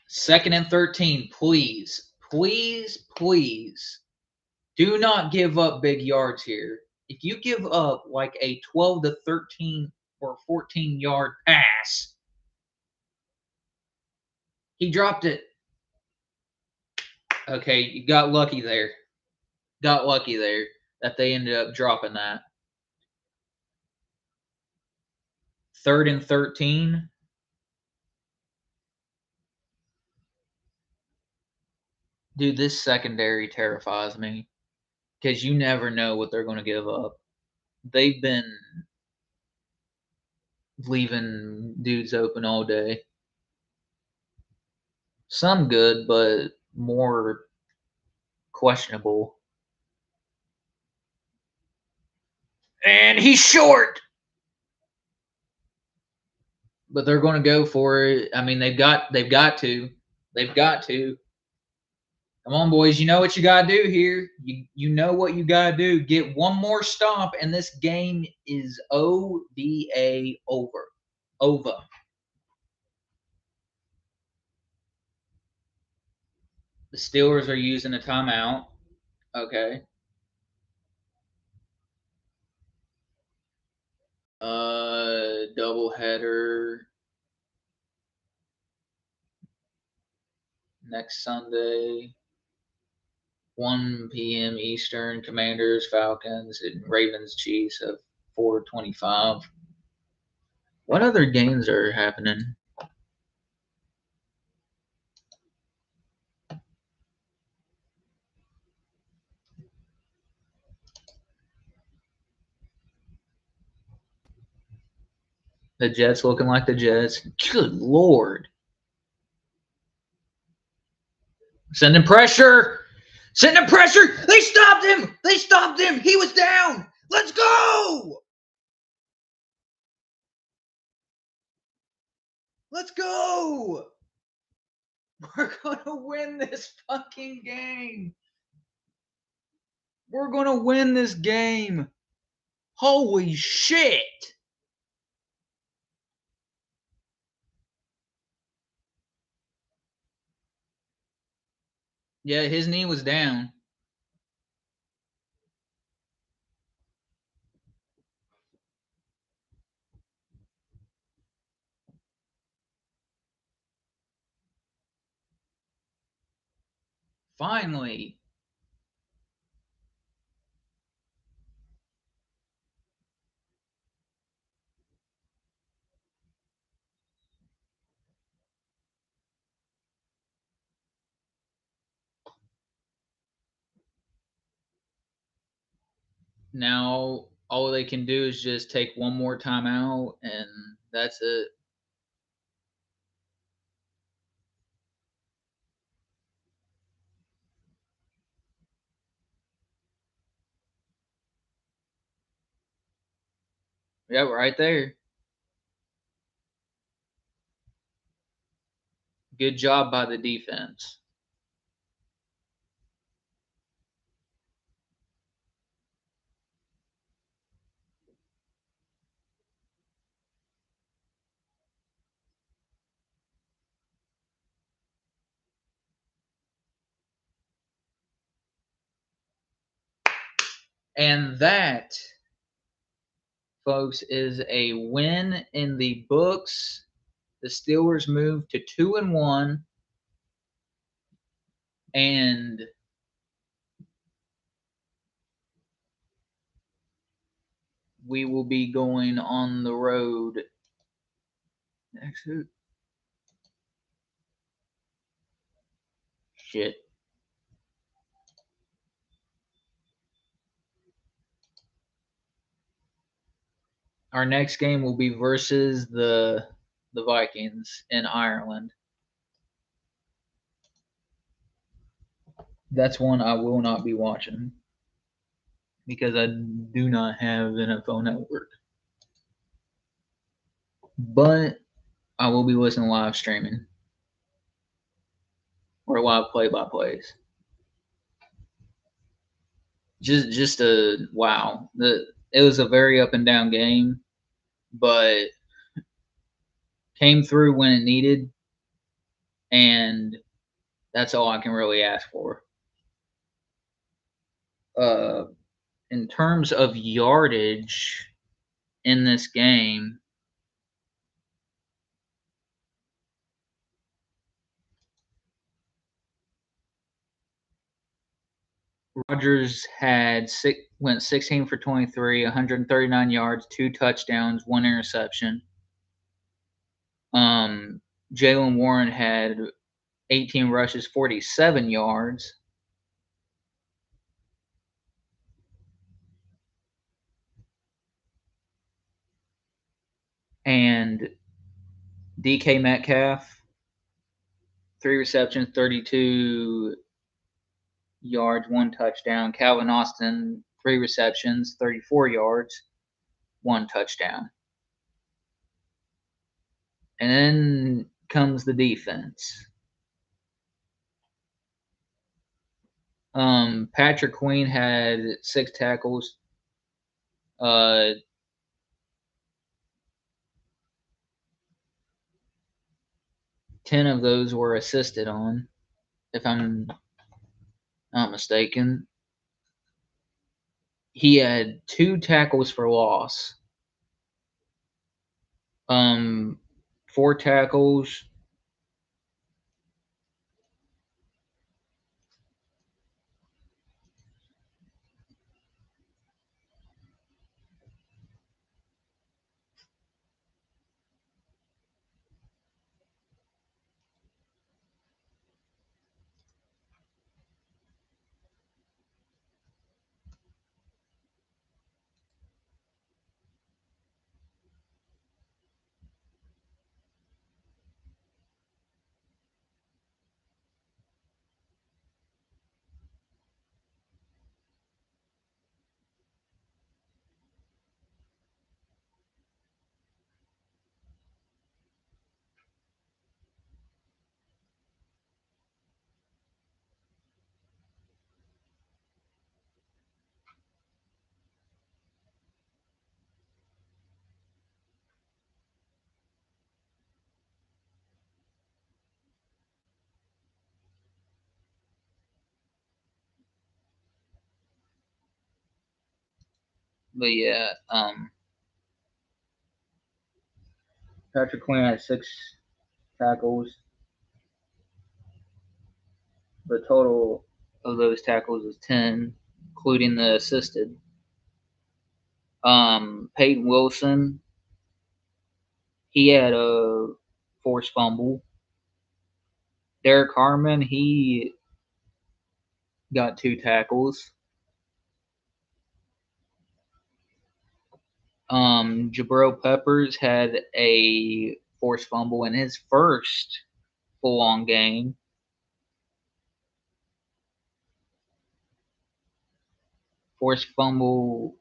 Second and 13, please. Please, please. Do not give up big yards here. If you give up like a 12 to 13 or 14-yard pass, he dropped it. Okay, you got lucky there. That they ended up dropping that. 3rd and 13. Dude, this secondary terrifies me because you never know what they're going to give up. They've been leaving dudes open all day. Some good, but more questionable. And he's short. But they're going to go for it. I mean, they've got to. Come on, boys. You know what you got to do here. You know what you got to do. Get one more stop, and this game is OVA over. Over. The Steelers are using a timeout. Okay. Doubleheader next Sunday. 1 p.m. Eastern, Commanders, Falcons, and Ravens, Chiefs at 4:25. What other games are happening? The Jets looking like the Jets. Good Lord. Sending pressure. They stopped him. He was down. Let's go. We're going to win this fucking game. We're going to win this game. Holy shit. Yeah, his knee was down. Finally. Now, all they can do is just take one more timeout, and that's it. Yeah, right there. Good job by the defense. And that, folks, is a win in the books. The Steelers moved to 2-1, and we will be going on the road next week. Shit. Our next game will be versus the Vikings in Ireland. That's one I will not be watching because I do not have NFL Network. But I will be listening to live streaming or live play-by-plays. Just a wow. It was a very up and down game, but came through when it needed, and that's all I can really ask for. In terms of yardage in this game, Rodgers went 16 for 23, 139 yards, 2 touchdowns, 1 interception. Jaylen Warren had 18 rushes, 47 yards. And DK Metcalf, 3 receptions, 32 yards, 1 touchdown. Calvin Austin, 3 receptions, 34 yards, 1 touchdown. And then comes the defense. Patrick Queen had 6 tackles. 10 of those were assisted on, if I'm not mistaken. He had 2 tackles for loss. 4 tackles. But yeah, Patrick Queen had 6 tackles. The total of those tackles is 10, including the assisted. Peyton Wilson, he had a forced fumble. Derek Harmon, he got 2 tackles. Jabril Peppers had a forced fumble in his first full-on game. Forced fumble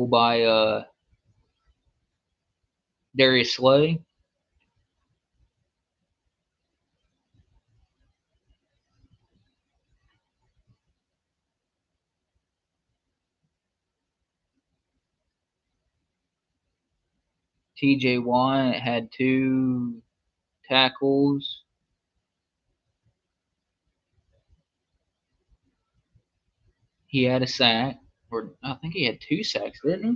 by Darius Slay. TJ Watt had 2 tackles. he had a sack, or I think he had 2 sacks, didn't he?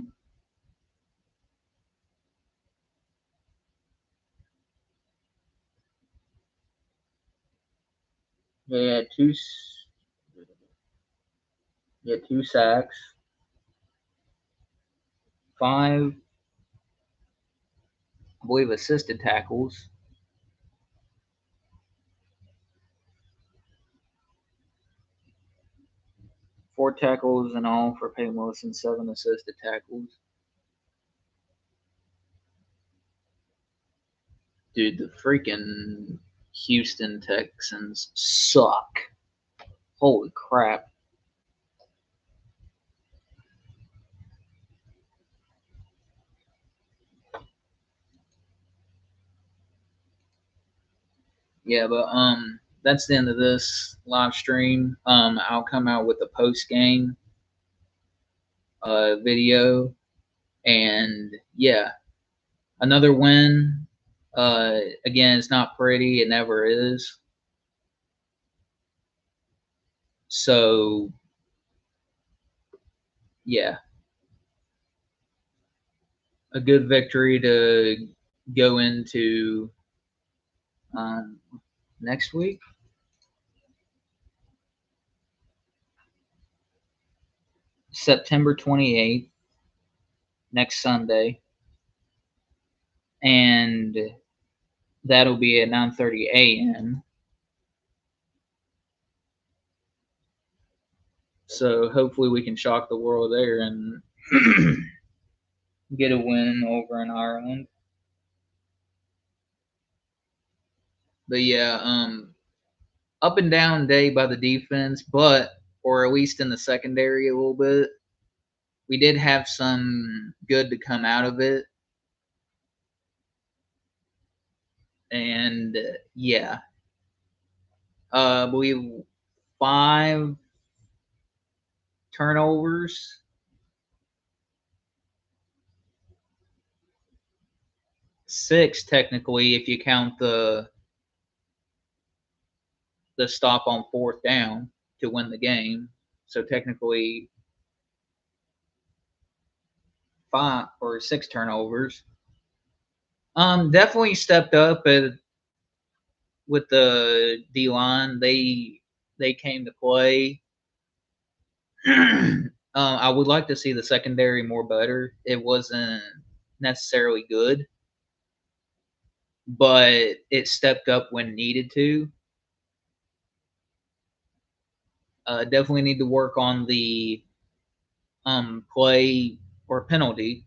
He had 2. He had 2 sacks, 5, I believe, assisted tackles. Four tackles in all for Peyton Wilson, 7 assisted tackles. Dude, the freaking Houston Texans suck. Holy crap. Yeah, but that's the end of this live stream. I'll come out with a post game video, and yeah, another win. Again, it's not pretty. It never is. So yeah, a good victory to go into next week. September 28th, next Sunday. And that'll be at 9:30 a.m. So hopefully we can shock the world there and get a win over in Ireland. But yeah, up and down day by the defense, but or at least in the secondary a little bit. We did have some good to come out of it. And yeah, I believe 5 turnovers. 6 technically if you count the stop on 4th down to win the game. So technically 5 or 6 turnovers. Definitely stepped up with the D line. They came to play. I would like to see the secondary more better. It wasn't necessarily good, but it stepped up when needed to. Definitely need to work on the play or penalty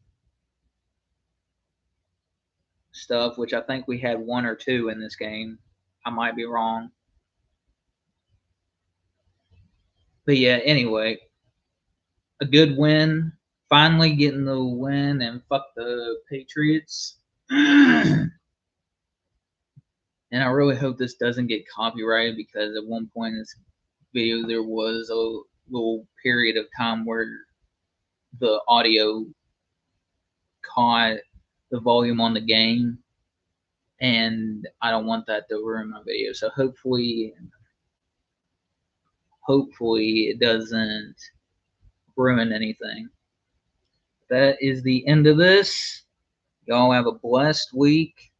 stuff, which I think we had 1 or 2 in this game. I might be wrong. But yeah, anyway, a good win. Finally getting the win and fuck the Patriots. And I really hope this doesn't get copyrighted because at one point in this video there was a little period of time where the audio caught the volume on the game, and I don't want that to ruin my video. So hopefully it doesn't ruin anything. That is the end of this. Y'all have a blessed week.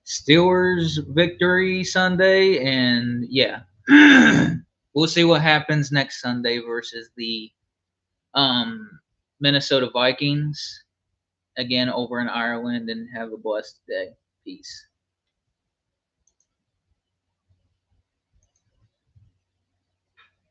Steelers victory Sunday, and yeah, we'll see what happens next Sunday versus the Minnesota Vikings again over in Ireland, and have a blessed day. Peace.